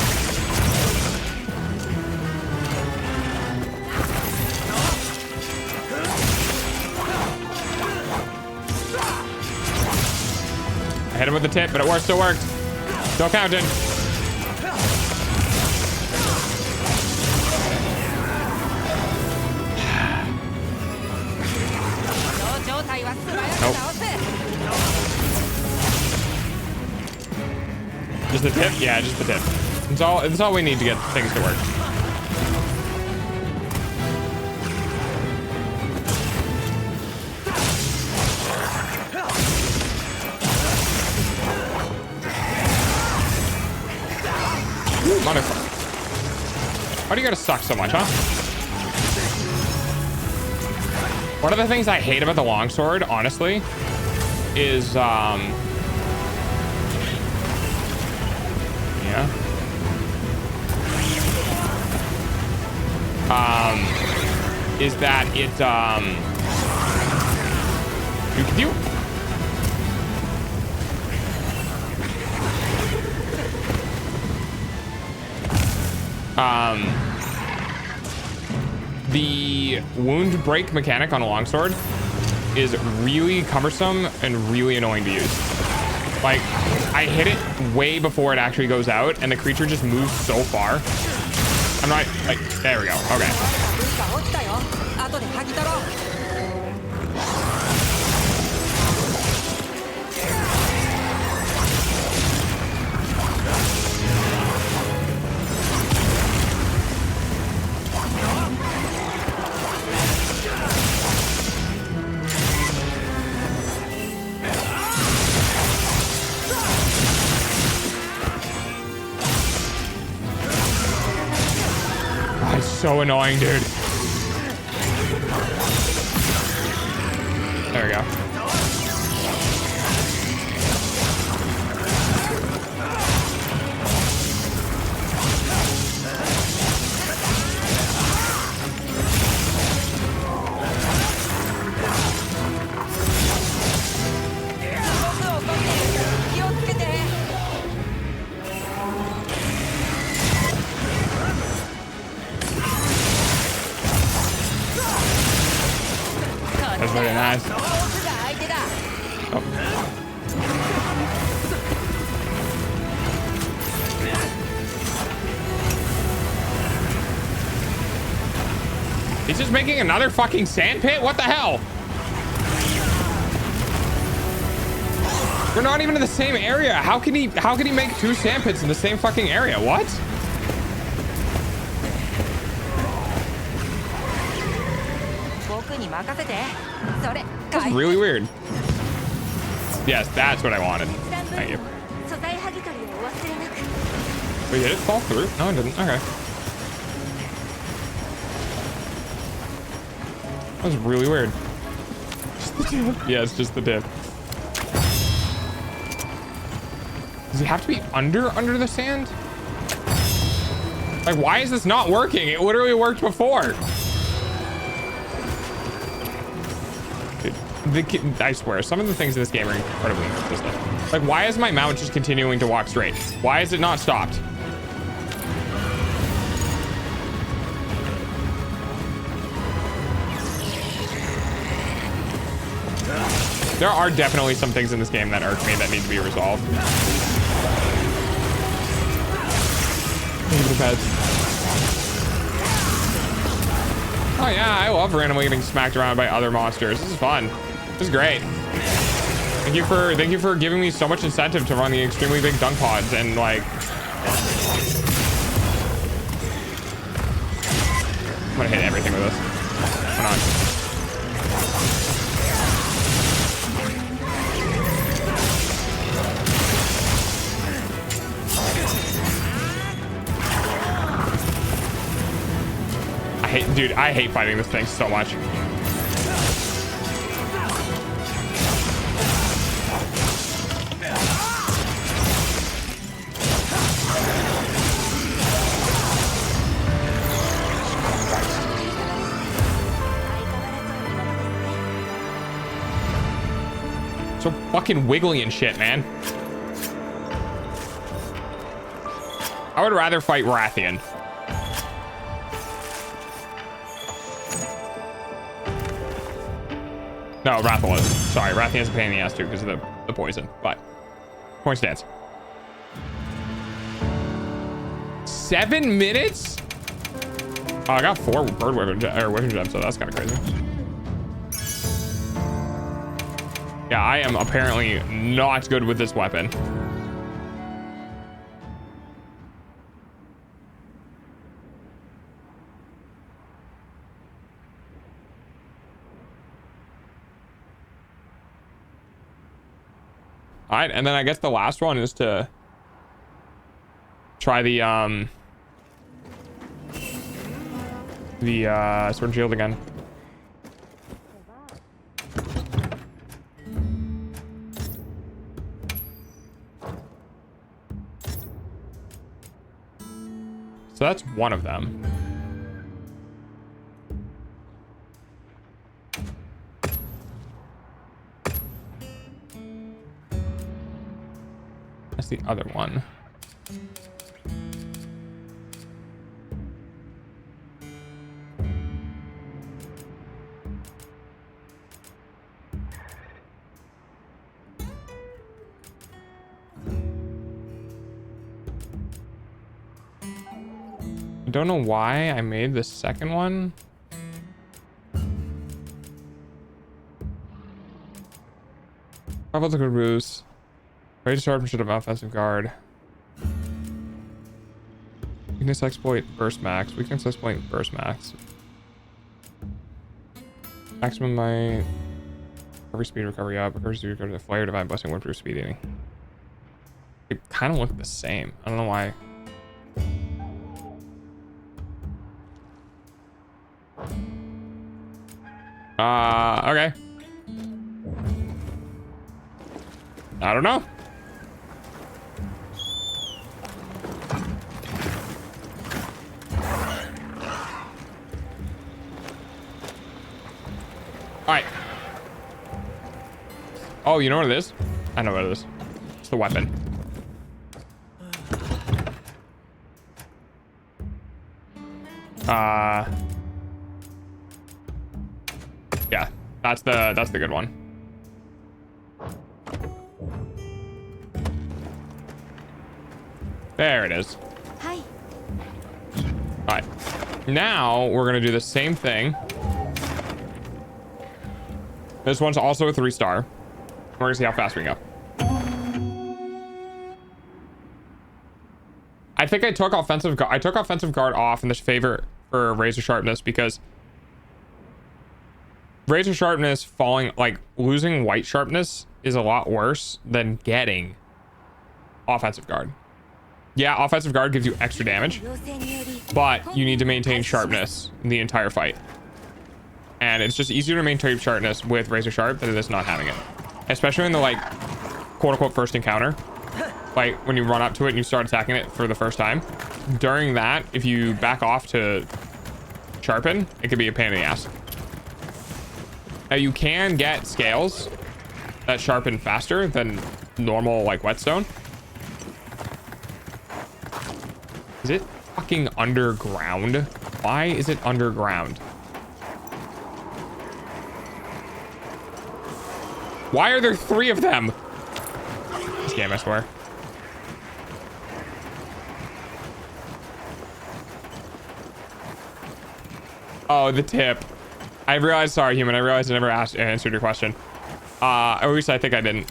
I hit him with the tip, but it still worked. Still counting. Nope. Just the tip? Yeah, just the tip. It's all we need to get things to work. Motherfucker. Why do you gotta suck so much, huh? One of the things I hate about the longsword, honestly, is is that it the wound break mechanic on a longsword is really cumbersome and really annoying to use. Like, I hit it way before it actually goes out, and the creature just moves so far. I'm not, like, there we go. Okay. That's so annoying, dude. There we go. That's very nice. Oh. He's just making another fucking sand pit? What the hell? We're not even in the same area. How can he make 2 sand pits in the same fucking area? What? That's really weird. Yes, that's what I wanted. Thank you. Wait, did it fall through? No, it didn't. Okay. That was really weird. Yeah, it's just the tip. Does he have to be under the sand? Like, why is this not working? It literally worked before. I swear, some of the things in this game are incredibly inconsistent. Like, why is my mount just continuing to walk straight? Why is it not stopped? There are definitely some things in this game that irk me that need to be resolved. Look at the beds. Oh yeah, I love randomly getting smacked around by other monsters. This is fun. This is great. Thank you for giving me so much incentive to run the extremely big dunk pods and like. I'm gonna hit everything with this. Why not? Dude, I hate fighting this thing so much. So fucking wiggly and shit, man. I would rather fight Rathian. No, Rathalos. Sorry, Rathian's a pain in the ass too because of the poison. But point stands. 7 minutes? Oh, I got 4 bird weapon gems, so that's kind of crazy. Yeah, I am apparently not good with this weapon. All right, and then I guess the last one is to try the sword and shield again. So that's one of them. That's the other one. I don't know why I made the second one. Probably a good ruse. Ready to start should have offensive guard. Weakness exploit burst max. Weakness exploit burst max. Maximum my recovery speed, recovery up, recovery speed, recovery to flare, divine blessing, windproof speed eating. They kind of look the same. I don't know why. Okay. I don't know. All right. Oh, you know what it is? I know what it is. It's the weapon. Yeah, that's the good one. There it is. Hi. All right. Now we're gonna do the same thing. This one's also a 3-star. We're gonna see how fast we go. I think I took offensive guard off in this favor for razor sharpness because razor sharpness falling, like losing white sharpness is a lot worse than getting offensive guard. Yeah, offensive guard gives you extra damage, but you need to maintain sharpness in the entire fight. And it's just easier to maintain sharpness with razor sharp than it is not having it. Especially in the like quote unquote first encounter. Like when you run up to it and you start attacking it for the first time. During that, if you back off to sharpen, it could be a pain in the ass. Now you can get scales that sharpen faster than normal like whetstone. Is it fucking underground? Why is it underground? Why are there 3 of them? This game, I swear. Oh, the tip. I realized, sorry, human. I realized I never answered your question. At least I think I didn't.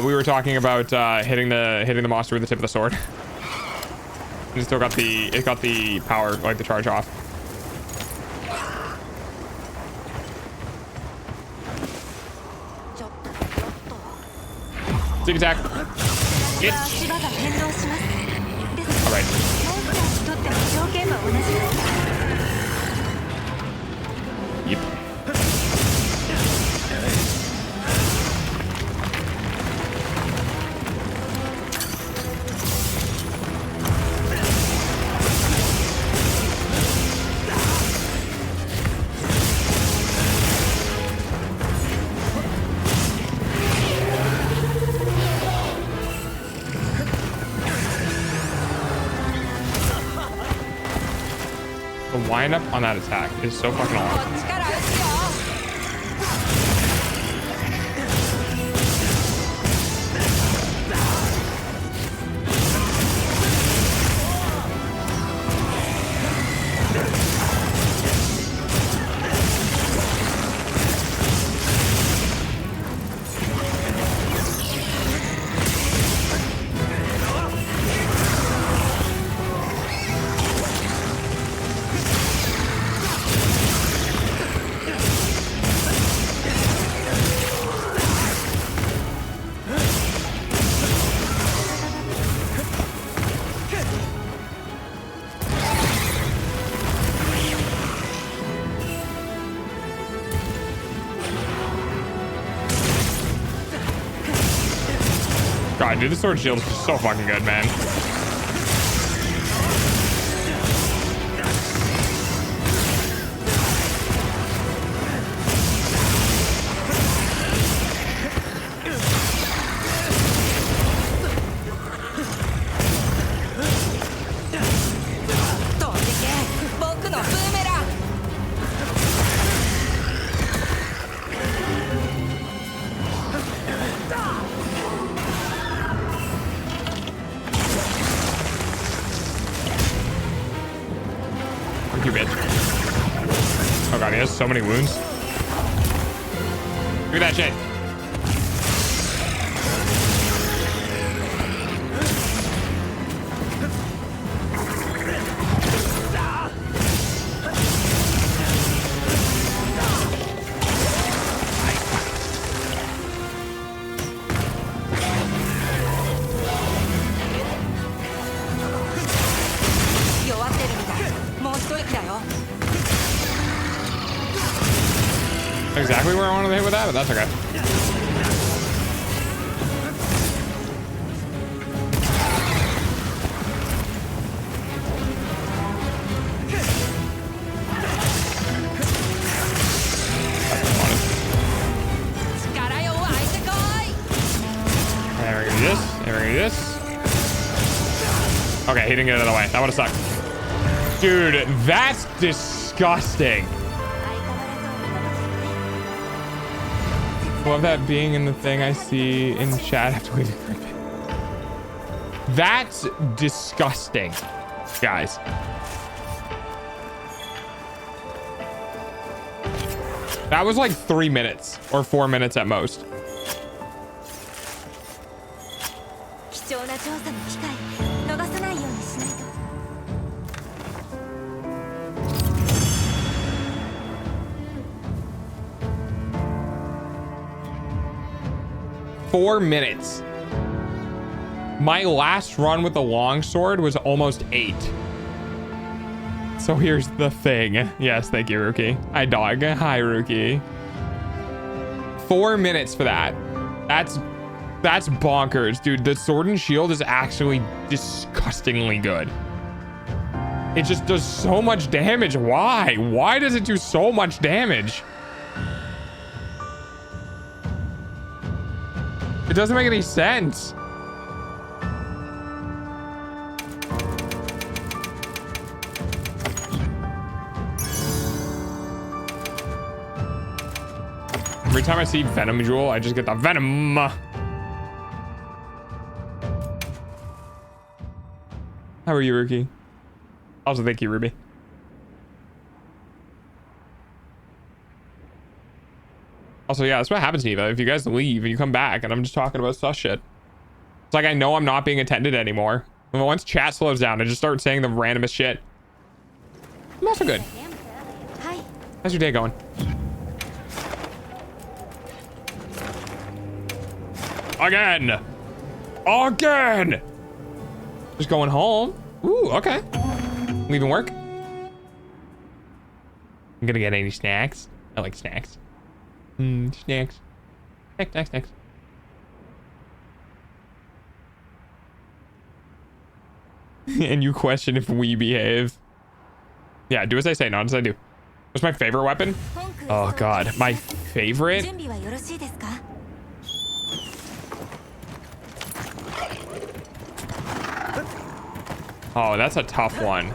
We were talking about hitting the monster with the tip of the sword. And it still got the power, like the charge off. Sneak attack. Get. All right. Yep. The wind up on that attack is so fucking awesome. God, dude, this sword shield is so fucking good, man. You bitch. Oh god, he has so many wounds. Look at that shit. exactly where I wanted to hit with that, but that's okay. There we go, this. There we go, this. Okay, he didn't get it out of the way. That would have sucked. Dude, that's disgusting. Love that being in the thing I see in chat after we decrypt it. That's disgusting, guys. That was like 3 minutes or 4 minutes at most. 貴重な調査の機会逃さないようにしないと。 4 minutes. My last run with the longsword was almost 8. So here's the thing. Yes, thank you, Rookie. Hi, dog. Hi, Rookie. 4 minutes for that. That's bonkers, dude. The sword and shield is actually disgustingly good. It just does so much damage. Why? Why does it do so much damage? It doesn't make any sense. Every time I see Venom Jewel, I just get the Venom. How are you, Rookie? Also, thank you, Ruby. Also, yeah, that's what happens to Eva. If you guys leave and you come back and I'm just talking about sus shit. It's like I know I'm not being attended anymore. And once chat slows down, I just start saying the randomest shit. I'm also good. How's your day going? Again! Again! Just going home. Ooh, okay. Leaving work. I'm gonna get any snacks. I like snacks. Snacks. Snacks. And you question if we behave. Yeah, do as I say, not as I do. What's my favorite weapon? Oh god, my favorite? Oh, that's a tough one.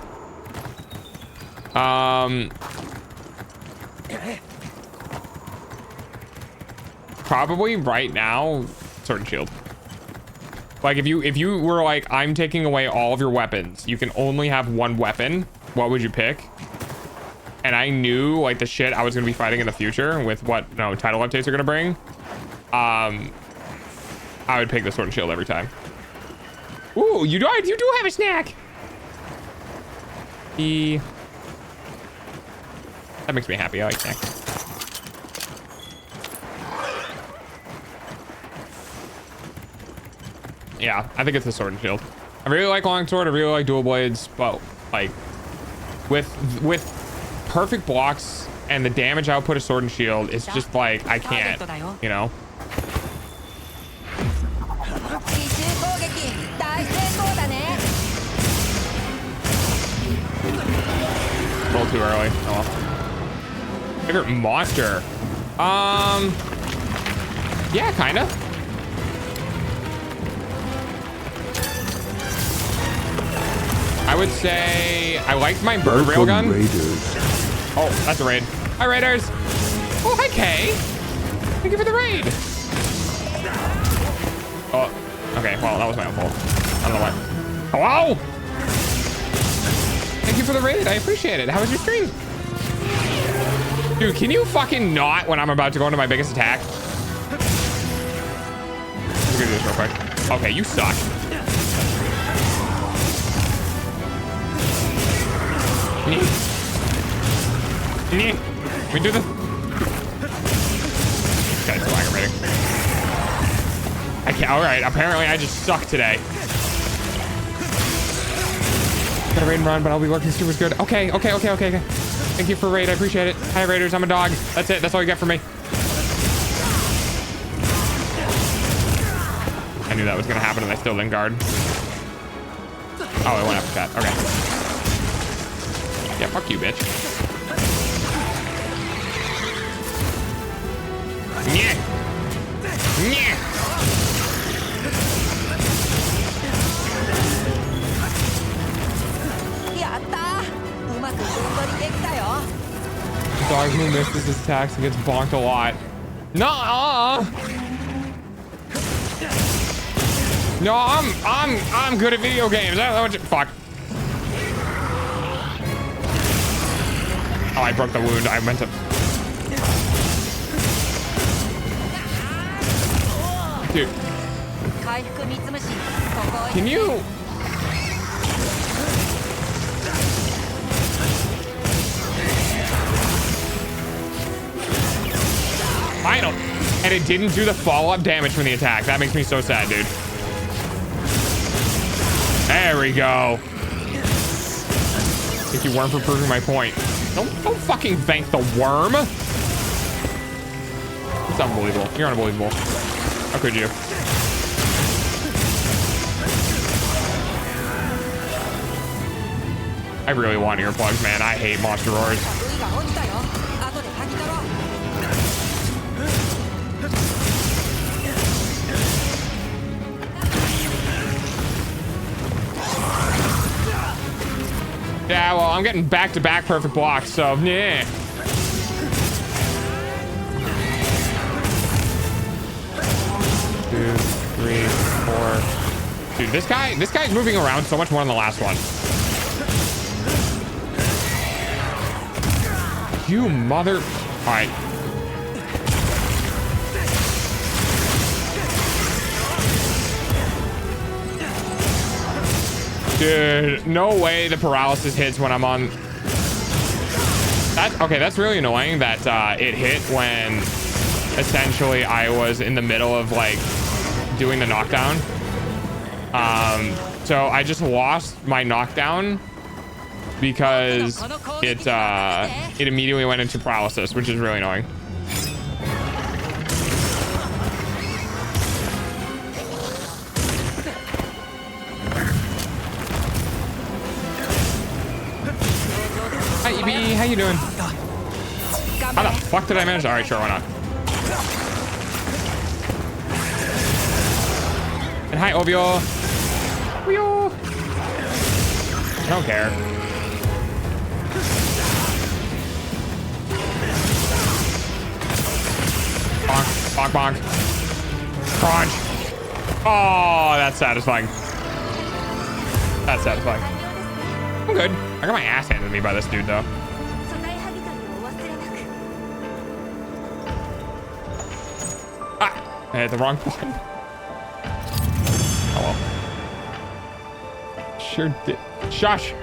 Probably right now, sword and shield. Like if you were like, I'm taking away all of your weapons, you can only have one weapon, what would you pick? And I knew like the shit I was gonna be fighting in the future with what title updates are gonna bring. I would pick the sword and shield every time. Ooh, you do have a snack. That makes me happy. I like snacks. Yeah, I think it's the sword and shield. I really like longsword. I really like dual blades, but like with perfect blocks and the damage output of sword and shield, it's just like I can't, you know. Roll too early. Oh well. Favorite monster? Yeah, kind of. I would say I liked my bird railgun. Oh, that's a raid. Hi, raiders. Oh, hi, Kay. Thank you for the raid. Oh, okay. Well, that was my own fault. I don't know why. Hello? Thank you for the raid. I appreciate it. How was your stream? Dude, can you fucking not when I'm about to go into my biggest attack? Let's do this real quick. Okay, you suck. We do this. This guy's so aggravating. I can't. All right. Apparently, I just suck today. Gotta raid and run, but I'll be lurking super good. Okay. Thank you for raid. I appreciate it. Hi, raiders. I'm a dog. That's it. That's all you get from me. I knew that was gonna happen, and I still didn't guard. Oh, it went after that. Okay. Yeah, fuck you, bitch. Yeah. Yeah. Dog who misses his attacks and gets bonked a lot. No, no, I'm good at video games. I don't know what you, fuck. Oh, I broke the wound. I meant to. Dude. Can you? Final. And it didn't do the follow-up damage from the attack. That makes me so sad, dude. There we go. Thank you, worm, for proving my point. Don't fucking thank the worm. It's unbelievable. You're unbelievable. How could you? I really want earplugs, man. I hate monster roars. Yeah, well, I'm getting back-to-back perfect blocks, so yeah. 2, 3, 4. Dude, this guy's moving around so much more than the last one. You mother. All right. Dude, no way the paralysis hits when I'm on. Okay, that's really annoying that it hit when essentially I was in the middle of like doing the knockdown. So I just lost my knockdown because it immediately went into paralysis, which is really annoying. Hi, EB, how you doing? How the fuck did I manage? All right, sure, why not? And hi, Ovio. Ovio. I don't care. Bonk, bonk, bonk. Crunch. Oh, that's satisfying. That's satisfying. I'm good. I got my ass handed to me by this dude, though. Ah! I hit the wrong button. Oh well. Sure did. Shush!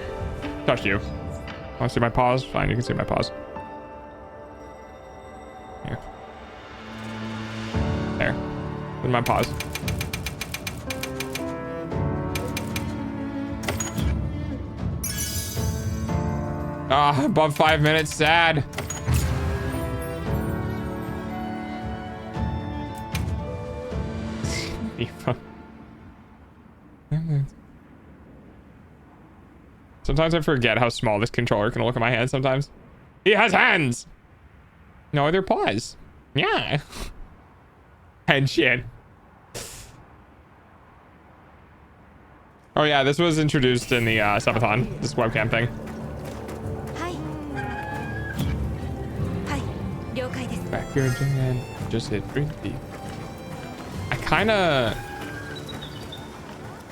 Shush you. Want to see my paws? Fine, you can see my paws. Here. There. With my paws. Ah, above 5 minutes, sad. Sometimes I forget how small this controller can look at my hands sometimes. He has hands! No, they're paws. Yeah. And shit. Oh yeah, this was introduced in the subathon, this webcam thing. Backyard and just hit 3D. I kind of.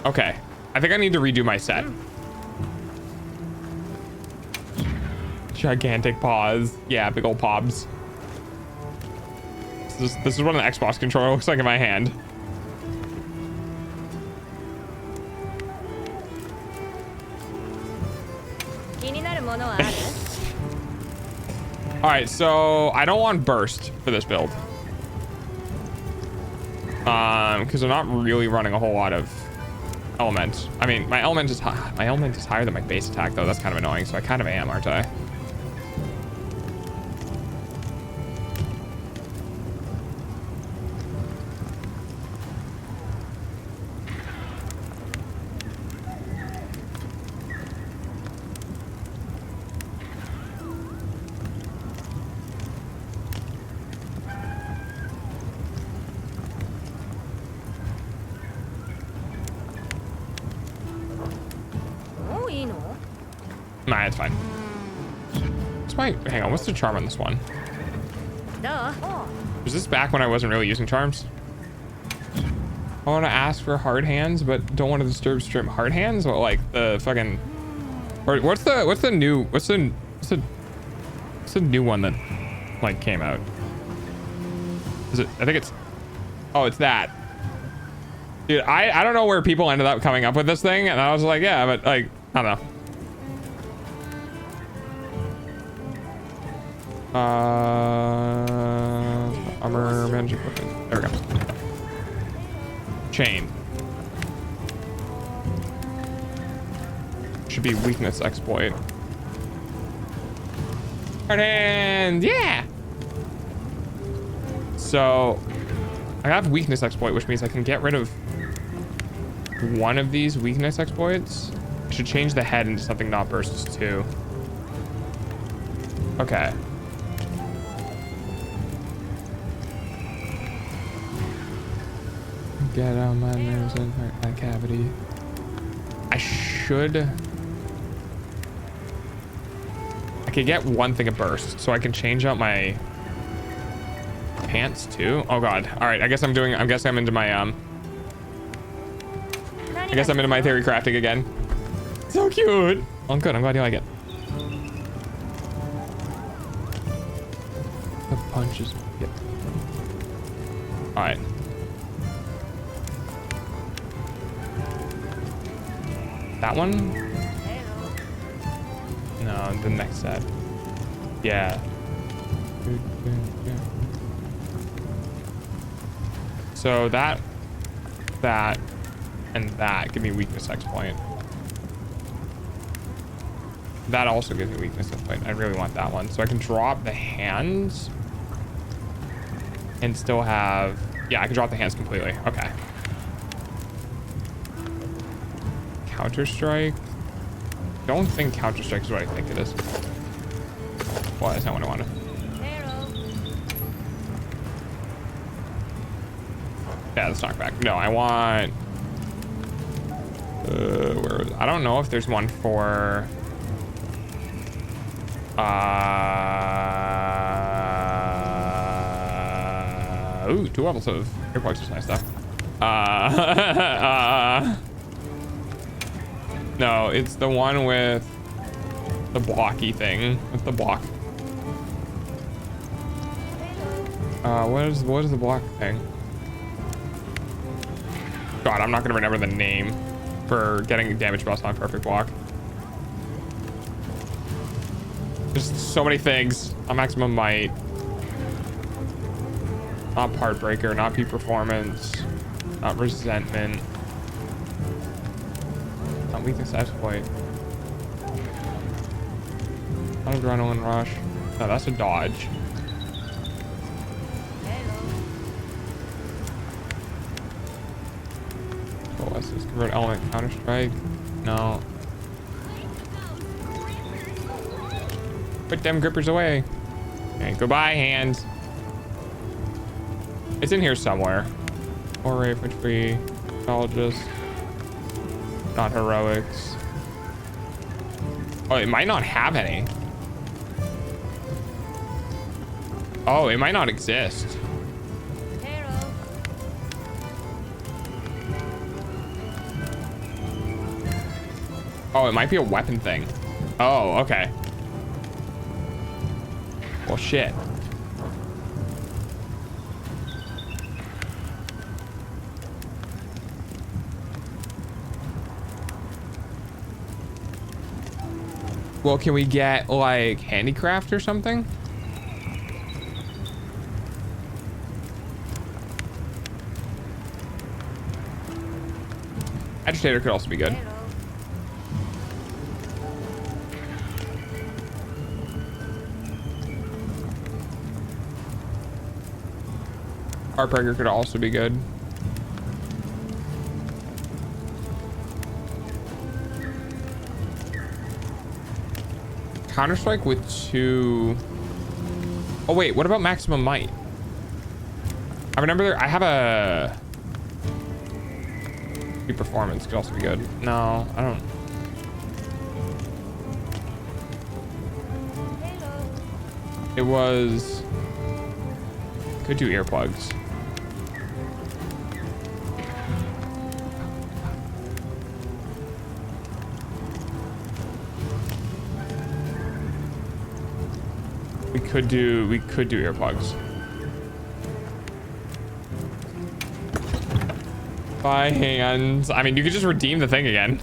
Okay, I think I need to redo my set. Gigantic paws. Yeah, big old pobs. This is what an Xbox controller looks like in my hand. All right, so I don't want burst for this build. Because I'm not really running a whole lot of element. I mean, my element is higher than my base attack though. That's kind of annoying. So I kind of am, aren't I? Nah, it's fine. Hang on, what's the charm on this one? Was this back when I wasn't really using charms? I want to ask for hard hands, but don't want to disturb stream. Hard hands? Well, like the fucking, or what's the new one that like came out? Is it? I think it's. Oh, it's that. Dude, I don't know where people ended up coming up with this thing, and I was like, yeah, but like, I don't know. Armor management equipment. There we go. Chain. Should be weakness exploit. Hard hand, yeah. So I have weakness exploit, which means I can get rid of one of these weakness exploits. I should change the head into something not bursts too. Okay. Get out my nerves and hurt my cavity. I could get one thing of burst, so I can change out my pants too. Oh god. All right. I guess I'm into my theory crafting again. So cute. Oh, good. I'm glad you like it. The punches. Yeah. All right. That one? No, the next set. Yeah. So that, and that give me weakness exploit. That also gives me weakness exploit. I really want that one. So I can drop the hands and still have, yeah, I can drop the hands completely. Okay. Counter-Strike? Don't think Counter-Strike is what I think it is. Well, that's not what I wanted. Yeah, let's knock back. No, I want... I don't know if there's one for... Ooh, 2 levels of earplugs is nice stuff. No, it's the one with the blocky thing. With the block. What is the block thing? God, I'm not gonna remember the name for getting damage buffs on perfect block. There's so many things. On maximum might. Not part breaker, not peak performance, not resentment. Not weakness exploit. Not adrenaline rush. No, that's a dodge. So let's just convert element counter strike. No. Put them grippers away. Okay, goodbye, hands. It's in here somewhere. Or infantry, psychologist. Not heroics. Oh, it might not have any. Oh, it might not exist. Oh, it might be a weapon thing. Oh, okay. Well, shit. Well, can we get like handicraft or something? Agitator could also be good. Heartbreaker could also be good. Counter-Strike with 2. Oh wait, what about Maximum Might? I remember I have a Performance could also be good. No, I don't. It was, could do earplugs. We could do earplugs. By hands. I mean, you could just redeem the thing again.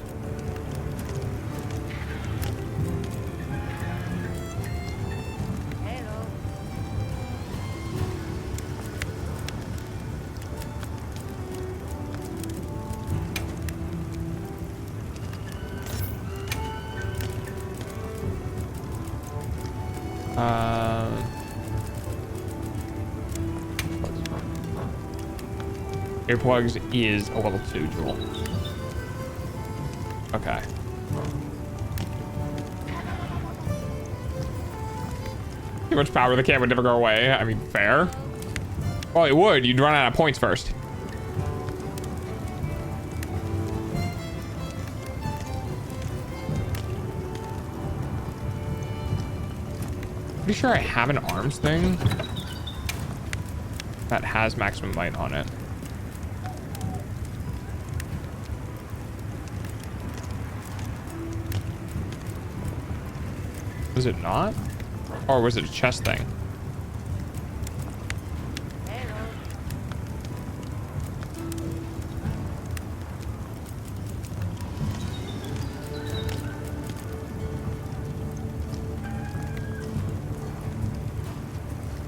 Earplugs is a level 2 jewel. Okay. Too much power, the camera would never go away. I mean, fair. Well, it would. You'd run out of points first. Pretty sure I have an arms thing that has maximum might on it. Was it not? Or was it a chest thing?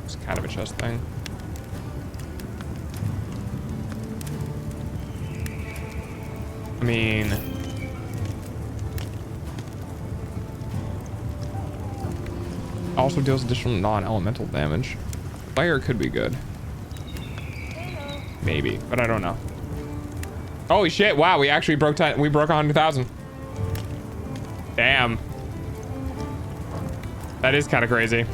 It's kind of a chest thing. I mean, also deals additional non-elemental damage. Fire could be good. Maybe, but I don't know. Holy shit, wow, we actually broke 100,000. Damn. That is kind of crazy.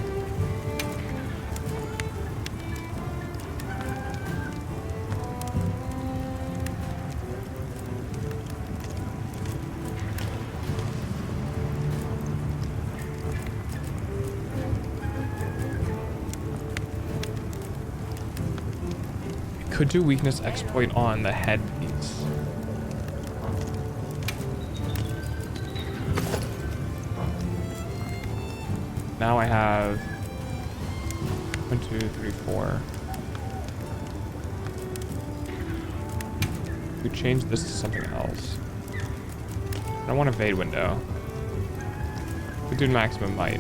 Could do weakness exploit on the headpiece. Now I have 1, 2, 3, 4. We change this to something else. I don't want a evade window. Could do maximum might.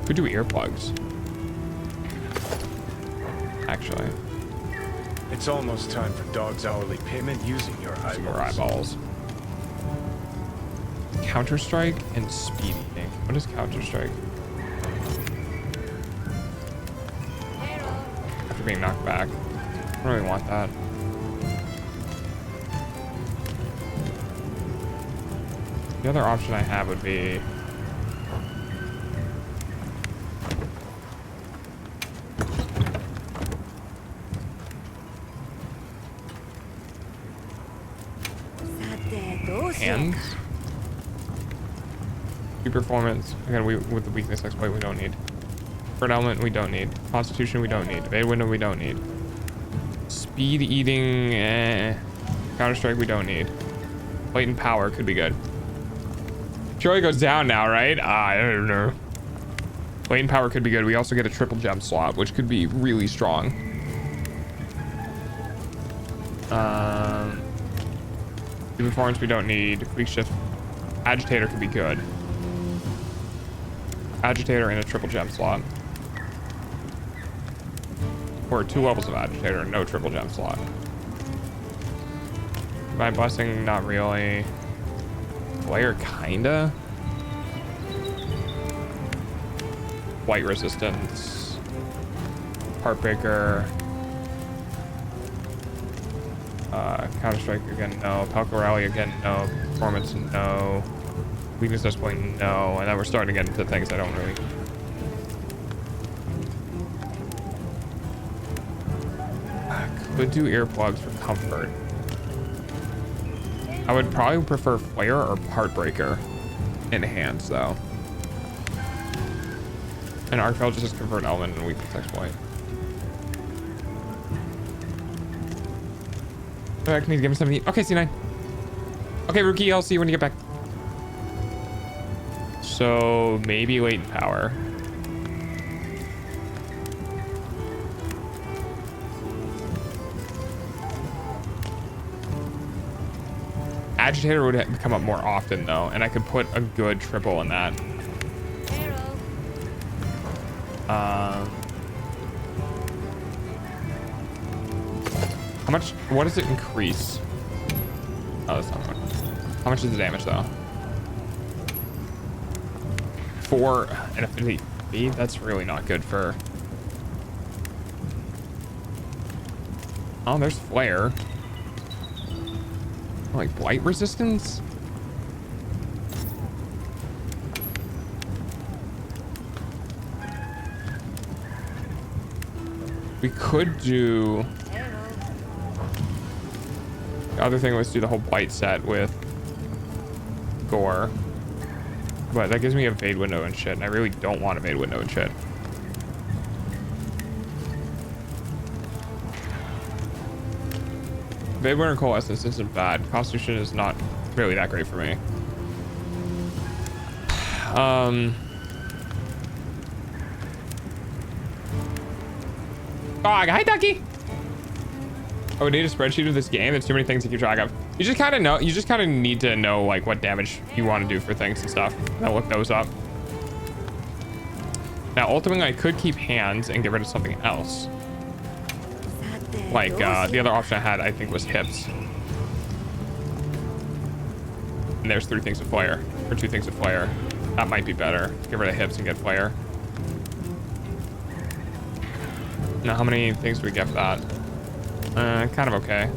Could do earplugs. Actually, it's almost time for Dog's hourly payment using your eyeballs. Some more eyeballs. Counter-Strike and speed eating. What is Counter-Strike? After being knocked back. I don't really want that. The other option I have would be hands. Speed performance. Again, with the weakness exploit, we don't need. Third element, we don't need. Constitution, we don't need. Evade window, we don't need. Speed eating, Counter-Strike, we don't need. Latent power could be good. Surely goes down now, right? I don't know. Latent power could be good. We also get a triple gem slot, which could be really strong. Performance we don't need. Quick shift. Agitator could be good. Agitator and a triple gem slot. Or 2 levels of agitator and no triple gem slot. My blessing, not really. Flare, kinda. White resistance. Heartbreaker. Counter strike again, no. Palco rally again, no. Performance, no. Weakness display, no. And then we're starting to get into things I don't really. I could do earplugs for comfort. I would probably prefer Flare or Heartbreaker in hands, though. And Arc Bell just convert element and weakness exploit. I need to give him 70. Okay, C9. Okay, Rookie, I'll see you when you get back. So maybe latent power. Agitator would come up more often though, and I could put a good triple in that. How much? What does it increase? Oh, that's not one. How much is the damage though? 4 and affinity speed. That's really not good for. Oh, there's flare. Like blight resistance. We could do. The other thing was do the whole blight set with gore, but that gives me a evade window and shit, and I really don't want evade window and shit. Evade window and coalescence isn't bad. Constitution is not really that great for me. Oh, hi Ducky. Oh, we need a spreadsheet of this game. There's too many things to keep track of. You just kind of know. You just kind of need to know like what damage you want to do for things and stuff. I'll look those up. Now, ultimately, I could keep hands and get rid of something else. Like the other option I had, I think, was hips. And there's 3 things of flare, or 2 things of flare. That might be better. Get rid of hips and get flare. Now, how many things do we get for that? Kind of okay.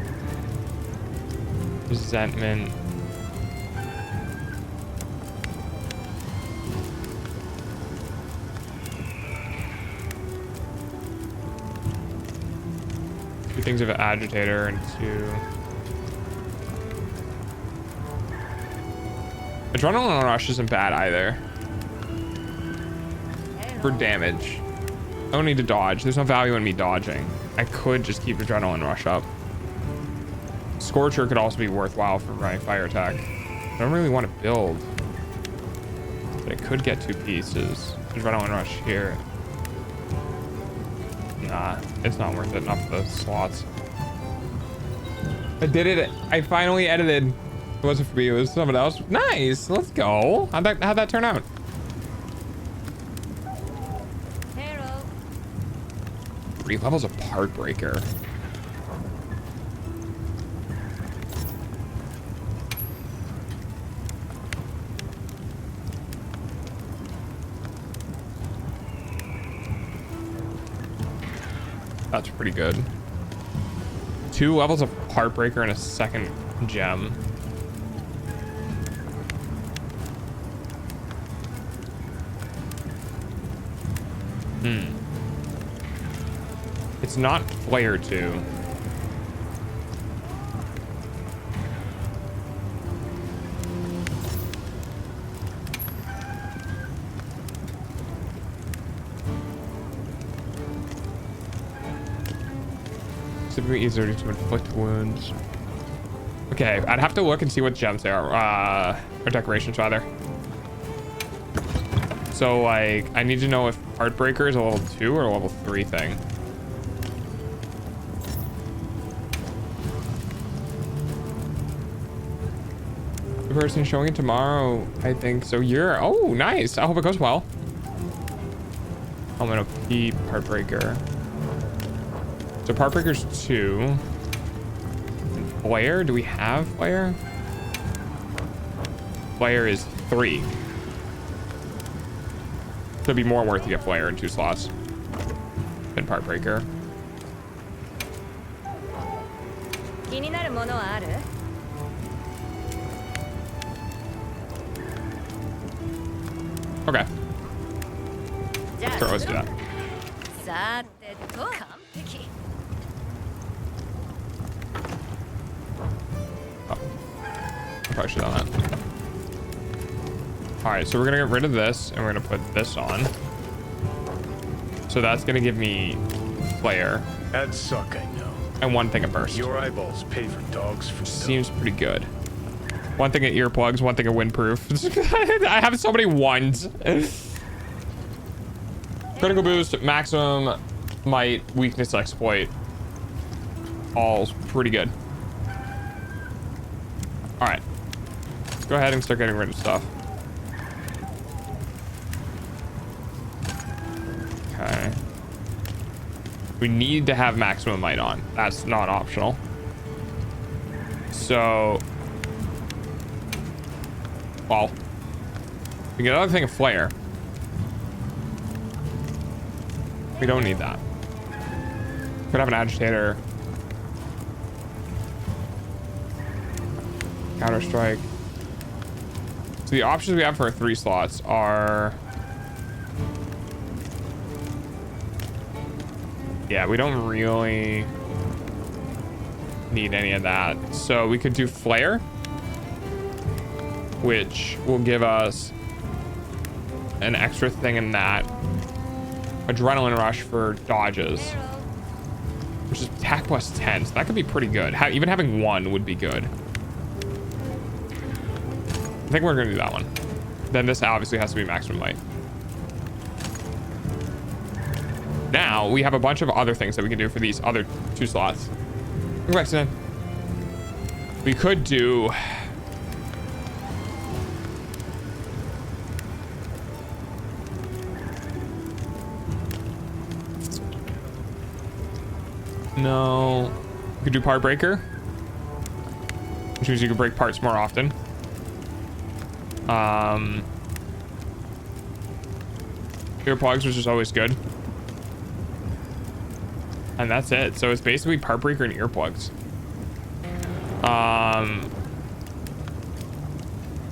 Resentment. Two things of agitator and 2. Adrenaline rush isn't bad either. For damage. I don't need to dodge. There's no value in me dodging. I could just keep adrenaline rush up. Scorcher could also be worthwhile for my fire attack. I don't really want to build, but I could get 2 pieces. Adrenaline rush here. Nah, it's not worth it. Not for the slots. I did it. I finally edited. It wasn't for me. It was someone else. Nice. Let's go. How'd that turn out? 3 levels of Heartbreaker. That's pretty good. 2 levels of Heartbreaker and a second gem. It's not flare 2. Typically easier to inflict wounds. Okay, I'd have to look and see what gems they are, or decorations rather. So like, I need to know if Heartbreaker is a level 2 or a level 3 thing. The person showing it tomorrow, I think. So you're, oh, nice. I hope it goes well. I'm gonna keep Heartbreaker. So Heartbreaker's 2. Flare? Do we have flare? Flare is 3. Could be more worth to get flare in 2 slots than part breaker. 気になるものはある? Okay. Sure, let's do that. さてと完璧. Oh. I probably should have done that. Alright, so we're gonna get rid of this and we're gonna put this on. So that's gonna give me flare. Ads suck, I know. And 1 thing of burst. Your eyeballs pay for dogs for Seems pretty good. 1 thing of earplugs, 1 thing of windproof. I have so many ones. Critical boost, maximum might, weakness exploit. All's pretty good. Alright. Let's go ahead and start getting rid of stuff. Okay. We need to have maximum might on. That's not optional. So, well, we get another thing of flare. We don't need that. Could have an agitator. Counter strike. So the options we have for 3 slots are, yeah, we don't really need any of that. So we could do flare, which will give us an extra thing in that. Adrenaline rush for dodges, which is attack plus 10. So that could be pretty good. Even having 1 would be good. I think we're gonna do that one. Then this obviously has to be maximum might. Now we have a bunch of other things that we can do for these other 2 slots. Go back to 10. We could do, no, we could do part breaker, which means you can break parts more often. Earplugs, which is always good. And that's it. So it's basically part breaker and earplugs.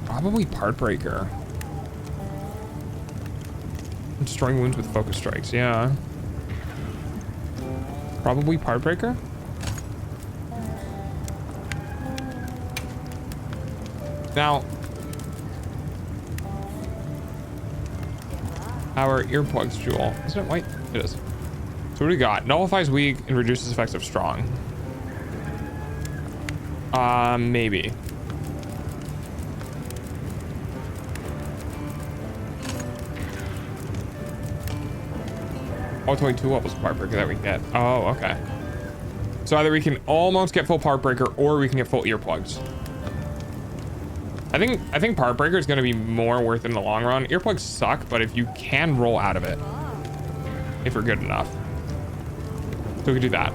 Probably part breaker. Destroying wounds with focus strikes. Yeah. Probably part breaker. Now, our earplugs jewel. Isn't it white? It is. So what do we got? Nullifies weak and reduces effects of strong. Maybe. Ultimately 2 levels of part breaker that we can get. Oh, okay. So either we can almost get full part breaker or we can get full earplugs. I think part breaker is going to be more worth in the long run. Earplugs suck, but if you can roll out of it, if you're good enough, so we can do that.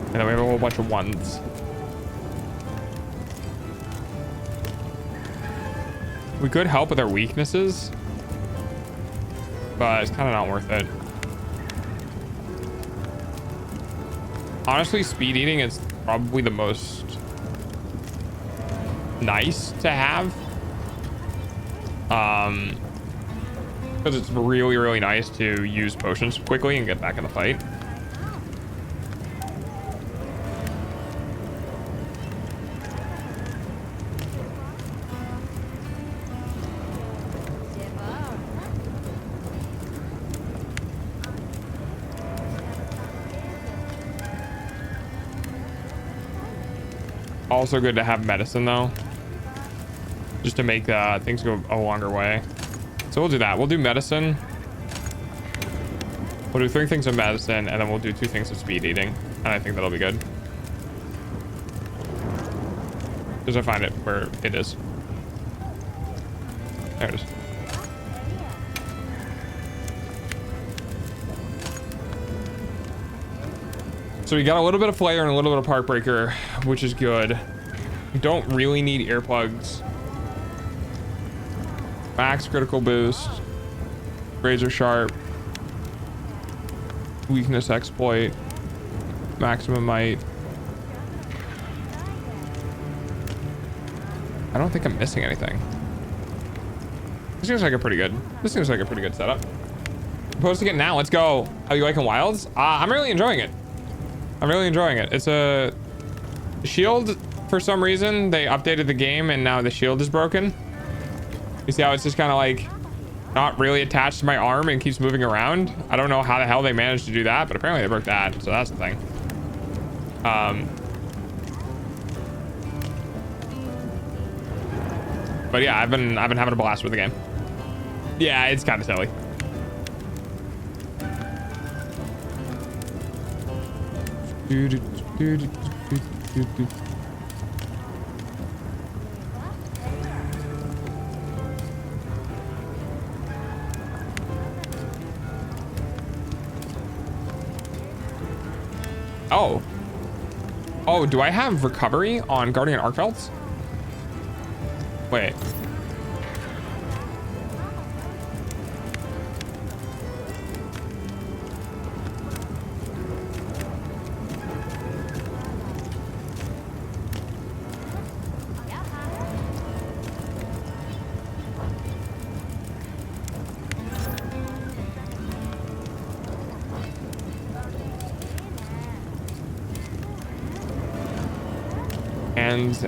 And then we have a whole bunch of 1s. We could help with our weaknesses, but it's kind of not worth it. Honestly, speed eating is probably the most nice to have. Because it's really, really nice to use potions quickly and get back in the fight. Also good to have medicine though, just to make things go a longer way. So we'll do that. We'll do medicine. We'll do 3 things of medicine, and then we'll do 2 things of speed eating, and I think that'll be good. Because I find it where it is. There it is. So we got a little bit of flare and a little bit of part breaker, which is good. We don't really need earplugs. Max critical boost. Razor sharp. Weakness exploit. Maximum might. I don't think I'm missing anything. This seems like a pretty good. This seems like a pretty good setup. I'm posting it now. Let's go. Are you liking Wilds? I'm really enjoying it. I'm really enjoying it. It's a shield. For some reason, they updated the game and now the shield is broken. You see how it's just kind of like not really attached to my arm and keeps moving around. I don't know how the hell they managed to do that, but apparently they broke that. So that's the thing. But yeah, I've been having a blast with the game. Yeah, it's kind of silly. Oh, do I have recovery on Guardian Arcvelts? Wait.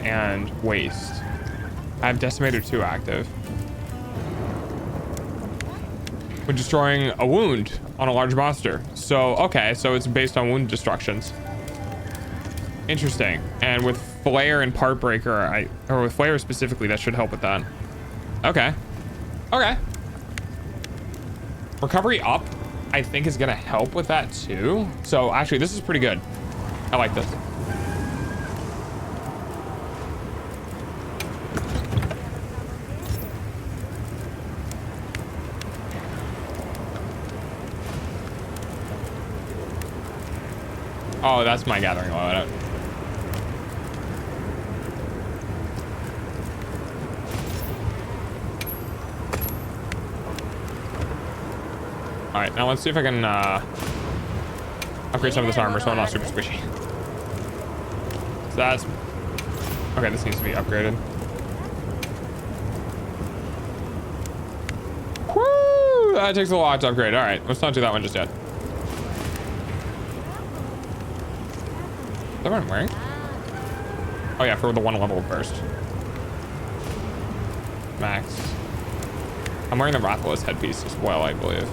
And waste. I have Decimator 2 active. When destroying a wound on a large monster. So, okay, so it's based on wound destructions. Interesting. And with Flare and Part Breaker, or with Flare specifically, that should help with that. Okay. Okay. Recovery up, I think, is gonna help with that too. So actually, this is pretty good. I like this. Oh, that's my gathering loadout. All right, now let's see if I can upgrade some of this armor so I'm not super squishy. So that's okay. This needs to be upgraded. Woo! That takes a lot to upgrade. All right, let's not do that one just yet. Is that what I'm wearing? Oh yeah, for the one level burst. Max. I'm wearing the Rathalos headpiece as well, I believe.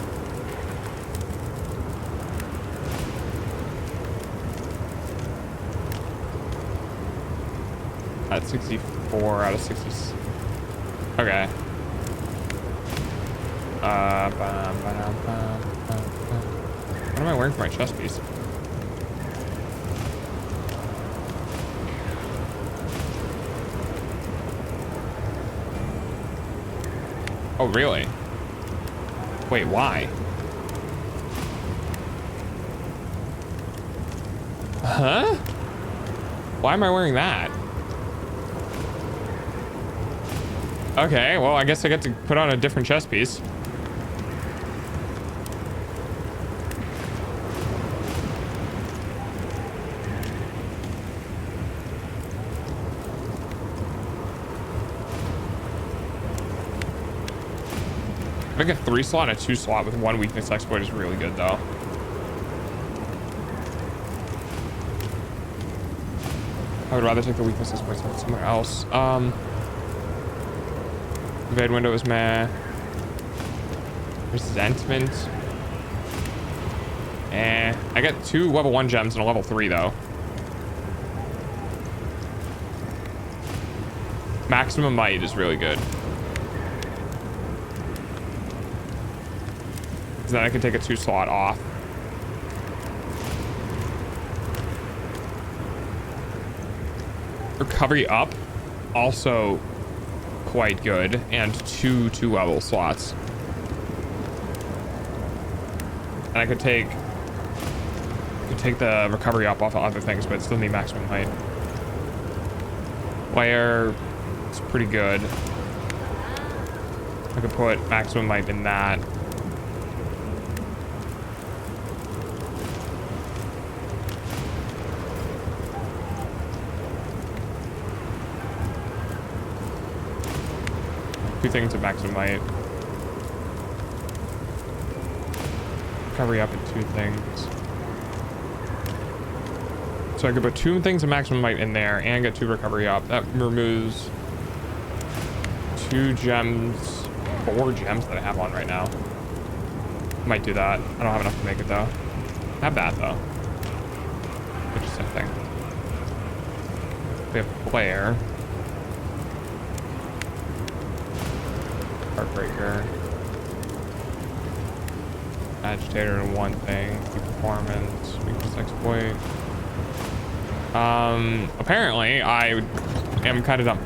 At 64 out of 60. Okay. What am I wearing for my chest piece? Oh, really? Wait, why? Huh? Why am I wearing that? Okay, well, I guess I get to put on a different chest piece. I think a 3 slot and a 2 slot with 1 weakness exploit is really good though. I would rather take the weakness exploit somewhere else. Evade window is meh. Resentment. Eh. I got 2 level 1 gems and a level 3 though. Maximum might is really good. Then I can take a 2 slot off. Recovery up, also quite good, and 2 2-level slots. And I could take could take the recovery up off of other things, but it still need maximum height. Flare, it's pretty good. I could put maximum height in that. Two things at maximum height. Recovery up at 2 things. So I could put 2 things of maximum height in there and get 2 recovery up. That removes 2 gems, 4 gems that I have on right now. Might do that. I don't have enough to make it though. I have that though. Which is the same thing. We have flare. Heartbreaker. Agitator in 1 thing. Performance. Weakness exploit. Apparently I am kind of dumb.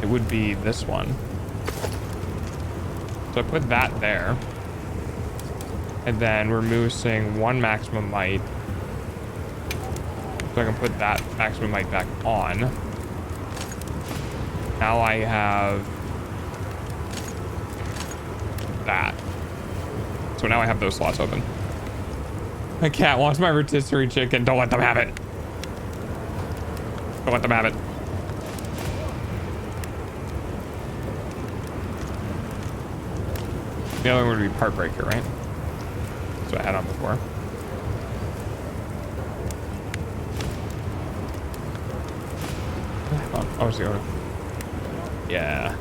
It would be this one. So I put that there. And then removing 1 maximum height. So I can put that maximum height back on. Now I have that. So now I have those slots open. My cat wants my rotisserie chicken. Don't let them have it. Don't let them have it. The other one would be Heartbreaker, right? That's what I had on before. Oh, it's the other. Yeah.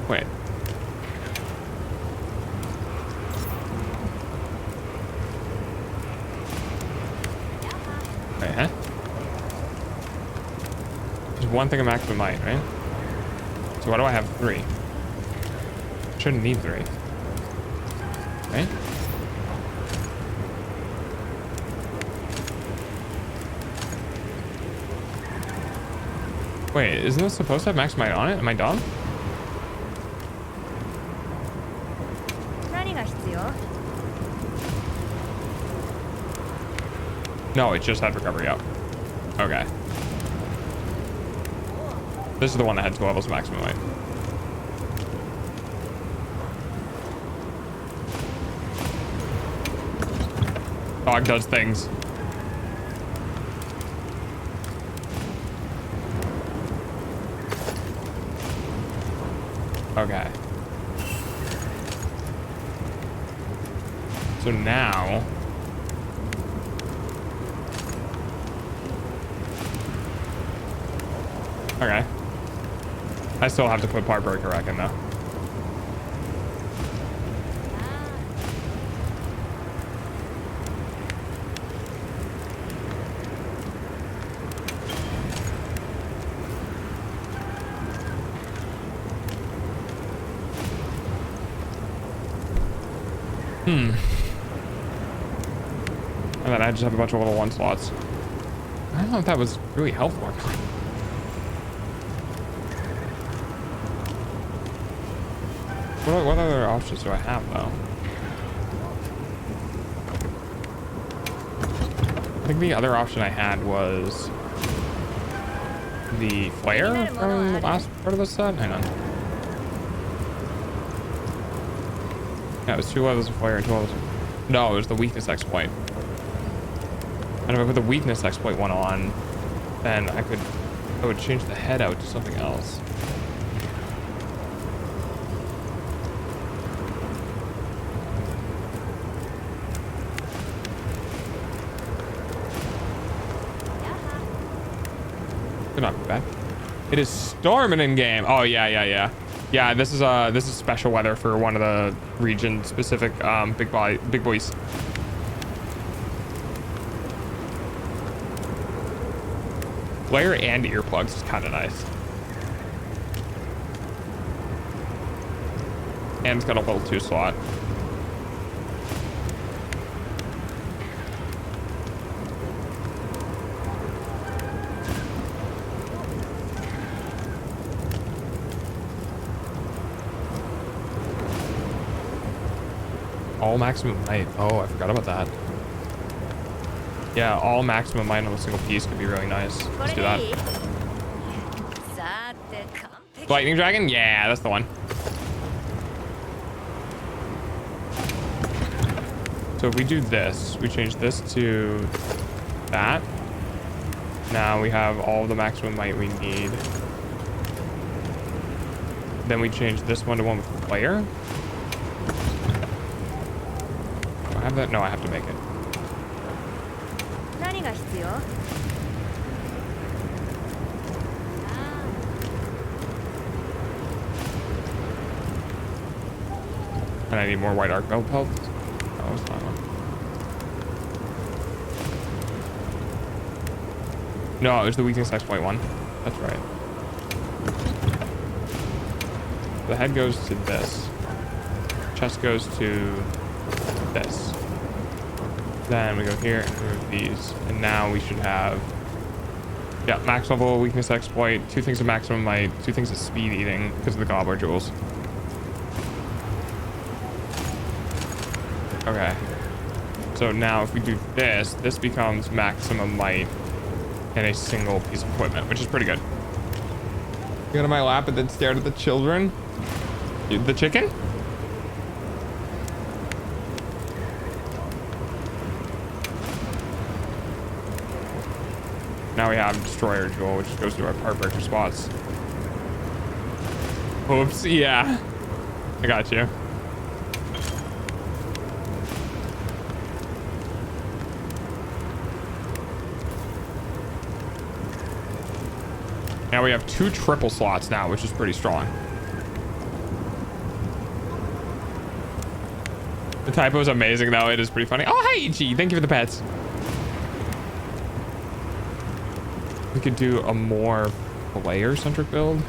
Wait. Wait, huh? There's 1 thing of maximum height, right? So why do I have 3? Shouldn't need 3. Right? Wait, isn't this supposed to have maximum height on it? Am I dumb? No, it just had recovery up. Okay. This is the one that had 2 levels of maximum height. Dog does things. Okay. So now... Okay. I still have to put Heartbreaker back in though. And then I just have a bunch of little 1 slots. I don't know if that was really helpful or not. What other options do I have though? I think the other option I had was the flare from the last part of the set. Hang on. Yeah, it was 2 levels of flare and 2 levels of... No, it was the weakness exploit. And if I put the weakness exploit one on, then I would change the head out to something else. Could not be bad. It is storming in game. Oh yeah. Yeah, this is special weather for one of the region specific big boys. Flare and earplugs is kind of nice. And it's got a level 2 slot. All maximum might. Oh, I forgot about that. Yeah, all maximum might on a single piece could be really nice. Let's do that. Lightning dragon? Yeah, that's the one. So if we do this, we change this to that. Now we have all the maximum might we need. Then we change this one to one with flare. Do I have that? No, I have to make it. And I need more white arc belt pelts. That was fine. No, it was the weakness exploit one. That's right. The head goes to this. Chest goes to this. Then we go here and remove these. And now we should have, yeah, max level weakness exploit, 2 things of maximum might, 2 things of speed eating because of the gobbler jewels. Okay. So now if we do this, this becomes maximum might in a single piece of equipment, which is pretty good. You got on my lap and then stared at the children? The chicken? Now we have destroyer jewel, which goes to our part breaker spots. Oops, yeah. I got you. Now we have 2 triple slots now, which is pretty strong. The typo is amazing, though. It is pretty funny. Oh, hey, Ichi. Thank you for the pets. We could do a more player-centric build.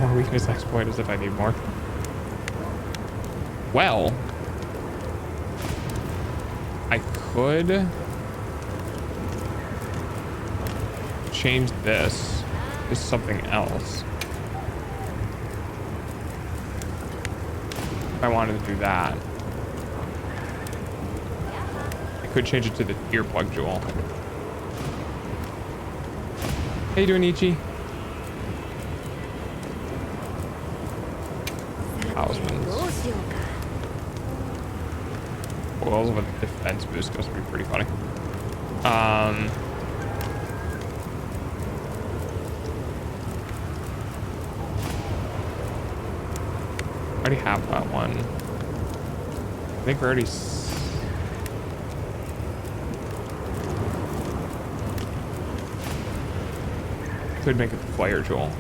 More weakness exploit as if I need more. Well, I could change this to something else. If I wanted to do that, I could change it to the earplug jewel. How you doing, Ichi? Talismans. Oils with a defense boost goes to be pretty funny. I already have that one. I think we're already. Could make it the flare jewel.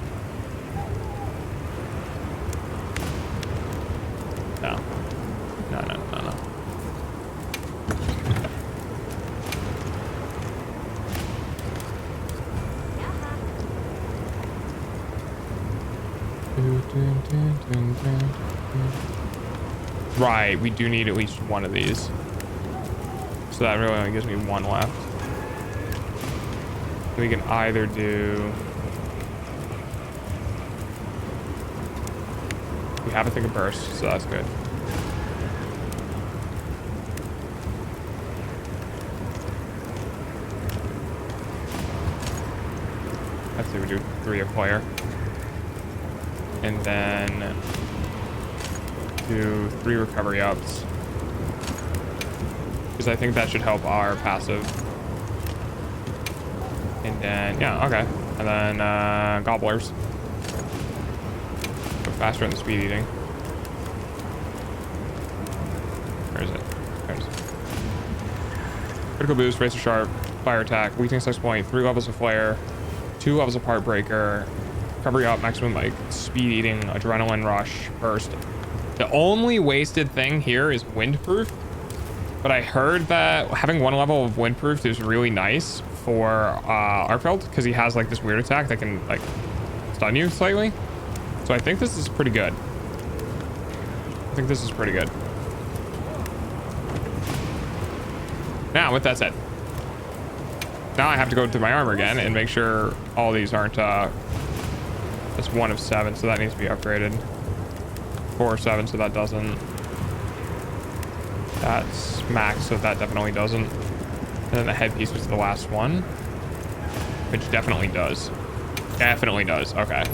No. No, no, no, no. Right, we do need at least one of these. So that really only gives me one left. We can either do... We have a thing of burst, so that's good. Let's say we do 3 a player. And then do 3 recovery ups. Because I think that should help our passive. And then, yeah, okay. And then gobblers. Go faster in the speed eating. Where is it? There it is. Critical boost, razor sharp, fire attack, weakness exploit, 3 levels of flare, 2 levels of part breaker, recovery up, maximum like speed eating, adrenaline rush, burst. The only wasted thing here is windproof, but I heard that having 1 level of windproof is really nice for Arfeld because he has like this weird attack that can like stun you slightly. So I think this is pretty good. I think this is pretty good. Now, with that said, now I have to go through my armor again and make sure all these aren't, it's 1 of 7, so that needs to be upgraded. 4 of 7, so that doesn't. That's max, so that definitely doesn't. And then the headpiece was the last one, which definitely does. Definitely does. Okay.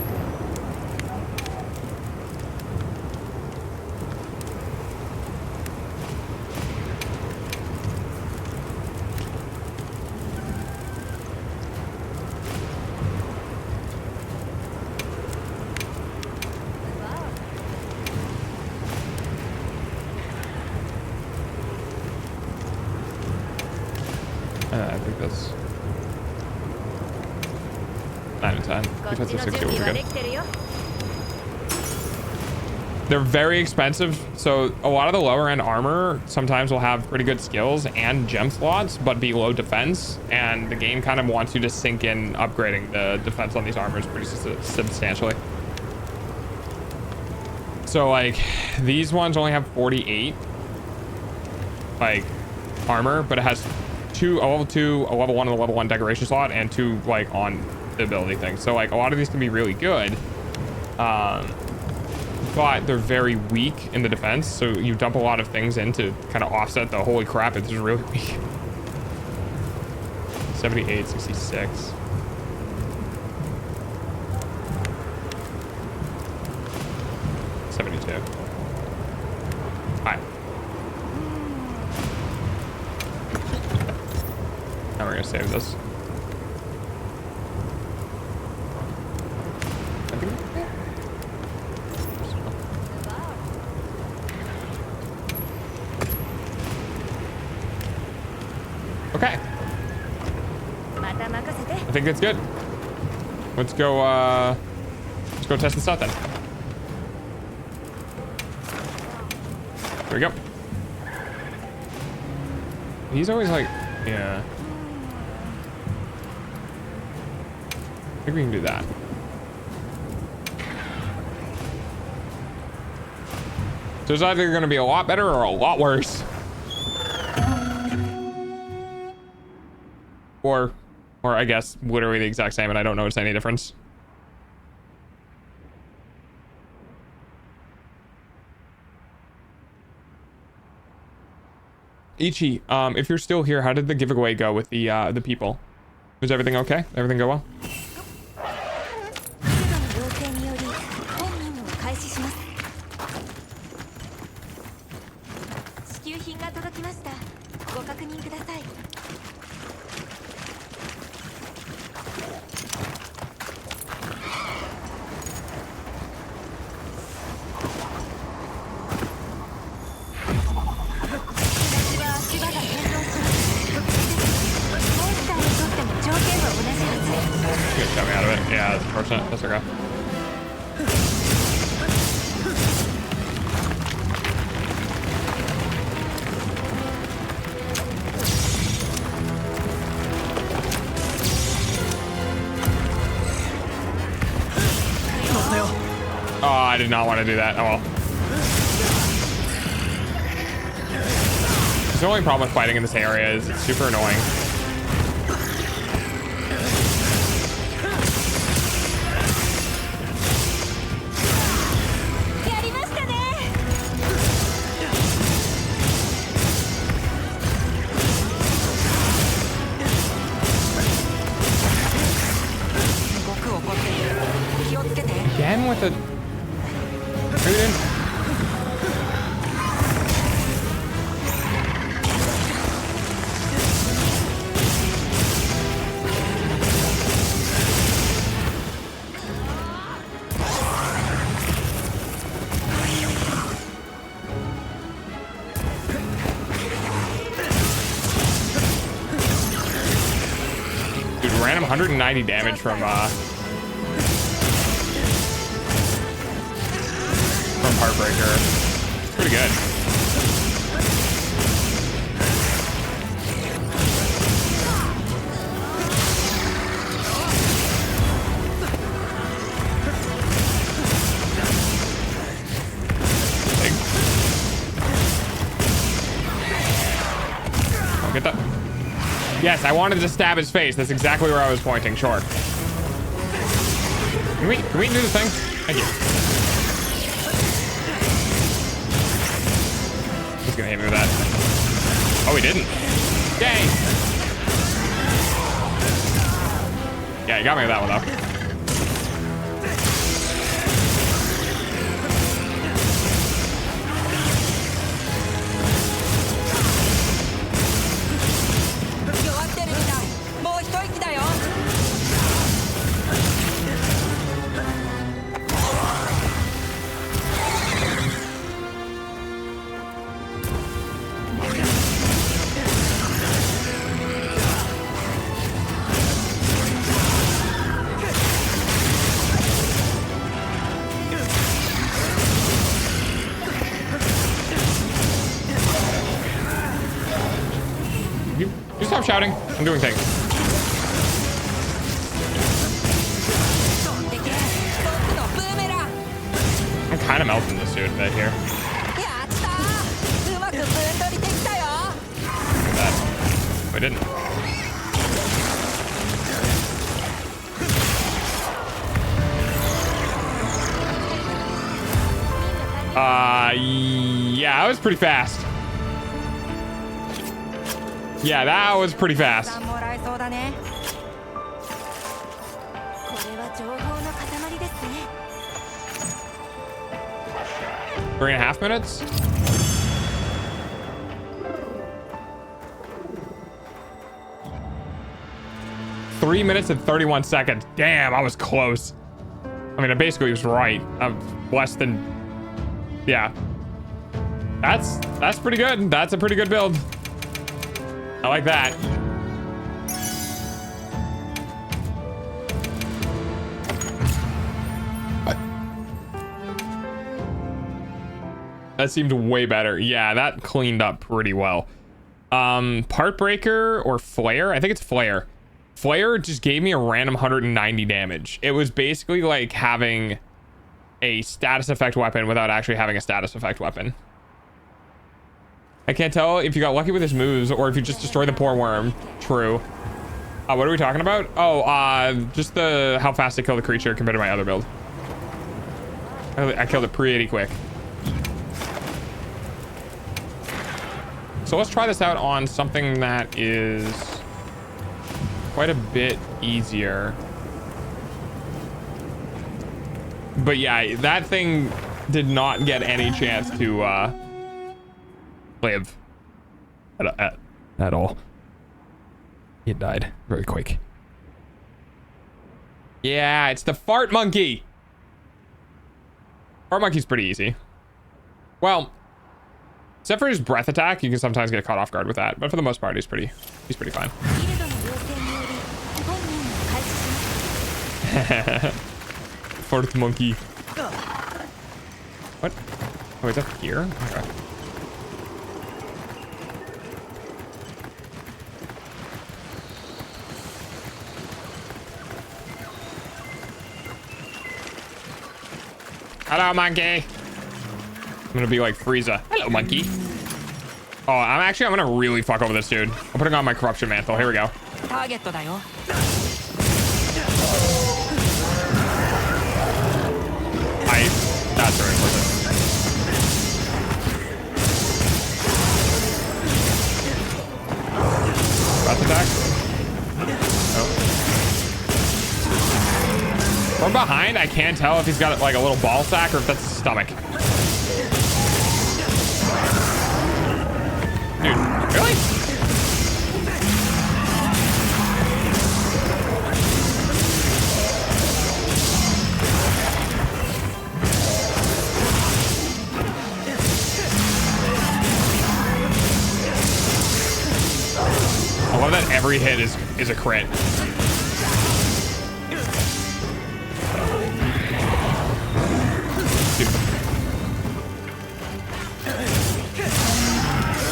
I think that's 9 and 10. Defensive 60 was good. They're very expensive, so a lot of the lower end armor sometimes will have pretty good skills and gem slots, but be low defense, and the game kind of wants you to sink in upgrading the defense on these armors pretty substantially. So like these ones only have 48 like armor, but it has a level 2, a level 1, and a level 1 decoration slot, and 2 like on the ability thing. So like a lot of these can be really good, but they're very weak in the defense, so you dump a lot of things in to kind of offset the holy crap, it's really weak. 78, 66. Alright. Now we're gonna save this. I think okay. I think that's good. Let's go test this out then. There we go. He's always like, yeah. I think we can do that. So it's either going to be a lot better or a lot worse. Or I guess literally the exact same, and I don't notice any difference. Ichi, if you're still here, how did the giveaway go with the people? Was everything okay? Everything go well? Got me out of it. Yeah, that's unfortunate. That's okay. Oh, I did not want to do that. Oh well. The only problem with fighting in this area is it's super annoying. Again with the... Dude, random 190 damage from Heartbreaker. It's pretty good. Get that. Yes, I wanted to stab his face. That's exactly where I was pointing. Sure. Can we do the thing? Thank you. He's gonna hit me with that. Oh, he didn't. Yay! Yeah, he got me with that one though. You stop shouting. I'm doing things. I'm kind of melting this dude a bit here. That. I didn't. Yeah, that was pretty fast. Yeah, that was pretty fast. 3.5 minutes? Three minutes and 31 seconds. Damn, I was close. I mean, I basically was right. I'm less than... Yeah. That's pretty good. That's a pretty good build. I like that. That seemed way better. Yeah, that cleaned up pretty well. Part breaker or flare? I think it's flare. Flare just gave me a random 190 damage. It was basically like having a status effect weapon without actually having a status effect weapon. I can't tell if you got lucky with his moves or if you just destroyed the poor worm. True. What are we talking about? Oh, just how fast I kill the creature compared to my other build. I killed it pretty quick. So let's try this out on something that is quite a bit easier. But yeah, that thing did not get any chance to live at all. It died very quick. Yeah, it's the fart monkey. Fart monkey's pretty easy. Well, except for his breath attack, you can sometimes get caught off guard with that. But for the most part, he's pretty fine. Fart monkey. What? Oh, is that here? Okay. Hello, monkey. I'm gonna be like Frieza. Hello, monkey. Oh, I'm gonna really fuck over this dude. I'm putting on my corruption mantle. Here we go. That's very important. Breath attack? Oh. From behind, I can't tell if he's got like a little ball sack or if that's his stomach. Dude, really? I love that every hit is a crit. Dude.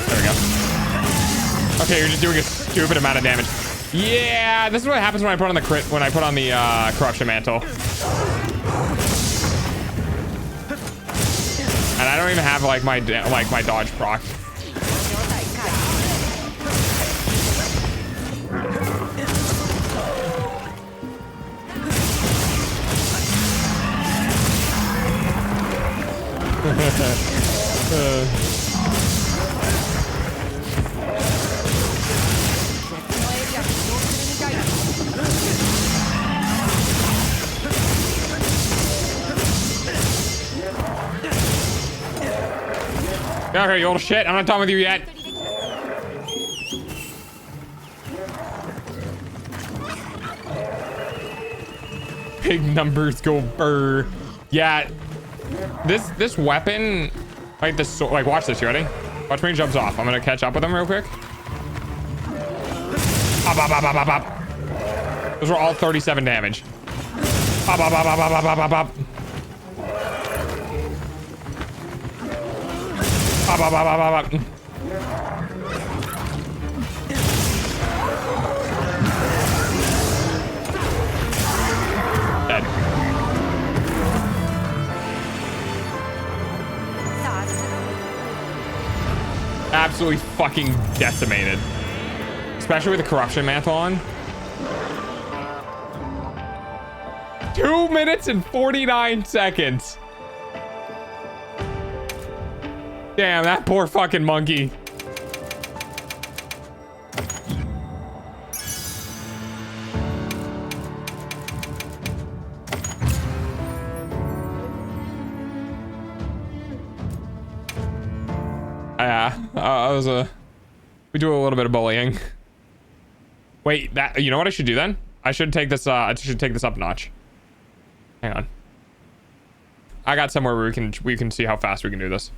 There we go. Okay, you're just doing a stupid amount of damage. Yeah, this is what happens when I put on the corruption mantle. And I don't even have like my dodge proc. Okay, you little shit. I'm not done with you yet. Big numbers go burr. Yeah. This weapon, like this, like watch this. You ready? Watch when he jumps off. I'm gonna catch up with him real quick. Bop, bop, bop, bop, bop, bop. Those were all 37 damage. Bop, bop, bop, bop, bop, bop, bop, bop. Bop, bop, bop, bop, bop, bop. Dead. Absolutely fucking decimated. Especially with the corruption mantle on. 2 minutes and 49 seconds. Damn, that poor fucking monkey. Yeah, we do a little bit of bullying. Wait, you know what I should do then? I should take this up a notch. Hang on. I got somewhere where we can see how fast we can do this.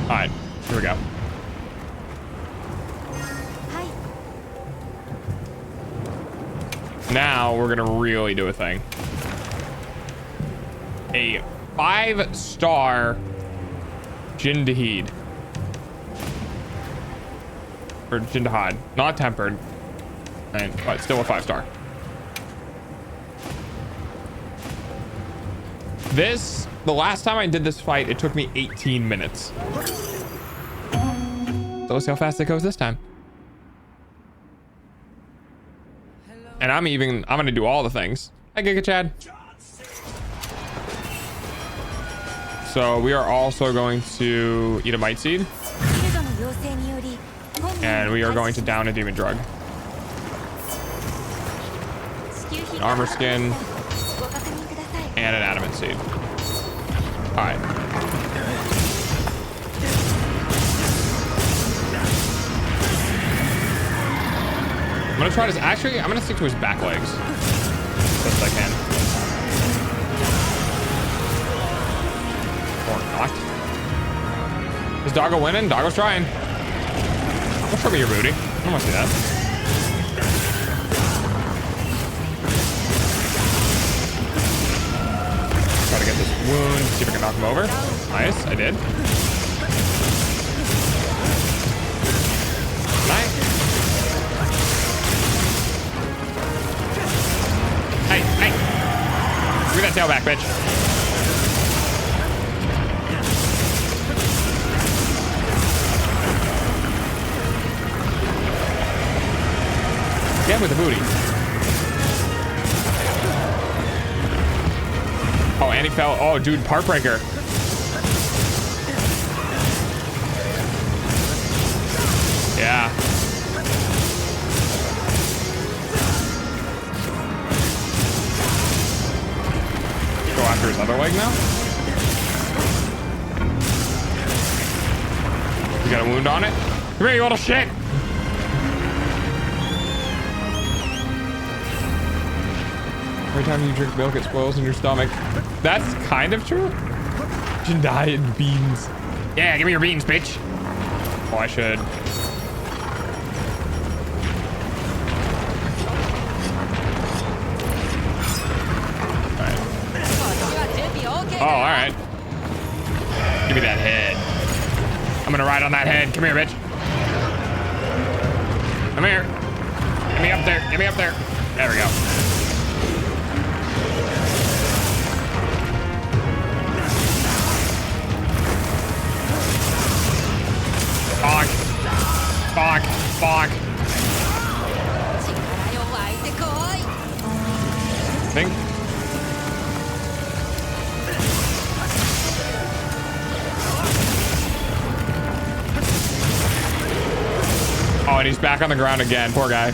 Alright, here we go. Now we're gonna really do a thing. A 5-star Jindahid. Or Jindahad. Not tempered. But still a 5-star. The last time I did this fight, it took me 18 minutes. So let's see how fast it goes this time. And I'm gonna do all the things. Hi, Giga Chad. So we are also going to eat a might seed. And we are going to down a demon drug. An armor skin. And an adamant seed. Alright. I'm gonna try this. Actually, I'm gonna stick to his back legs. Best I can. Or not. Is Doggo winning? Doggo's trying. Don't show me your booty. I don't want to see that. Try to get this wound. See if I can knock him over. Nice, I did. Nice. Hey, hey. Give me that tail back, bitch. Get with the booty. Oh, and he fell. Oh, dude, part breaker. Yeah. Go after his other leg now. You got a wound on it? Come here, you little shit. Every time you drink milk, it spoils in your stomach. That's kind of true. Jindai and beans. Yeah, give me your beans, bitch. Oh, I should. Oh, all right. Give me that head. I'm gonna ride on that head. Come here, bitch. Come here. Get me up there. Get me up there. There we go. Bonk. Bonk. Bonk. Think. Oh, and he's back on the ground again. Poor guy.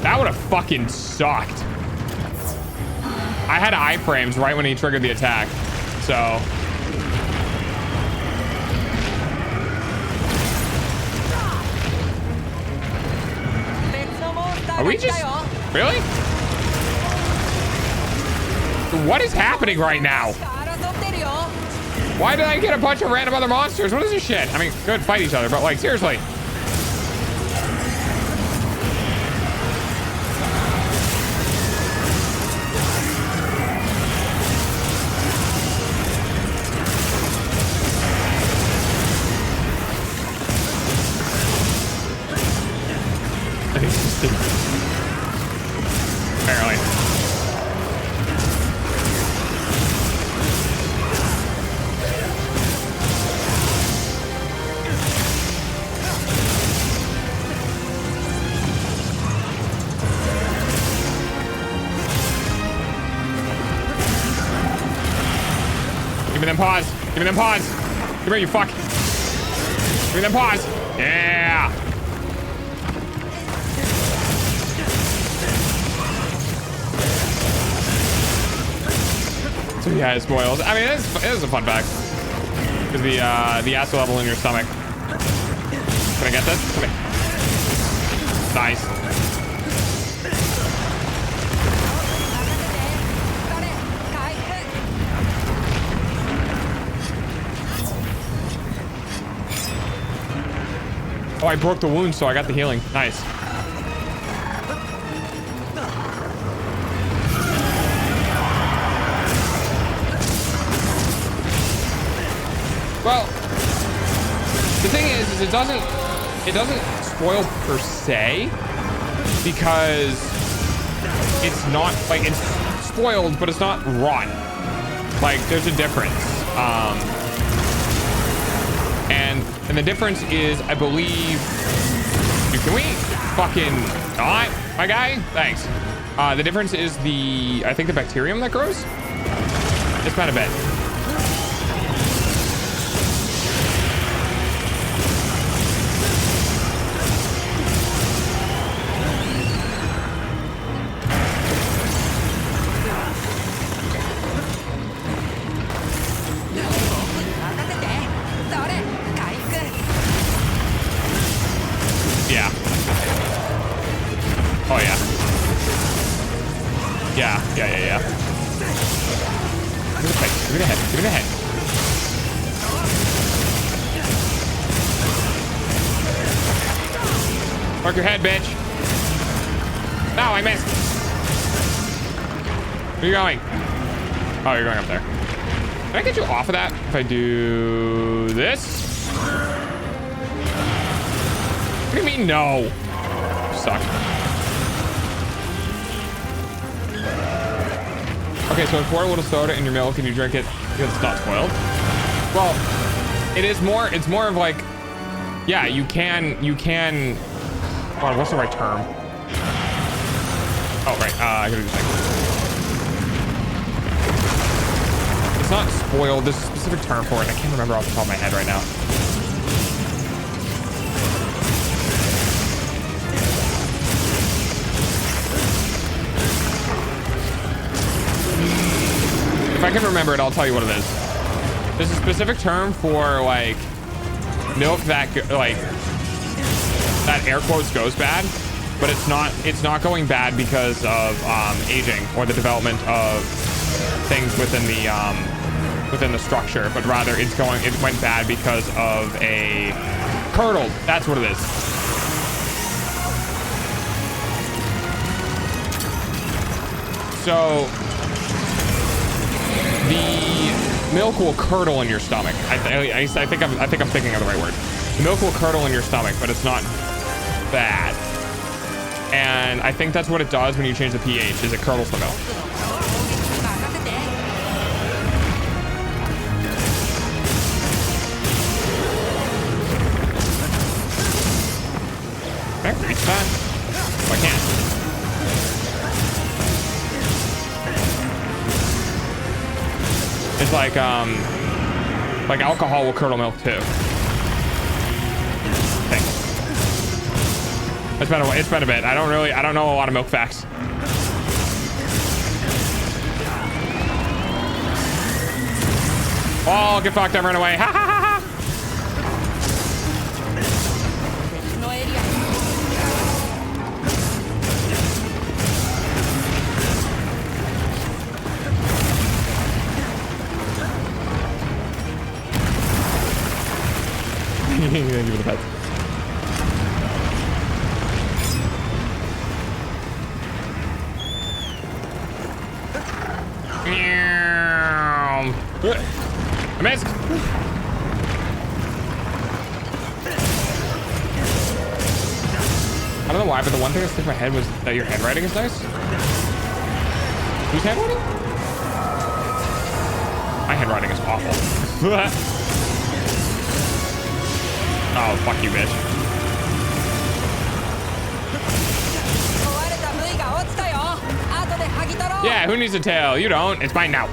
That would have fucking sucked. I had iframes right when he triggered the attack, so. Are we just, really? What is happening right now? Why did I get a bunch of random other monsters? What is this shit? I mean, good, fight each other, but like, seriously. Apparently. Give me them paws. Give me them paws. Come here, you fuck. Give me them paws. Yeah. So yeah, it spoils. I mean, it is a fun fact. Because the acid level in your stomach. Can I get this? Come here. Nice. Oh, I broke the wound, so I got the healing. Nice. Well, the thing is it doesn't spoil per se, because it's not like, it's spoiled, but it's not rotten. Like, there's a difference. And the difference is, I believe, dude, can we fucking not, my guy? Thanks. The difference is I think the bacterium that grows. It's not a bit. Yeah. Oh yeah. Yeah. Give me the face. Give me the head. Give me the head. Mark your head, bitch. No, I missed. Where are you going? Oh, you're going up there. Can I get you off of that if I do this? What do you mean no? Suck. Okay, so pour a little soda in your milk and you drink it because it's not spoiled. Well, it's more of like, yeah, you can, hold on, what's the right term? Oh, right, I gotta do this thing. It's not spoiled, there's a specific term for it. I can't remember off the top of my head right now. If I can remember it, I'll tell you what it is. There's a specific term for, like, milk that like that air quotes goes bad, but it's not going bad because of aging or the development of things within the structure, but rather it went bad because of a curdle. That's what it is. So the milk will curdle in your stomach. I think I'm thinking of the right word. The milk will curdle in your stomach, but it's not bad. And I think that's what it does when you change the pH, is it curdles the milk. Can I reach that? Oh, I can't. It's like alcohol will curdle milk too. Thanks. It's been a bit. I don't know a lot of milk facts. Oh, get fucked, I ran away. Ha ha ha ha! Give it a pet. I missed. I don't know why, but the one thing that stuck in my head was that your handwriting is nice. Whose handwriting? My handwriting is awful. Oh, fuck you, bitch. Yeah, who needs a tail? You don't. It's mine now.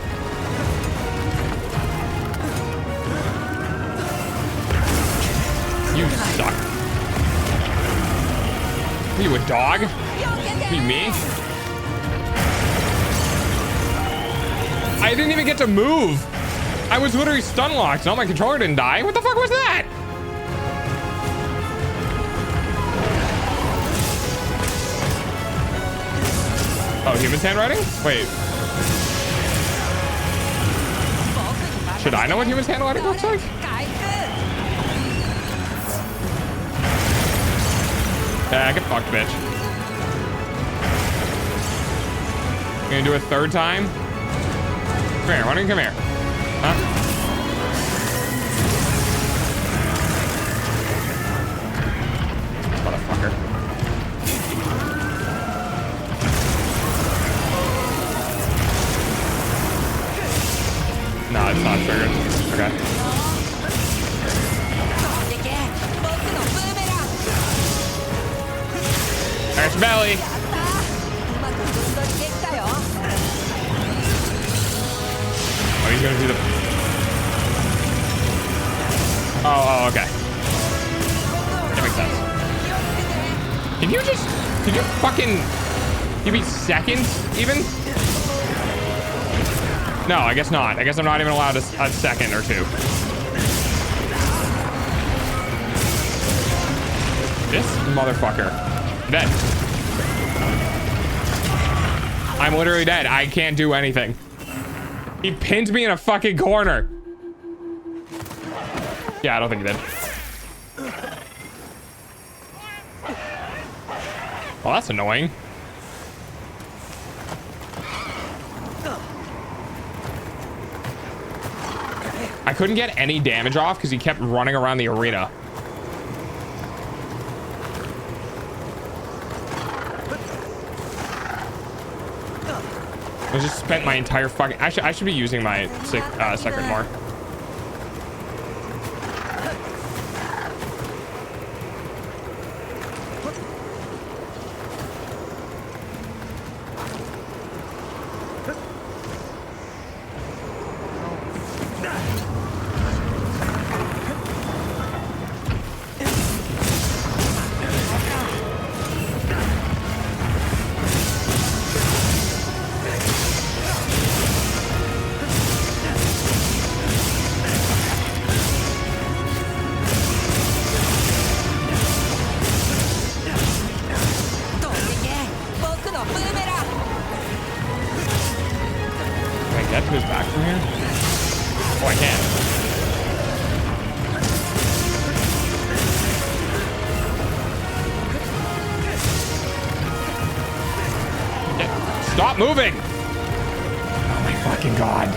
You suck. Are you a dog? You me? I didn't even get to move. I was literally stun locked. No, my controller didn't die. What the fuck was that? Oh, human's handwriting? Wait. Should I know what human's handwriting looks like? Yeah, get fucked, bitch. You gonna do a third time? Come here, why don't you come here? Huh? Motherfucker. No, it's not triggered. Okay. There's your belly. Oh, he's gonna do the... Oh, okay. That makes sense. Can you fucking give me seconds even? No, I guess not. I guess I'm not even allowed a second or two. This motherfucker. Dead. I'm literally dead. I can't do anything. He pinned me in a fucking corner. Yeah, I don't think he did. Well, that's annoying. I couldn't get any damage off because he kept running around the arena. I just spent my entire fucking... Actually, I should be using my secret more. Can I get to his back from here? Oh, I can. Stop moving! Oh my fucking god.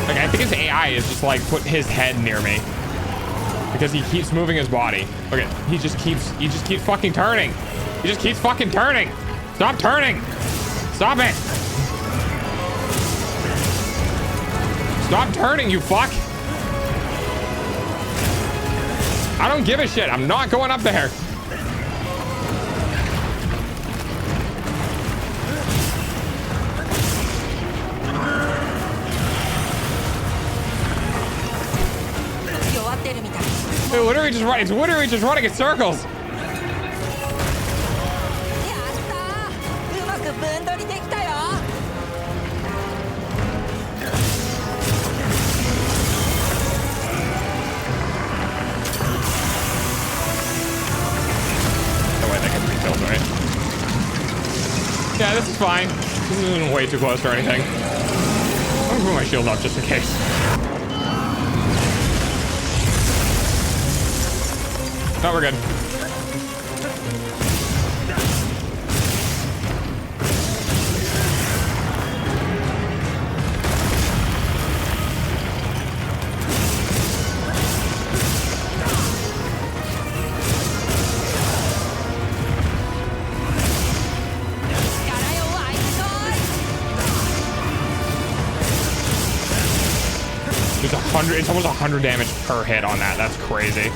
Like, I think his AI is just like put his head near me because he keeps moving his body. Okay, he just keeps fucking turning. He just keeps fucking turning. Stop turning. Stop it. Stop turning, you fuck. I don't give a shit. I'm not going up there. It's literally just running in circles. Right? Yeah, this is fine. This isn't way too close or anything. I'm gonna put my shield up just in case. No, we're good. It's almost 100 damage per hit on that. That's crazy.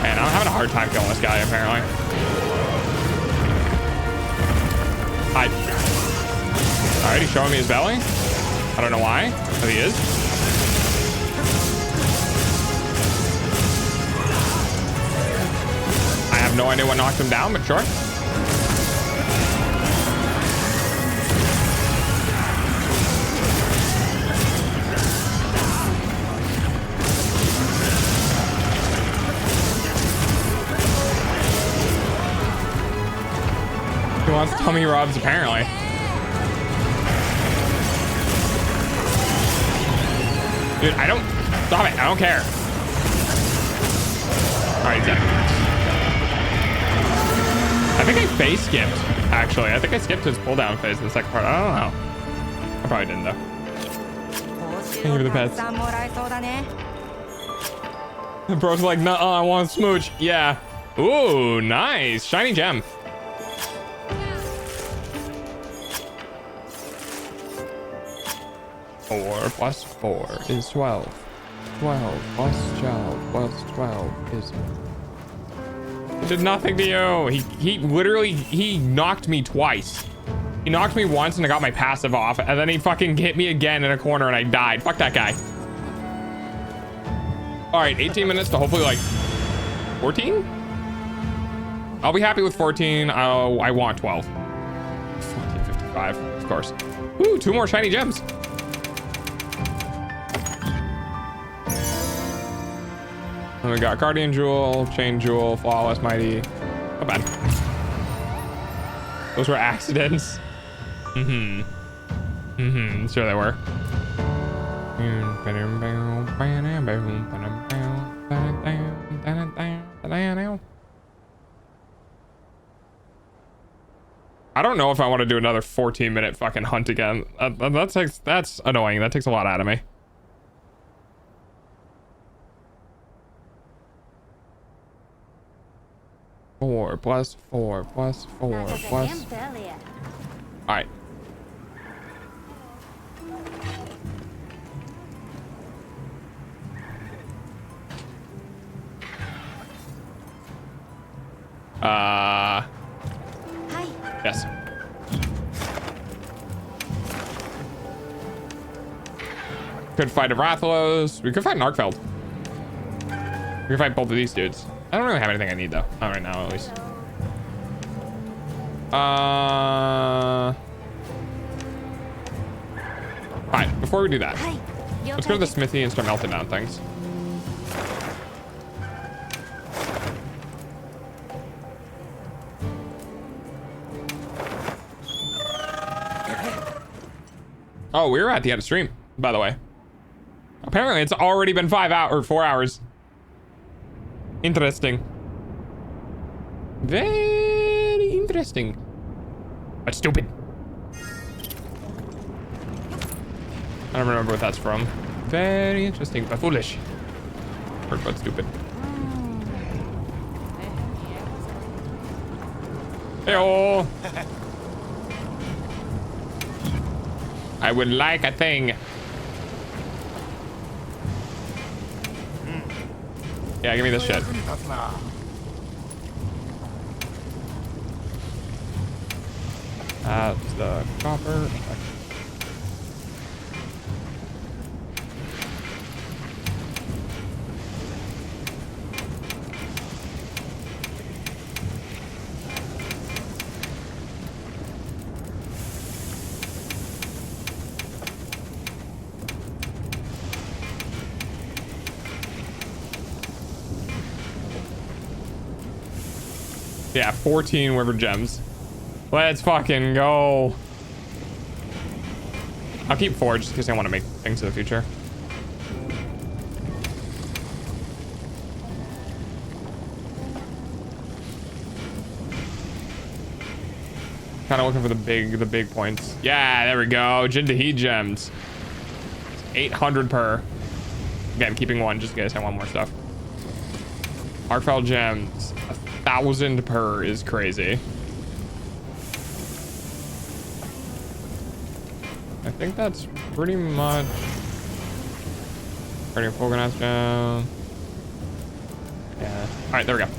Man, I'm having a hard time killing this guy, apparently. Alright, he's showing me his belly. I don't know why, but he is. No idea what knocked him down, but sure. He wants tummy rubs, apparently. Dude, I don't... Stop it. I don't care. All right, he's dead. I think I phase skipped, actually. I think I skipped his pull down phase in the second part. I don't know. I probably didn't, though. Thank you for the pets. The bro's like, no, I want to smooch. Yeah. Ooh, nice. Shiny gem. Four plus 4 is 12. 12 plus 12 plus 12 is... It did nothing to you. He literally knocked me twice. He knocked me once and I got my passive off, and then he fucking hit me again in a corner and I died. Fuck that guy. All right, 18 minutes to hopefully like 14. I'll be happy with 14. I want 12. 1455, of course. Ooh, 2 more shiny gems. And we got Guardian Jewel, Chain Jewel, Flawless, Mighty. Not bad. Those were accidents. Sure they were. I don't know if I want to do another 14-minute fucking hunt again. That's annoying. That takes a lot out of me. Four plus 4 plus 4 plus... Alright. Yes. Could fight a Rathalos. We could fight an Arkfeld. We can fight both of these dudes. I don't really have anything I need though. Not right now, at least. Fine. Before we do that, let's go to the smithy and start melting down things. Oh, we're at the end of stream, by the way. Apparently, it's already been 4 hours. Interesting. Very interesting. But stupid. I don't remember what that's from. Very interesting, but foolish. Or but stupid. Hey-oh. I would like a thing. Yeah, give me this shit. That's the copper. Yeah, 14 river gems. Let's fucking go. I'll keep 4 just because I want to make things in the future. Kind of looking for the big points. Yeah, there we go. Jindahi gems. 800 per. Again, keeping 1 just in case I want more stuff. Heartfelt gems. 1,000 per is crazy. I think that's pretty much. Turning full grenades down. Yeah. All right, there we go.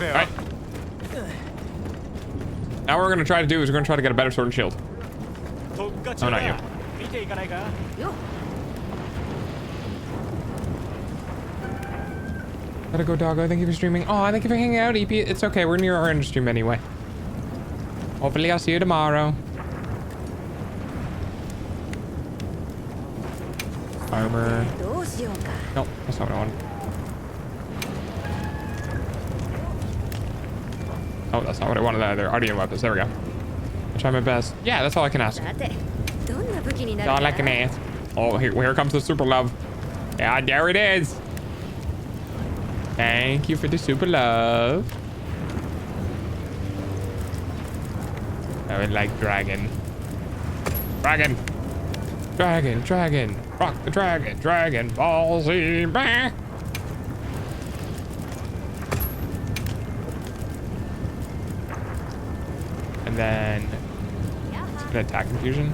All right. Now what we're gonna try to do is we're gonna try to get a better sword and shield. Oh, not you. Gotta go, doggo. Thank you for streaming. Oh, thank you for hanging out, EP. It's okay. We're near our end stream anyway. Hopefully, I'll see you tomorrow. Armor. Nope, that's not what I wanted. Oh, that's not what I wanted either. Audio weapons. There we go. I'll try my best. Yeah, that's all I can ask. That's all I can ask. Oh, here comes the super love. Yeah, there it is. Thank you for the super love. I would like dragon. Dragon. Dragon, dragon. Rock the dragon. Dragon Ball Z. Bah. And then an attack infusion.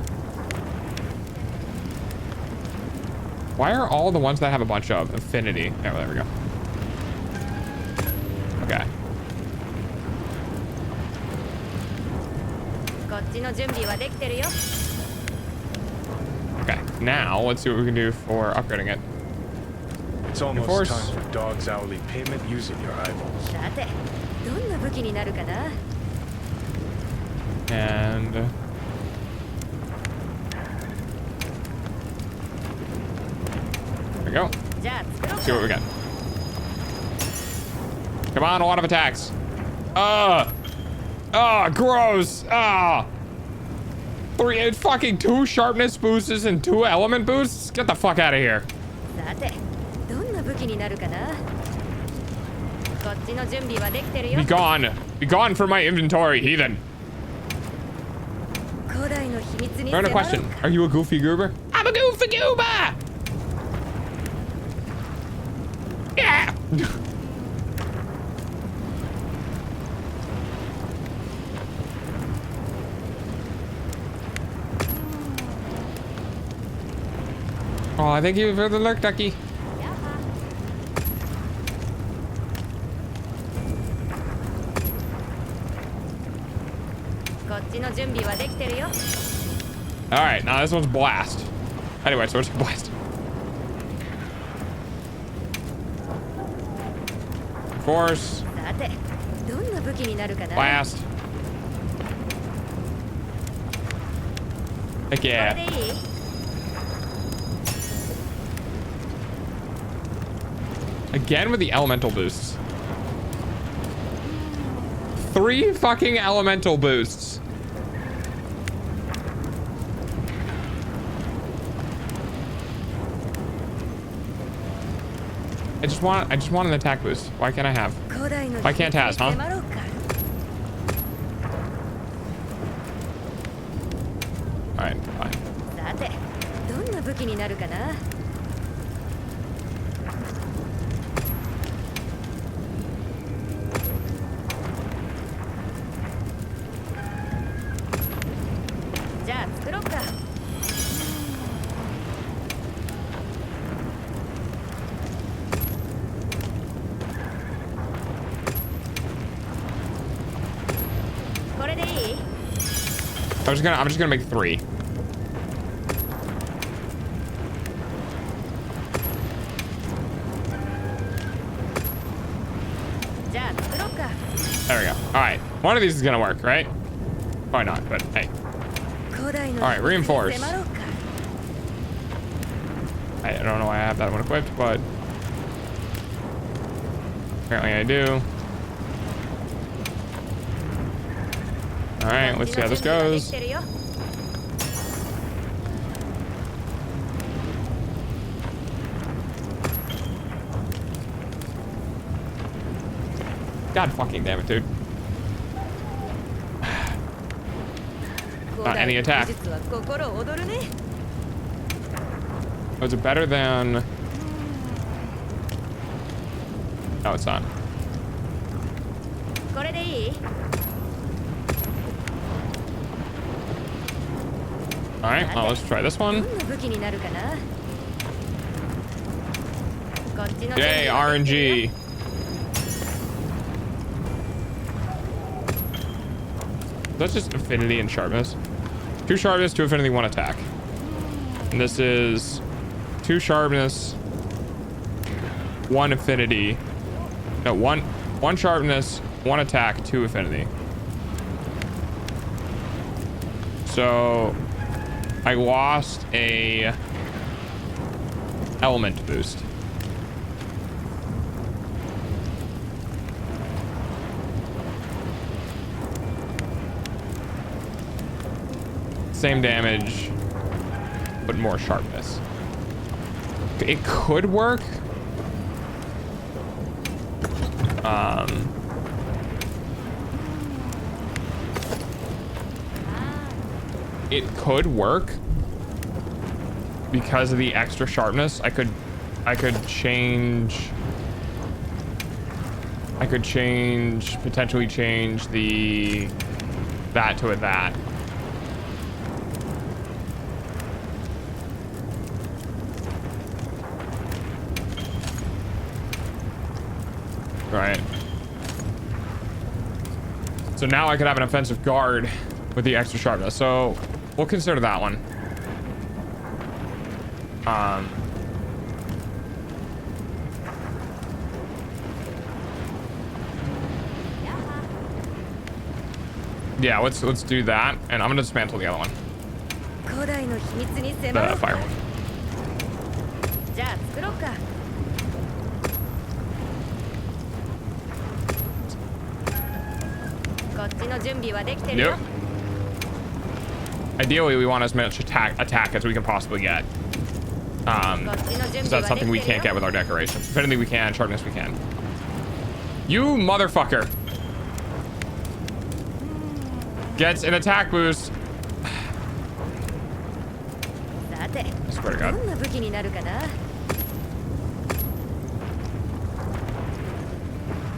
Why are all the ones that have a bunch of affinity? Oh, there we go. Okay. Okay, now let's see what we can do for upgrading it. It's almost time for dog's hourly payment using your eyeballs. And there we go. Let's see what we got. Come on, a lot of attacks. Gross. Fucking 2 sharpness boosts and 2 element boosts. Get the fuck out of here. Be gone. Be gone from my inventory, heathen. Random question. Are you a goofy goober? I'm a goofy goober. Yeah. Oh, thank you for the lurk, ducky. All right, now this one's blast. Anyway, so it's blast. Force. さてどんな武器になるかな。 Blast. Heck これ yeah. でいい？ Again with the elemental boosts. 3 fucking elemental boosts. I just want an attack boost. Why can't I have? 古代の Why can't Taz, huh? 迫ろうか。 Alright, fine. さてどんな武器になるかな。 じゃあ作ろうか。 これでいい？ I'm just gonna make 3. じゃあ作ろうか。 There we go. Alright. One of these is gonna work, right? Probably not, but hey. 古代の Alright, reinforce. 迫ろうか。 I don't know why I have that one equipped, but apparently I do. Alright, let's see how this goes. こっちの準備はできてるよ。 God fucking damn it, dude. Not any attack. 古代の技術は心躍るね。 Was it better than... No, it's not. これでいい？ Alright, well, let's try this ど one. んな武器になるかな。こっちの準備 Yay, はできてるよ。 RNG. That's just affinity and sharpness. 2 sharpness, 2 affinity, 1 attack. And this is 2 sharpness, 1 affinity. No, 1 sharpness, 1 attack, 2 affinity. So I lost a element boost. Same damage, but more sharpness. It could work. It could work because of the extra sharpness. I could change, potentially change that to a that. Right. So now I could have an offensive guard with the extra sharpness. So we'll consider that one. Yeah, let's do that, and I'm gonna dismantle the other one. 古代の秘密に The 迫ろうか。 fire one. じゃあ作ろうか。 こっちの準備はできてるよ。 Yep. Ideally, we want as much attack as we can possibly get. こっちの準 Because 備 that's はで something we きてる can't よ。 get with our decorations. Affinity we can, sharpness we can. You motherfucker gets an attack boost. さて、 I swear to ど God. んな武器になるかな。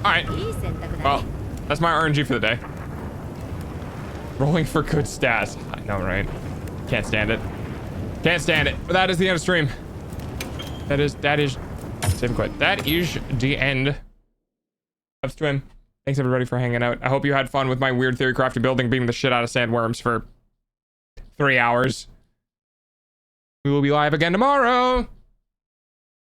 All right. いい選択だ Well, ね。 that's my RNG for the day. Rolling for good stats. I know, right? Can't stand it. Can't stand it. But that is the end of stream. That is save and quit. That is the end of stream. Thanks everybody for hanging out. I hope you had fun with my weird theory crafting building, beating the shit out of sandworms for 3 hours. We will be live again tomorrow.